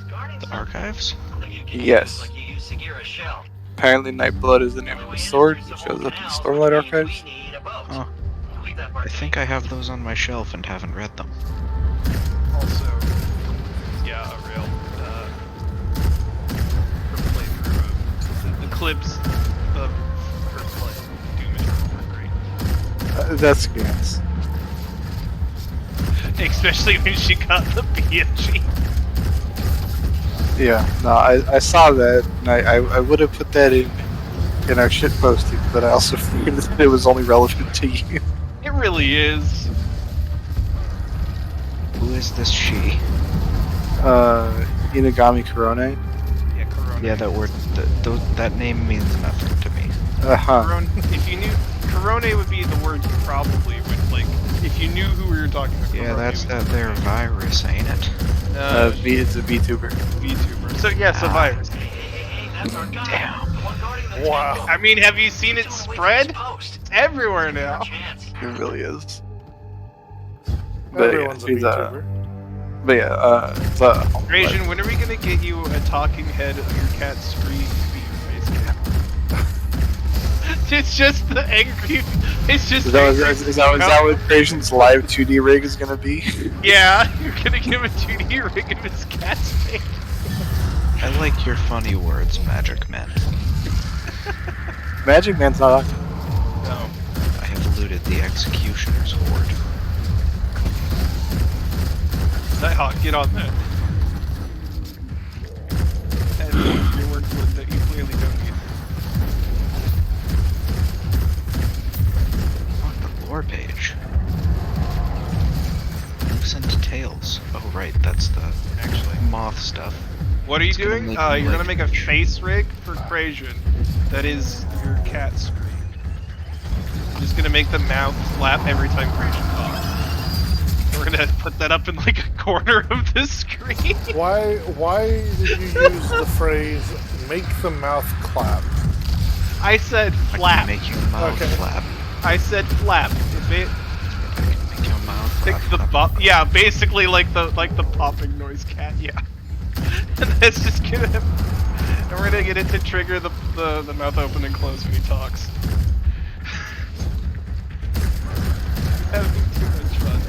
Guarding
The
something
archives?
that you can
Yes.
use like you use Sagira's shell.
Apparently Nightblood is the name of the sword, which shows up in the Stormlight archives.
We need a boat.
Oh,
Leave that
I
part
think I have those on my shelf and haven't read them.
Also, yeah, real. Her playthrough of the clips of her play Doom Eternal were great.
That's scans.
Especially when she got the PNG.
Yeah, no, I saw that, and I would have put that in our shit posting, but I also figured that it was only relevant to you.
It really is.
Who is this she?
Inagami Korone.
Yeah, Corona.
Yeah, that word, that name means nothing to me.
Corona, if you knew, Corona would be the word you probably would, like, if you knew who we were talking about.
Yeah,
Corona
that's
would-
that there virus, ain't it?
It's a VTuber.
VTuber. So, yes, a virus.
Hey, that's our guy.
Damn.
The one guarding the
Wow.
temple.
I mean, have you seen it
He's on the way to
spread?
his post.
It's everywhere now.
Chance.
It really is. But
Everyone's a
yeah, he's,
VTuber.
but yeah,
Grayson, when are we gonna get you a talking head of your cat scream to be your face cam? It's just the angry. It's just.
is that what Creation's live 2D rig is gonna be?
Yeah, you're gonna give a 2D rig of his cat's face.
I like your funny words, Magic Man.
Magic Man's not on.
No.
I have looted the Executioner's hoard.
Nighthawk, get on that. And your workload that you clearly don't need.
On the lore page. Loosened tails. Oh right, that's the
Actually.
moth stuff.
What are you
It's gonna
doing?
make
You're
me,
gonna
like,
make a face rig for Crasian. That is your cat scream. You're just gonna make the mouth flap every time Crasian talks. We're gonna put that up in like a corner of the screen.
Why did you use the phrase "make the mouth clap"?
I said
I
flap.
can make your mouth
Okay.
flap.
I said flap. If it,
I can make your mouth
think
flap.
the
flap,
bop.
flap.
Yeah, basically like the popping noise cat. Yeah. And that's just gonna. And we're gonna get it to trigger the mouth open and close when he talks. Having too much fun.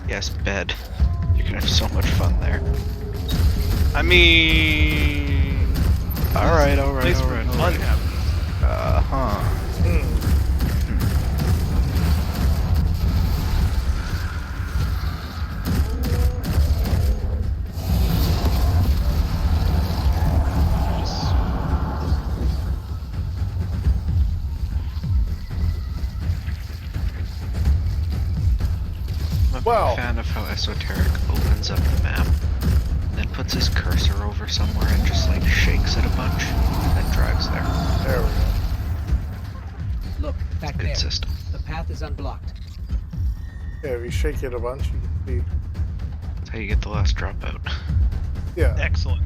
Yes, bed. You're gonna have so much fun there.
I mean.
Alright,
Place where fun happens.
Uh-huh. I'm
Wow.
a fan of how Esoteric opens up the map, then puts his cursor over somewhere and just like shakes it a bunch, and then drags there.
There we go.
Look, back
Good
there.
system.
The path is unblocked.
Yeah, if you shake it a bunch, you can see.
That's how you get the last dropout.
Yeah,
Excellent.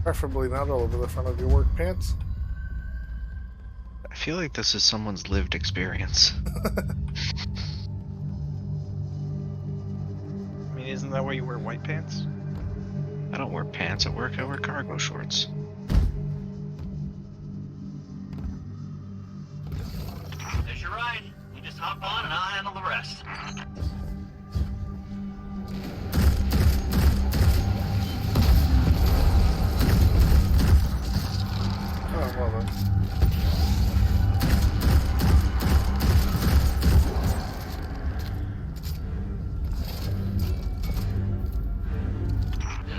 preferably not all over the front of your work pants.
I feel like this is someone's lived experience.
I mean, isn't that why you wear white pants?
I don't wear pants at work, I wear cargo shorts.
There's your ride. You just hop on and I'll handle the rest.
Oh, well then.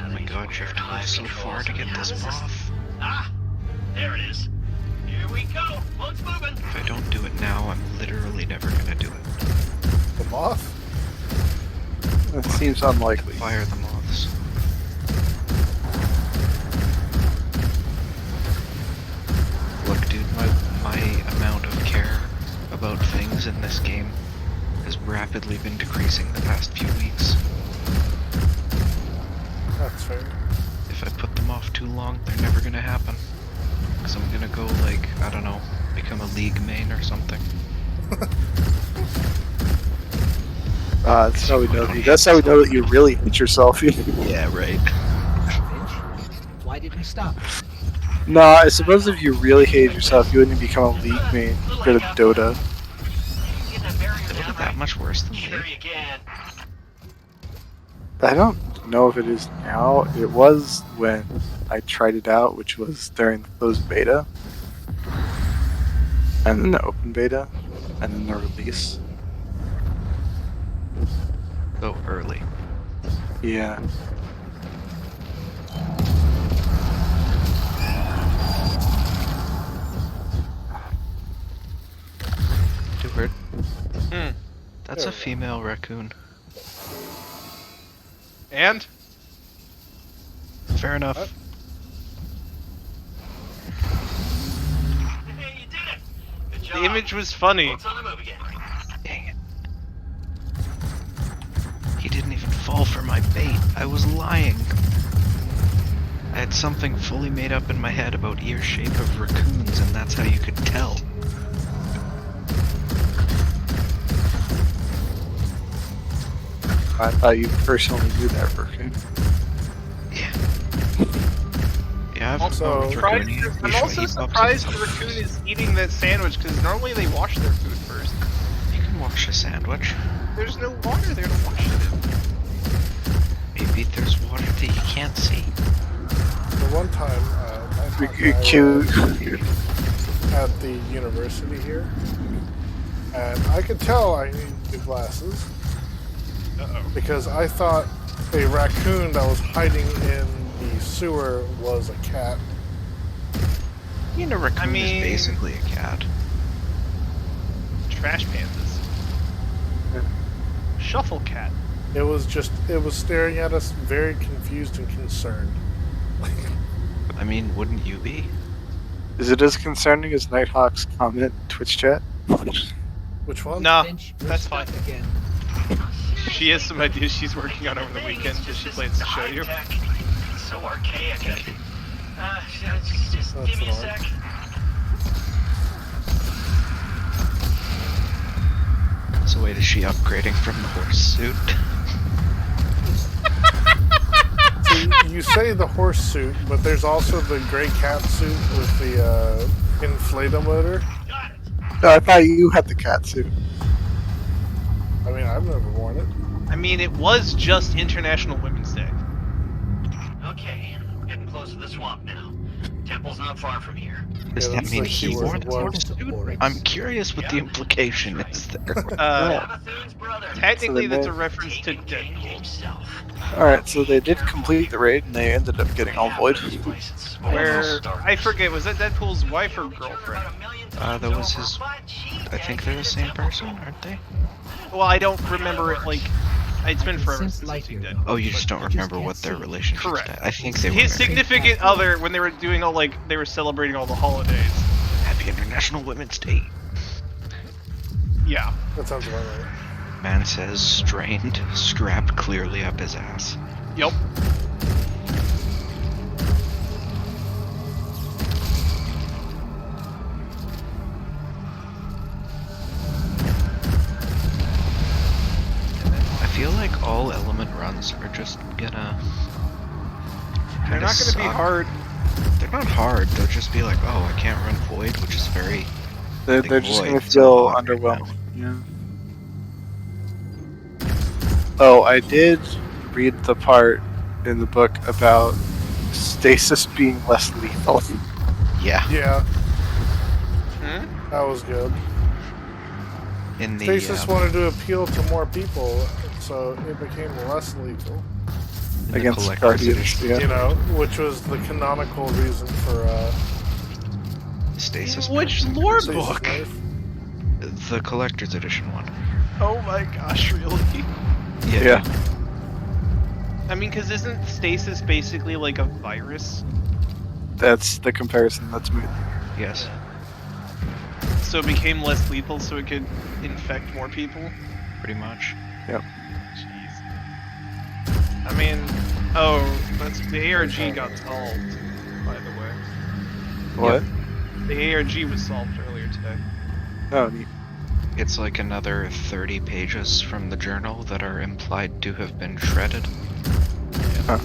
Oh my god, you have to move so far to get this moth.
Ah, there it is. Here we go. Boat's moving.
If I don't do it now, I'm literally never gonna do it.
The moth?
That seems unlikely.
Fire the moths. Look, dude, my amount of care about things in this game has rapidly been decreasing the past few weeks.
That's fair.
If I put them off too long, they're never gonna happen. Because I'm gonna go, like, I don't know, become a league main or something.
That's how we know. That's how we know that you really hate yourself.
Yeah, right.
Finch, why did we stop?
No, I suppose if you really hated yourself, you wouldn't become a league main. Go to Dota.
Get that barrier
It
down,
wasn't
right?
that much worse than
Sure
League.
you can.
I don't know if it is now. It was when I tried it out, which was during the closed beta, and then the open beta, and then the release.
So early.
Yeah.
Too weird.
Hmm.
That's
There
a
we go.
female raccoon.
And
Fair enough.
What?
Hey, you did it. Good job.
the image was funny.
What's on the move again?
Dang it. He didn't even fall for my bait. I was lying. I had something fully made up in my head about ear shape of raccoons, and that's how you could tell.
I thought you personally knew that raccoon.
Yeah. Yeah, I've
Also,
known
Surprised-
raccoon.
I'm also surprised the raccoon is eating that sandwich because normally they wash their food first.
You can wash a sandwich.
There's no water there to wash it in.
Maybe there's water that you can't see.
The one time, I
Cute.
at the university here, and I could tell I needed new glasses because I thought a raccoon that was hiding in the sewer was a cat.
You know, raccoon
mean-
is basically a cat.
Trash pandas. Shuffle cat.
It was staring at us very confused and concerned.
I mean, wouldn't you be?
Is it as concerning as Nighthawk's comment in Twitch chat?
Which one?
No,
Finch, we're
that's
stuck
fine.
again.
She has some ideas she's working on over the weekend. Does she plan to show you?
It's so archaic. Just
That's
give me a
annoying.
sec.
So wait, is she upgrading from the horse suit?
See, you say the horse suit, but there's also the gray cat suit with the inflatamotor.
Got it.
No, I thought you had the cat suit.
I mean, I've never worn it.
I mean, it was just International Women's Day.
Okay, we're getting close to the swamp now. Temple's not far from here.
Does
Yeah,
that
that's
mean
like
he
keyword
wore the
was.
horse suit? I'm curious what the implication is there.
Baratheon's brother.
Technically,
So
that's
they
a reference to
Taken King
Deadpool.
himself.
Alright, so they did complete the raid and they ended up getting all void.
Where I forget, was that Deadpool's wife or girlfriend?
That was his. I think they're the same person, aren't they?
Well, I don't remember it. Like, it's been
I can
forever
sense
since I've
light
seen
here,
Deadpool.
Oh, you just don't
I just
remember
can't
what their
see.
relationship
Correct.
is. I think they were
His
married.
significant other, when they were doing all they were celebrating all the holidays.
Happy International Women's Day.
Yeah.
That sounds about right.
Man says strained, strapped clearly up his ass.
Yep.
I feel like all element runs are just gonna.
They're not going to be hard.
They're not hard. They'll just be like, oh, I can't run void, which is very.
They're
Like
just
void,
gonna
it's
feel
all hard right
underwhelming. Yeah. Oh, I did read the part in the book about stasis being less lethal.
Yeah.
Yeah,
Hmm?
that was good.
In the.
Stasis wanted to appeal to more people, so it became less lethal.
in the
Against
collector's
Guardians,
edition,
yeah.
You know, which was the canonical reason for
Stasis.
Which
nerfs.
lore
Stasis
book?
nerf.
The collector's edition one.
Oh my gosh, really?
Yeah.
I mean, because isn't stasis basically like a virus?
That's the comparison that's made.
Yes.
So it became less lethal so it could infect more people?
Pretty much.
Jeez. I mean, oh, That's the ARG got solved, by the way.
What?
The ARG was solved earlier today.
Oh, neat.
It's like another 30 pages from the journal that are implied to have been shredded.
Huh.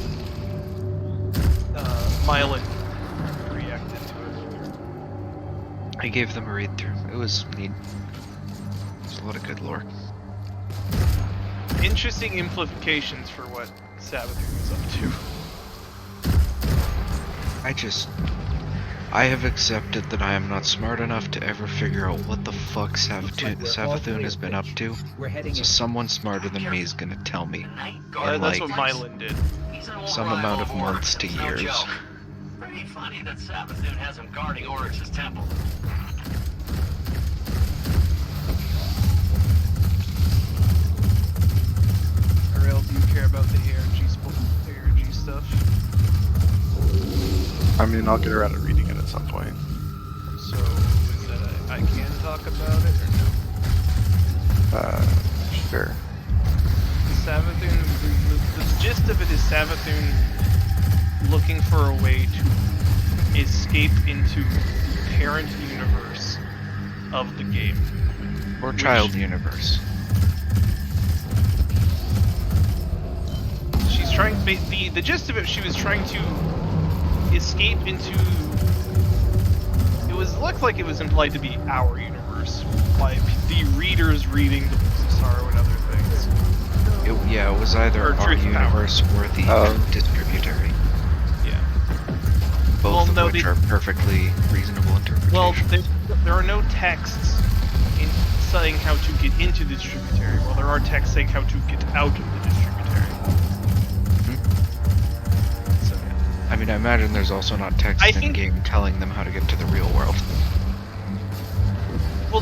Mylan reacted to it.
I gave them a read through. It was neat. There's a lot of good lore.
Interesting implications for what Sabathun is up to.
I have accepted that I am not smart enough to ever figure out what the fuck Savathun has been up to. So someone smarter than me is gonna tell me. In
That's
like
what Mylan did.
some amount of months to years.
Pretty funny that Sabathun has him guarding Oryx's temple.
Ariel, do you care about the ARG stuff?
I mean, I'll get around to reading it at some point.
So, is that I can talk about it, or no?
Sure.
Savathun, the gist of it is Savathun looking for a way to escape into the parent universe of the game.
Or child universe.
She's trying, the gist of it, she was trying to escape into, looked like it was implied to be our universe, by the readers reading the Books of Sorrow and other things.
It was either
Or
our
Truth
universe or the distributary.
Yeah.
Both of which are perfectly reasonable interpretations.
Well, there are no texts saying how to get into the distributary, while there are texts saying how to get out of the distributary. So, yeah.
I mean, I imagine there's also not text in game telling them how to get to the real world.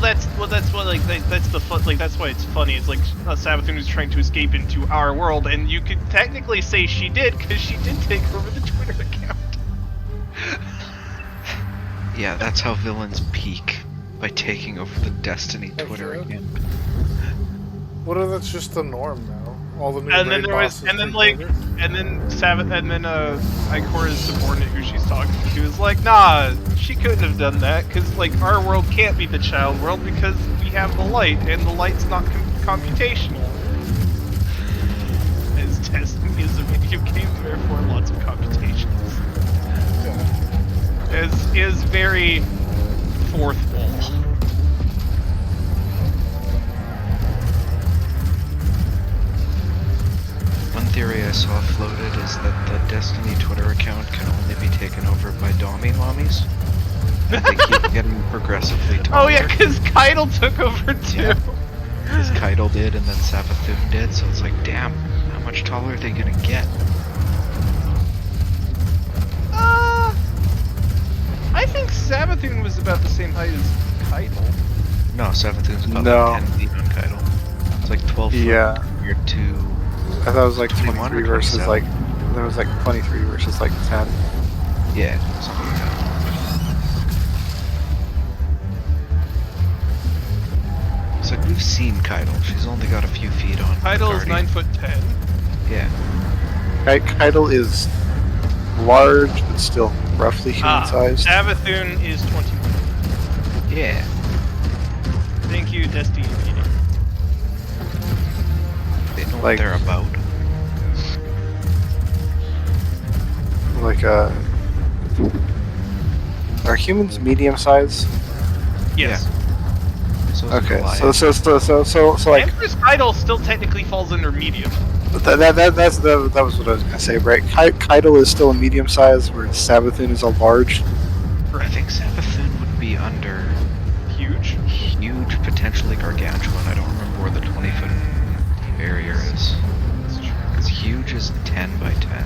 That's the fun. Like, that's why it's funny. It's like Savathun is trying to escape into our world, and you could technically say she did, because she did take over the Twitter account.
Yeah, that's how villains peak, by taking over the Destiny Twitter account.
What if that's just the norm now? All the new raid bosses take over?
Ikora's subordinate, who she's talking to, is like, nah, she couldn't have done that, because, like, our world can't be the child world, because we have the light, and the light's not computational. As Destiny is a video game, therefore lots of computations. Is very fourth wall.
One theory I saw floated is that the Destiny Twitter account can only be taken over by Dommy Mommies. And they keep getting progressively taller.
Oh yeah, because Keitel took over too.
Because Keitel did and then Savathun did, so it's like, damn, how much taller are they gonna get?
I think Savathun was about the same height as Keitel.
No, Savathun's about like 10 feet on Keitel. It's like 12 feet compared to...
I thought it was like 23 versus like... There was like 23 versus like 10.
Yeah, something like that. It's like, we've seen Keitel. She's only got a few feet on
Keitel is 9'10".
Yeah.
Keitel is large, but still roughly human-sized.
Savathun is 20.
Yeah.
Thank you, Destiny.
They know what they're about.
Like, are humans medium-sized?
Yes.
Yeah.
Okay, so like...
Empress Keitel still technically falls under medium.
That was what I was gonna say, right? Keitel is still a medium size, whereas Savathun is a large.
I think Savathun would be under
huge,
potentially gargantuan. I don't remember where the 20-foot barrier is. Because huge is 10 by 10.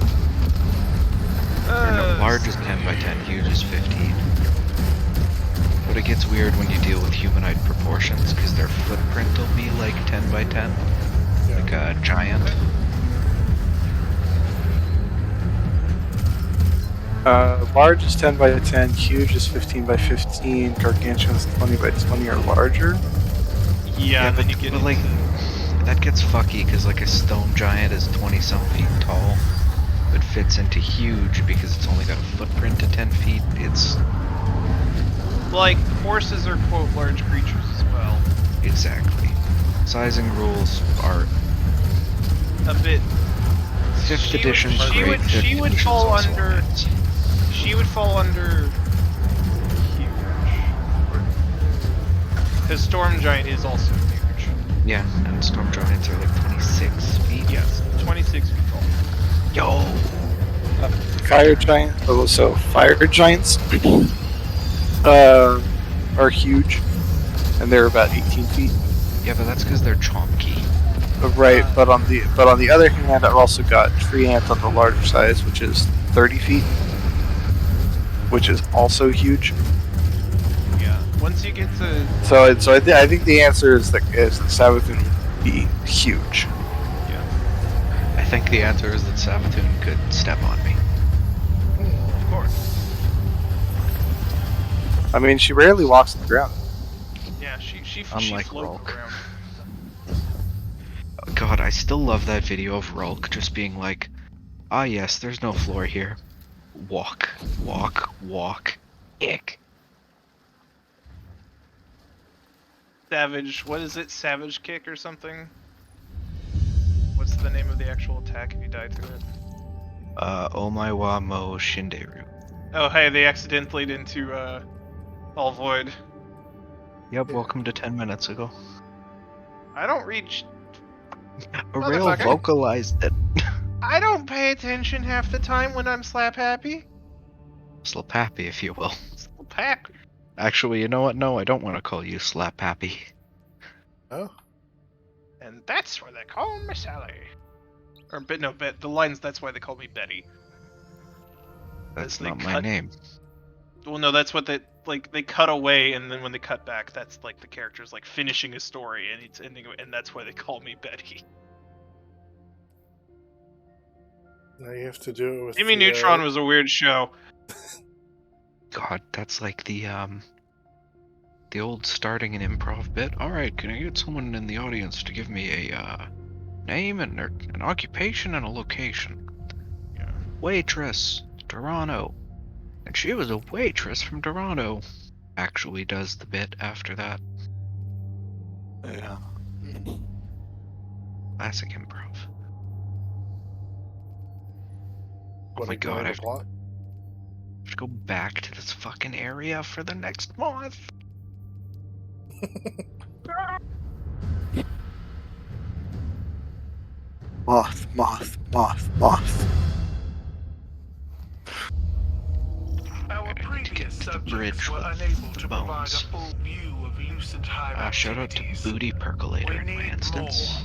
Or no, large is 10 by 10, huge is 15. But it gets weird when you deal with humanoid proportions, because their footprint will be like 10 by 10. Like a giant.
Large is 10 by 10, huge is 15 by 15, gargantuan is 20 by 20 or larger.
Yeah, then you get
but like, that gets fucky, because like a stone giant is 20 some feet tall, but fits into huge because it's only got a footprint of 10 feet. It's
Like, horses are, quote, large creatures as well.
exactly. Sizing rules are
A bit...
5th edition's great.
She would fall under... She would fall under... huge. Because Storm Giant is also huge.
Yeah, and storm giants are like 26 feet.
Yes, 26 feet tall.
Yo!
Fire giants are huge, and they're about 18 feet.
Yeah, but that's because they're chonky.
Right, but on the other hand, I've also got tree ant on the larger size, which is 30 feet, which is also huge.
Yeah. Once you get to...
So I think the answer is that Savathun would be huge.
Yeah.
I think the answer is that Savathun could step on me.
Of course.
I mean, she rarely walks on the ground.
Yeah, she
Unlike
floats
Rolk.
around.
God, I still love that video of Rolk just being like, ah yes, there's no floor here. Walk, walk, walk, ick.
Savage, what is it? Savage kick or something? What's the name of the actual attack if you die to it?
Omaiwa mo Shinderu.
Oh hey, they accidentally into All Void.
Yep, welcome to 10 minutes ago.
I don't reach...
A rail
Motherfucker.
vocalized it.
I don't pay attention half the time when I'm slap happy.
Slap happy, if you will.
Slap happy.
Actually, you know what? No, I don't want to call you Slap Happy.
Oh,
And that's why they call me Sally. Or the lines, that's why they call me Betty.
That's
They
not my
cut-
name.
Well, no, that's what they cut away, and then when they cut back, that's like the character's like finishing a story, and it's ending, and that's why they call me Betty.
now you have to do it with
Jimmy
the,
Neutron was a weird show.
God, that's like the old starting an improv bit. Alright, can I get someone in the audience to give me a, name and an occupation and a location?
Yeah.
Waitress, Toronto. And she was a waitress from Toronto. Actually does the bit after that.
Yeah.
Classic improv.
what,
Oh my
ignore
god,
the
I have
plot?
to go back to this fucking area for the next month.
Moth, moth, moth, moth.
Our
I need to get
previous
to the
subjects
bridge
were
with
unable
the
to provide a
bones.
full view of Lucent Hive
Shout out to
activities.
Booty Percolator
We
in my
need
instance.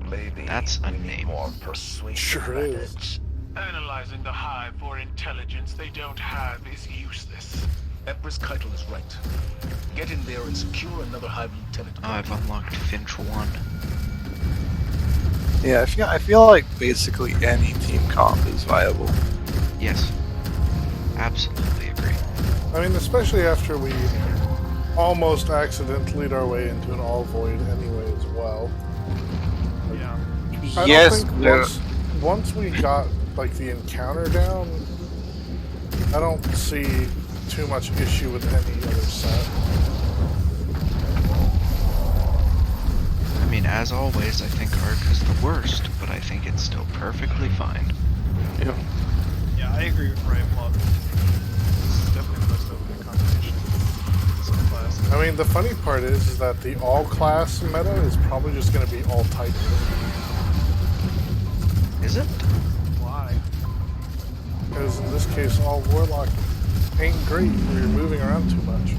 Maybe
That's a
we need
name.
more persuasive
Sure is.
methods. Analyzing the Hive for intelligence they don't have is useless.
Empress Keitel is right. Get in there and secure another Hive lieutenant.
Oh, I've unlocked Finch 1.
Yeah, I feel like basically any team comp is viable.
Yes. Absolutely agree.
I mean, especially after we almost accidentally lead our way into an all void anyway as well.
Yeah.
I
Yes,
don't
no.
think once we got like the encounter down, I don't see too much issue with any other set.
I mean, as always, I think Arc is the worst, but I think it's still perfectly fine.
Yeah.
Yeah, I agree with Ryan Plum. This is definitely the most open competition. Some class.
I mean, the funny part is that the all class meta is probably just going to be all Titan.
Is it?
Why?
Because in this case, all Warlock ain't great. We're moving around too much.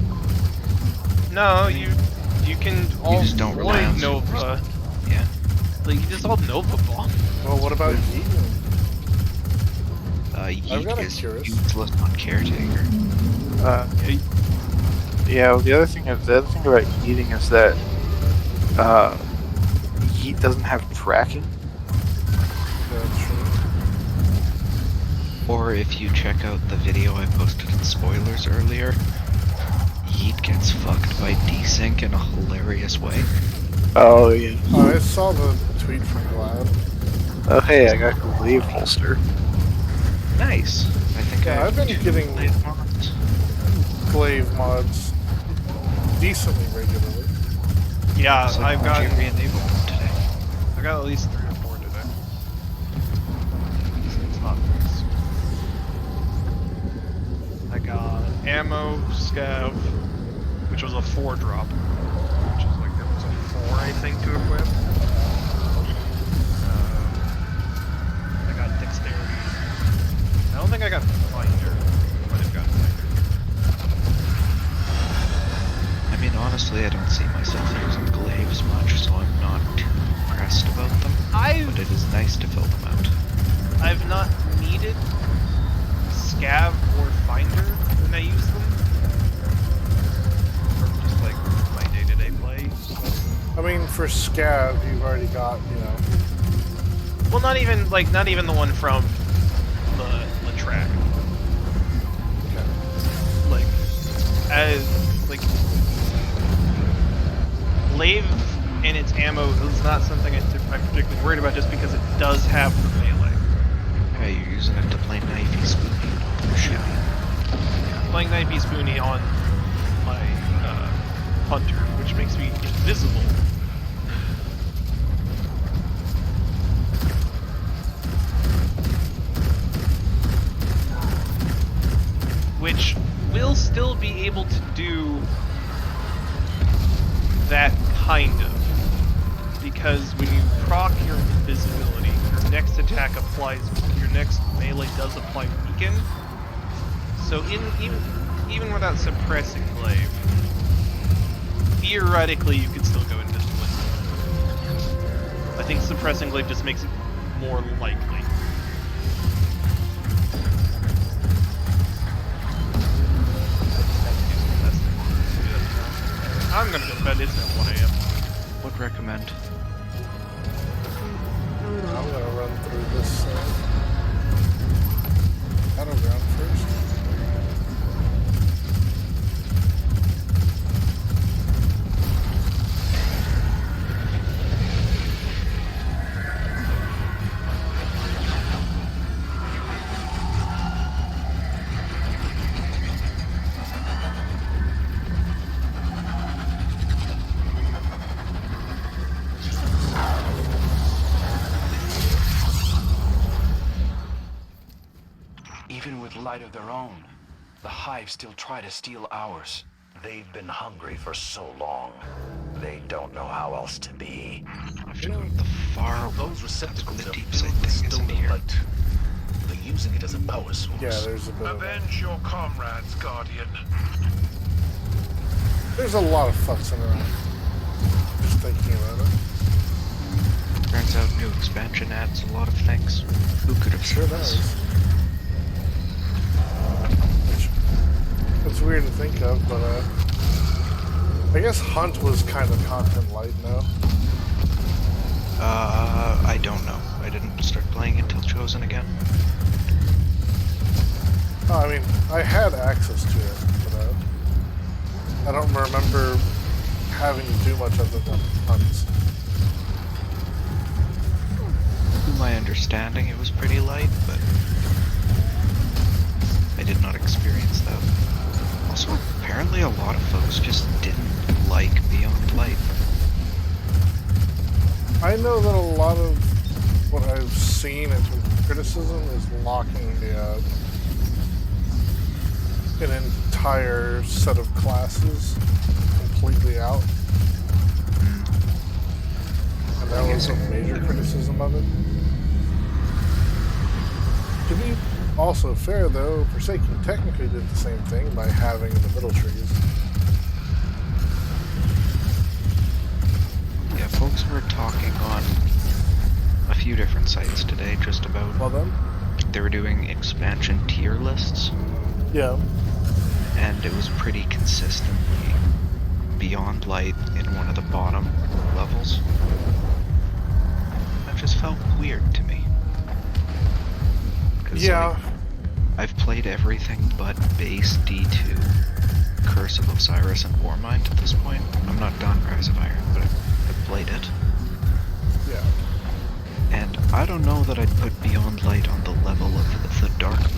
No, you can all
just don't rely on
Nova.
Yeah.
Like you just all Nova bomb.
Well, what about Yeaton? I've got
Yeek
a
is
Curious.
useless on Caretaker.
Yeah, well, the other thing about eating is that Yeet doesn't have tracking.
Yeah, true.
Or if you check out the video I posted in spoilers earlier, Yeet gets fucked by desync in a hilarious way.
Oh yeah.
I saw the tweet from Glad.
Oh hey, I got a glaive holster.
Nice. I think
Yeah, I've been getting
mods.
glaive mods decently regularly.
Yeah,
Looks like
I've got
re-enabled them today.
I got at least 3 or 4 today. So it's not fixed. I got ammo scav, which was a 4 drop, which is like there was a 4 I think to equip. I got dexterity. I don't think I got finder. Might have got finder.
I mean, honestly, I don't see myself using glaives much, so I'm not too pressed about them. But it is nice to fill them out.
I've not needed scav or finder when I use them. For just like my day-to-day play.
I mean, for scav, you've already got, you know.
Well, not even the one from the track. Like, glaive and its ammo is not something I'm particularly worried about, just because it does have the melee.
Yeah, you're using it to play knifey spoony, not shooting.
I'm playing knifey spoony on my hunter, which makes me invisible. Which will still be able to do that kind of, because when you proc your invisibility, your next attack applies, your next melee does apply weaken. So even without suppressing glaive, theoretically you could still go invisible. I think suppressing glaive just makes it more likely. I'm gonna go to bed, it's now 1 AM.
Would recommend.
I'm gonna run through this battleground first.
Even with light of their own, the Hive still try to steal ours.
They've been hungry for so long. They don't know how else to be.
I have to go to the far
Those receptacles
the
are
deep
filled
side
with
thing isn't
stolen
here.
light. They're using it as a power source.
Yeah, there's a bit of that.
Avenge your comrades, Guardian.
There's a lot of futzing around. Just thinking about it.
Turns out new expansion adds a lot of things. Who could have
Sure
said this?
does. Which, it's weird to think of, but I guess Hunt was kind of content light now.
I don't know. I didn't start playing until Chosen again.
Oh, I mean, I had access to it, but I don't remember having to do much other than hunts.
To my understanding, it was pretty light, but I did not experience that. Also, apparently a lot of folks just didn't like Beyond Light.
I know that a lot of what I've seen in terms of criticism is locking an entire set of classes completely out. And that was a major criticism of it. To be also fair though, Forsaken technically did the same thing by having the middle trees.
Yeah, folks were talking on a few different sites today just about
Well then?
they were doing expansion tier lists,
Yeah.
and it was pretty consistently Beyond Light in one of the bottom levels. That just felt weird to me. 'Cause,
Yeah.
like, I've played everything but base D2, Curse of Osiris, and Warmind at this point. I'm not done Rise of Iron, but I've played it.
Yeah.
And I don't know that I'd put Beyond Light on the level of the Dark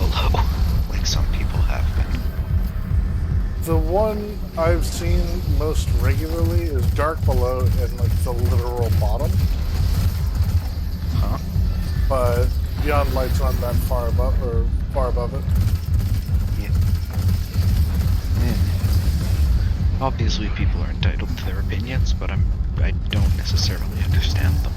The one I've seen most regularly is Dark Below and like the literal bottom.
Huh?
But Beyond Light's not that far above it.
Obviously, people are entitled to their opinions, but I don't necessarily understand them.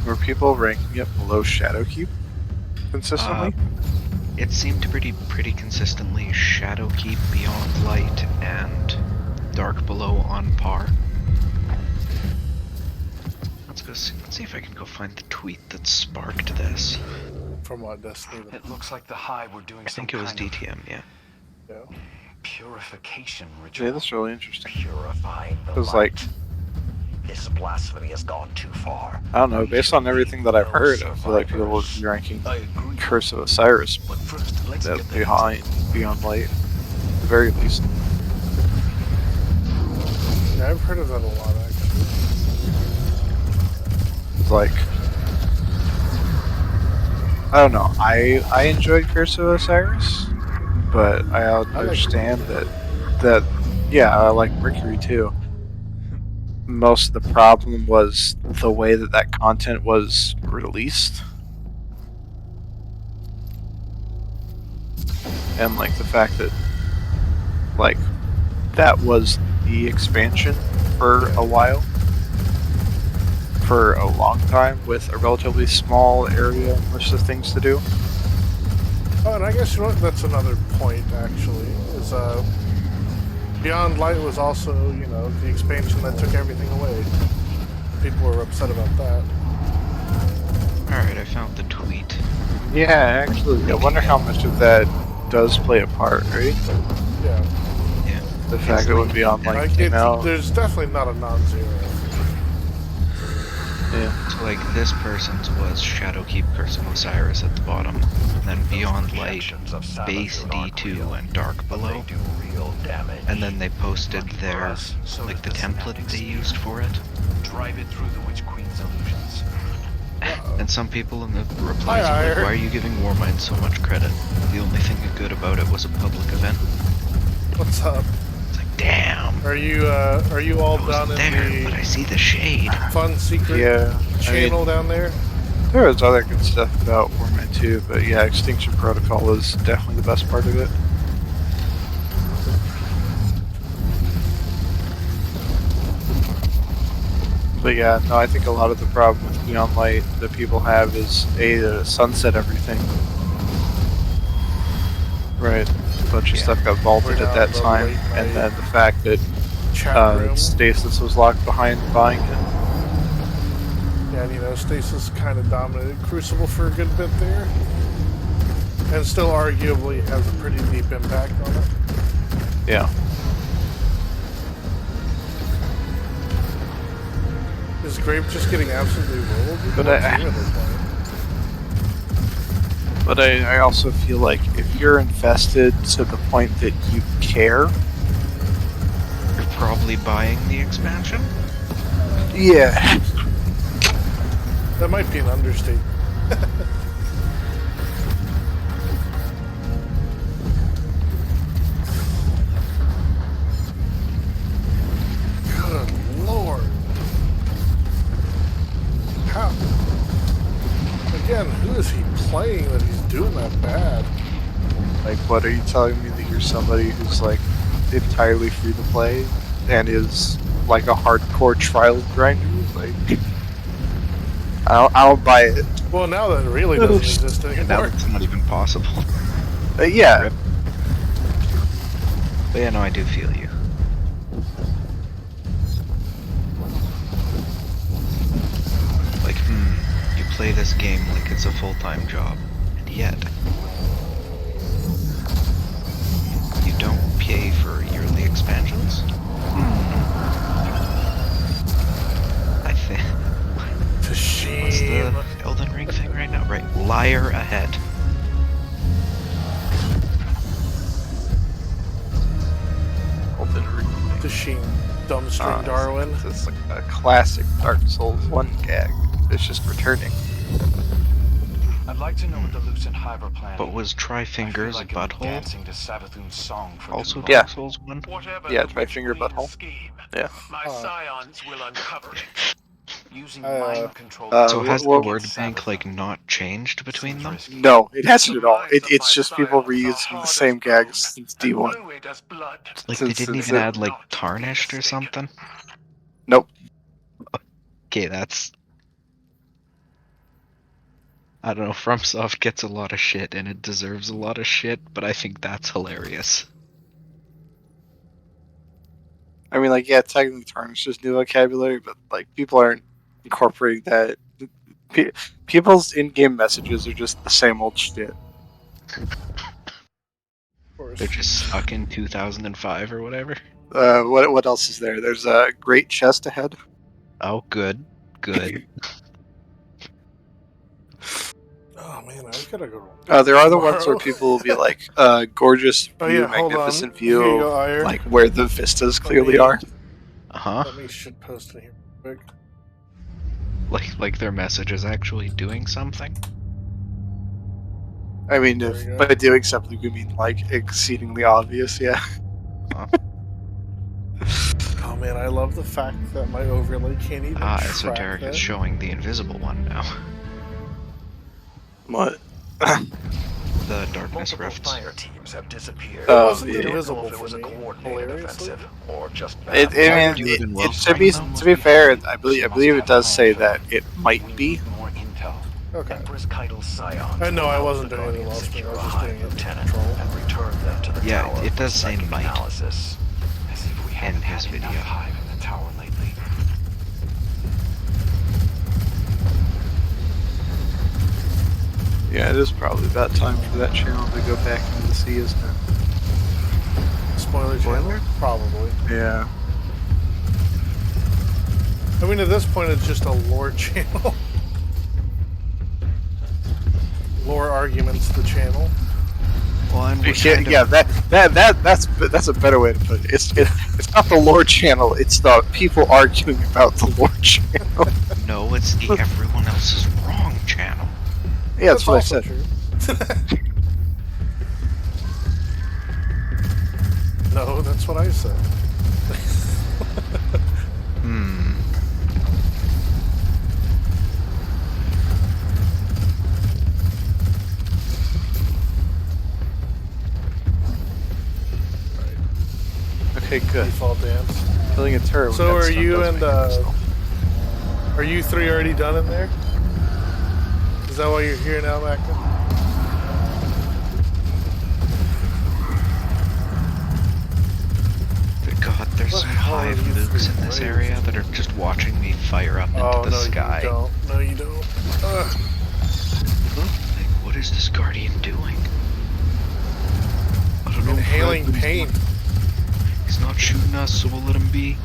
Were people ranking it below Shadowkeep consistently?
It seemed to pretty consistently Shadowkeep, Beyond Light, and Dark Below on par. Let's see if I can go find the tweet that sparked this.
From what Destiny?
It looks like the Hive were doing
I
some
think it was
kind of
DTM, yeah.
Yeah.
purification ritual.
Yeah, that's really interesting.
Purifying the
Because,
light.
like,
This blasphemy has gone too far.
I don't know,
We
based
should
on everything that I've
leave
heard,
no
I feel like people would
survivors.
be ranking
I agree.
Curse of Osiris
But first, let's get the
behind Beyond Light, at the very least.
Yeah, I've heard of that a lot actually.
It's like, I don't know, I enjoyed Curse of Osiris, but I understand that yeah, I like Mercury too. Most of the problem was the way that content was released. And like the fact that like that was the expansion for a while. For a long time with a relatively small area and list of things to do.
Oh, and I guess you know what? That's another point actually. Is Beyond Light was also, you know, the expansion that took everything away. People were upset about that.
Alright, I found the tweet.
Yeah, actually, I wonder how much of that does play a part, right?
Yeah.
Yeah.
The fact that when Beyond Light
Like,
came out.
there's definitely not a non-zero.
Yeah.
So, like, this person's was Shadowkeep, Curse of Osiris at the bottom, and then Beyond Light, Base D2, and Dark Below.
They do real damage.
And then they posted
Lucky for
their,
us, so
like, the
does
template
Synaptic
they
Spear.
used for it.
Drive it through the Witch Queen's illusions.
And some people in the replies
Hi,
are like,
Ire.
why are you giving Warmind so much credit? The only thing good about it was a public event.
What's up?
It's like, damn!
Are you all
I
done
wasn't
in
there, but I
the
see the shade.
fun secret
Yeah.
channel down there?
There was other good stuff about Warmind too, but yeah, Extinction Protocol is definitely the best part of it. But yeah, no, I think a lot of the problem with Beyond Light that people have is sunset everything. Right. A bunch of stuff got vaulted
We're
at
down
that
the
time,
late
and
night
then the fact that
Chat room.
Stasis was locked behind buying it.
Yeah, and you know, Stasis kind of dominated Crucible for a good bit there. And still arguably has a pretty deep impact on it.
Yeah.
Is Grape just getting absolutely rolled?
But
What's
I-
he really playing?
But I also feel like if you're invested to the point that you care,
You're probably buying the expansion?
yeah.
That might be an understatement. Good lord. How? Again, who is he playing that he's doing that bad?
Like, what are you telling me that you're somebody who's like entirely free to play and is like a hardcore trial grinder? Like, I'll buy it.
Well, now that it really doesn't exist
And now
anymore.
it's not even possible.
Yeah.
Rip. But yeah, no, I do feel you. Like, you play this game like it's a full-time job, and yet you don't pay for yearly expansions? I
Dasheen dumbstring Darwin.
It's like a classic Dark Souls 1 gag. It's just returning.
I'd like to know what the Lucent Hive are planning.
But was
I feel
Tri-Fingers
like
a
I've been
butthole?
dancing to Savathun's song for
Also
too
Dark
long.
Souls 1?
Whatever
Yeah,
the
Tri-Finger
Witch Queen's
butthole.
scheme,
Yeah.
my scions will uncover it.
Using
Uh,
mind control.
So has the
well,
word bank like not changed between them?
No, it hasn't
The
at all.
minds of
It's
my
just people
scions are
reusing the
hard
same
as
gags
bone
since
and
D1.
fluid as blood.
Like they
Since
didn't even
it-
add like
Not be
tarnished or
mistaken.
something?
Nope.
Okay, that's... I don't know, FromSoft gets a lot of shit and it deserves a lot of shit, but I think that's hilarious.
I mean, like, yeah, technically tarnished is new vocabulary, but like people aren't incorporating that. People's in-game messages are just the same old shit.
Of course.
They're just stuck in 2005 or whatever.
What else is there? There's a great chest ahead.
Oh, good. Good.
Oh man, I gotta go.
There are the ones where
Tomorrow.
people will be like, gorgeous view,
Oh yeah, hold on.
magnificent
Here
view,
you go, Iron.
like where the vistas clearly
me-
are.
Uh-huh.
Let me shit post it here quick.
Like their message is actually doing something?
I mean,
There
if
we go.
by doing something we mean like exceedingly obvious, yeah.
Oh man, I love the fact that my overlay can't even
Ah,
track
Esoteric
that.
is showing the invisible one now.
What?
The Darkness
Multiple
Rifts.
fire teams have disappeared.
It wasn't
yeah.
invisible
If it
for
was a
me,
coordinated
hilariously.
offensive or just
I
bad
do
mean,
it in
to
Wellsprings,
be fair, I believe it does say that it might
We
be.
need more intel.
Okay.
Empress Keitel's scions.
I know
will
I
help
wasn't
the
doing anything
Guardians
else,
secure
I was
a
just
hive
doing it for
lieutenant
control.
and return them to the
Yeah,
tower
it
for
does say
psychic
might.
analysis.
As if we
In
haven't
his
had enough
video.
hive in the tower lately.
Yeah, it is probably about time for that channel to go back into the sea, isn't it?
Spoiler channel? Probably.
Yeah.
I mean, at this point, it's just a lore channel. Lore arguments, the channel.
Well, and we're
Yeah,
kind of,
yeah, that's a better way to put it. It's not the lore channel. It's the people arguing about the lore channel.
no, it's the everyone else is wrong channel.
Yeah, that's what I
also
said.
true. No, that's what I said.
Hmm.
Okay, good.
Default dance.
Killing a turret.
So
with that
are
stuff
you
does
and
make it so.
are you three already done in there? Is that why you're here now, Mackin?
Good God, there's
What
some
the hell are
hive
you
mooks
three
in this
raised?
area that are just watching me fire up into
Oh
the
no,
sky.
you don't. No, you don't. Ugh.
Like, what is this guardian doing? I don't know.
Inhaling
Fred, but
paint.
He's not shooting us, so we'll let him be.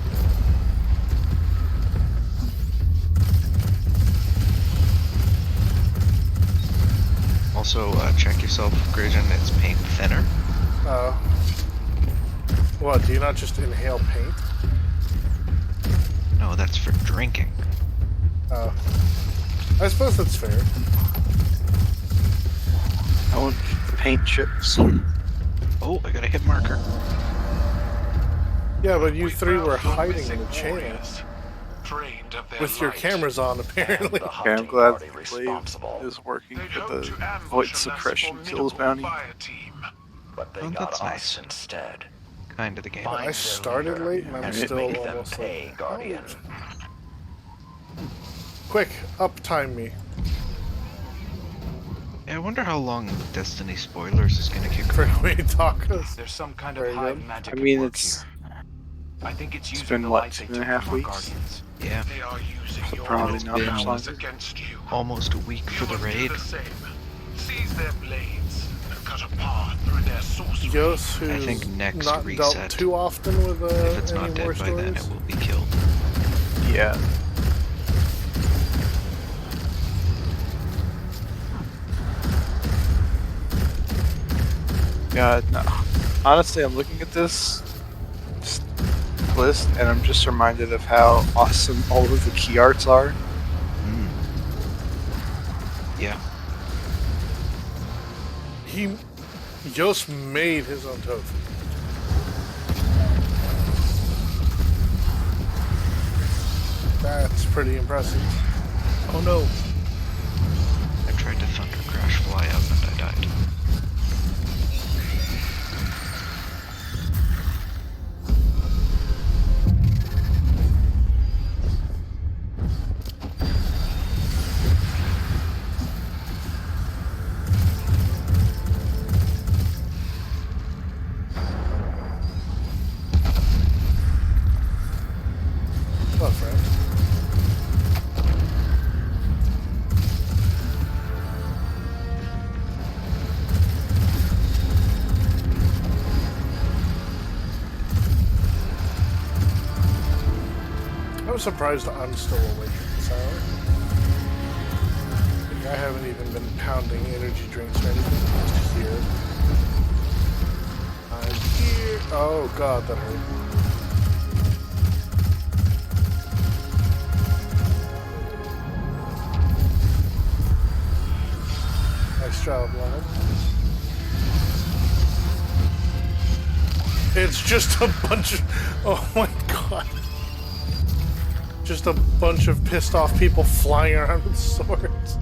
Also, check yourself, Grayson. It's paint thinner.
What? Do you not just inhale paint?
No, that's for drinking.
I suppose that's fair.
I want the paint chips.
Oh, I got a hit marker.
Yeah, but you
We
three
found
were
your
hiding in
missing
the channel
warriors, drained of their
with your
light.
cameras on, apparently.
The
Okay, I'm
hunting
glad
party
the
responsible.
Blade is working
They'd
for
hoped
the
to ambush
void
a less
suppression kills
formidable
bounty.
fire team.
But they
Oh,
got
that's
us
nice.
instead.
Kind of the game.
I
Find their
started
leader
late and I'm
and
still
make them
almost
pay,
like,
Guardian.
Quick, uptime me.
Yeah, I wonder how long Destiny spoilers is gonna kick
For
around.
me tacos.
There's some kind
Very
of hive
good.
magic
I
at
mean,
work
it's
here. I think it's using
been,
the
what,
light they
2.5
took from our
weeks?
guardians.
Yeah,
They are using your
probably
own
not much
powers
longer.
against you.
almost a week
You
for the
must do
raid.
the same. Seize their blades and cut a path through their sorcery.
Yos, who's
I think next
not
reset,
dealt too often with
If it's
any
not
war
dead by then,
stories.
it will be killed.
Yeah. Yeah, no. Honestly, I'm looking at this. Just list, and I'm just reminded of how awesome all of the key arts are.
Mm. Yeah.
Yost made his own tofu. That's pretty impressive. Oh no.
I tried to thunder crash fly out and I died.
Hello, friend. I'm surprised I'm still awake at this hour. Like, I haven't even been pounding energy drinks or anything. I'm just here. I'm here. Oh god, that hurt. Nice job, lad. It's just a bunch of... Oh my god. Just a bunch of pissed off people flying around with swords.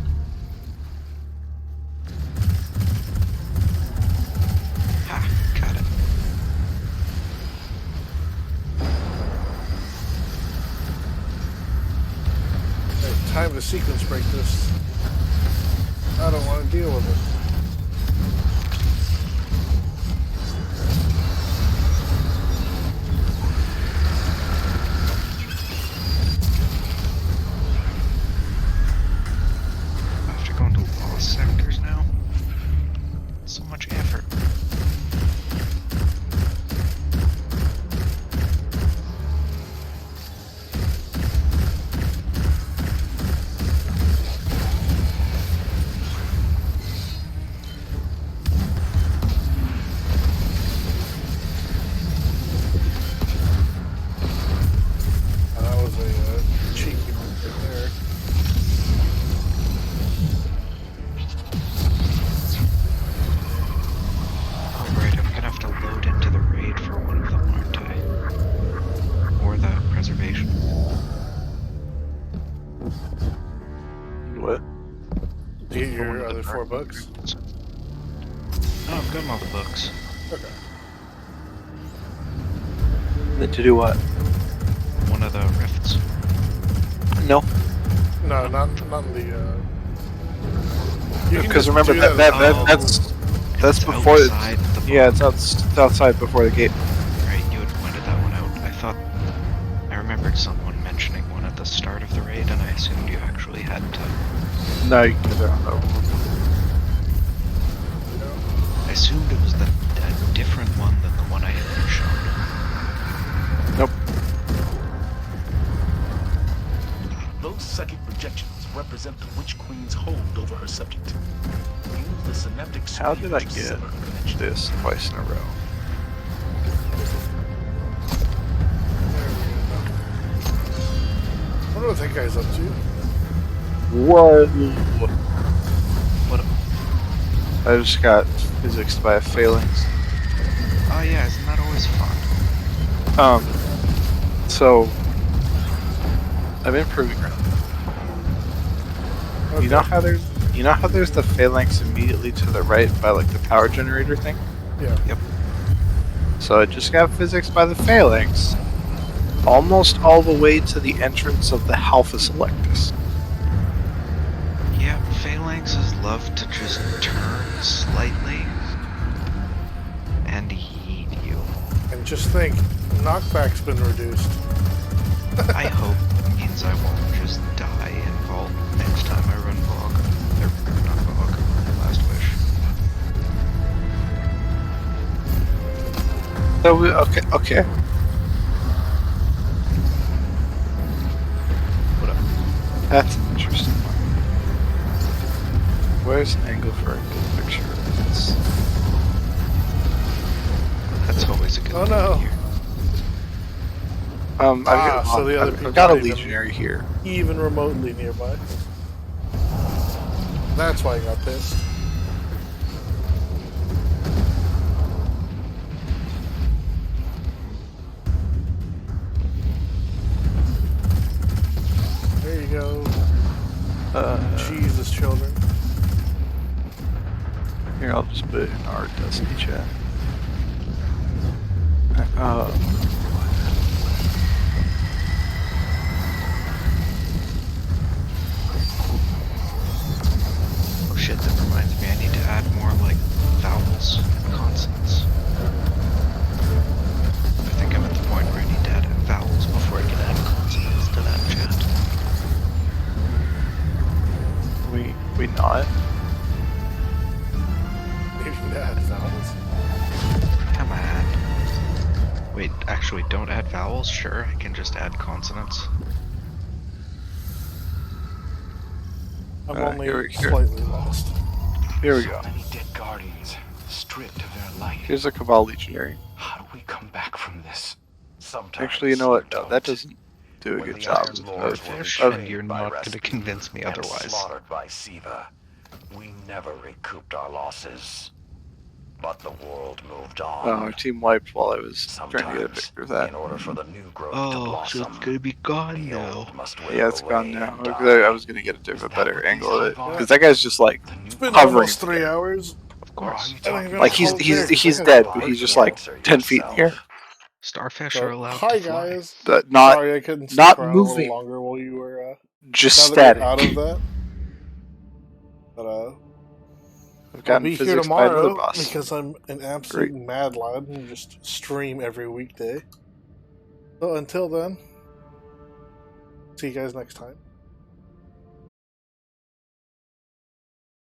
Ha! Got it.
Hey, time to sequence break this. I don't want to deal with it.
I have to go into lost sectors now. So much effort.
That was a cheeky move right there.
Alright, I'm gonna have to load into the raid for one of them, aren't I? Or the preservation.
What?
To get
For one
your
of the
other 4
dark
books.
books. No, I've got all the books.
Okay.
To do what?
One of the rifts.
No.
No, not in the. You can
Because
just
remember
do
that's
It's
before the,
outside the
yeah,
vault.
it's outside before the gate.
Right, you had pointed that one out. I remembered someone mentioning one at the start of the raid, and I assumed you actually had to.
No, you can do that on that one.
I assumed it was a different one than the one I had been shown.
Nope.
Those psychic projections represent the Witch Queen's hold over her subject. Use the synaptic
How did I
screen to
get
sever her connection.
this twice in a row?
I wonder what that guy's up to.
Whoa!
What?
I just got physics by a phalanx.
Oh yeah, isn't that always fun?
So I'm improving right now.
Okay.
You know how there's the phalanx immediately to the right by like the power generator thing?
Yeah.
Yep.
So I just got physics by the phalanx, almost all the way to the entrance of the Halpha Selectus.
Yeah, phalanxes love to just turn slightly and yeet you.
And just think, knockback's been reduced.
I hope it means I won't just die in Vault next time I run Vogue. Or not Vogue, Last Wish.
So okay.
What up?
That's an interesting one. Where's an angle for a good picture of this?
That's always a good
Oh,
thing
no.
to hear.
So the other people
I've got a
aren't even-
legionary here.
even remotely nearby. That's why I got pissed. There you go. Jesus, children.
Here, I'll just put it in our Destiny chat.
Oh shit, that reminds me, I need to add more, like, vowels and consonants. I think I'm at the point where I need to add vowels before I can add consonants to that chat.
We not?
Maybe not vowels.
Come on. Wait, actually, don't add vowels? Sure, I can just add consonants.
I'm
Alright,
only
here.
slightly lost.
Here we
So
go.
many dead guardians, stripped of their light.
Here's a Cabal Legionary.
How do we come back from this?
Sometimes
Actually, you know what? No,
don't.
that doesn't do a
When
good
the
job
Iron Lords were
Starfish,
betrayed
and you're
by
not gonna
Rasputin
convince me
and
otherwise.
slaughtered by Siva, we never recouped our losses. But the world moved on.
Oh, our team wiped while I was trying to get a
Sometimes,
picture of that.
in order for the new growth to
Oh, so
blossom,
it's gonna be gone
the
now.
old must
Yeah, it's
wither
gone
away
now.
and
I
die.
was gonna get a different,
Is that
better
what
angle of
these
it
hive are?
because that guy's just like
The new
It's been
hovering
almost
in the
3
air.
hours.
Of
Or are
course.
you
I don't
talking
even
Like
know
about
how old Derek is.
he's
I
dead,
have
but
no
he's just
idea.
like 10 feet in the air.
Starfish are
So,
allowed
hi
to fly.
guys.
Not
Sorry I couldn't stick
not
around a little
moving,
longer while you were
just
now that we're out
static.
of that. But
I've
I'll
gotten
be here
physics by another
tomorrow
boss.
because I'm an
Great.
absolute mad lad and just stream every weekday. So until then, see you guys next time.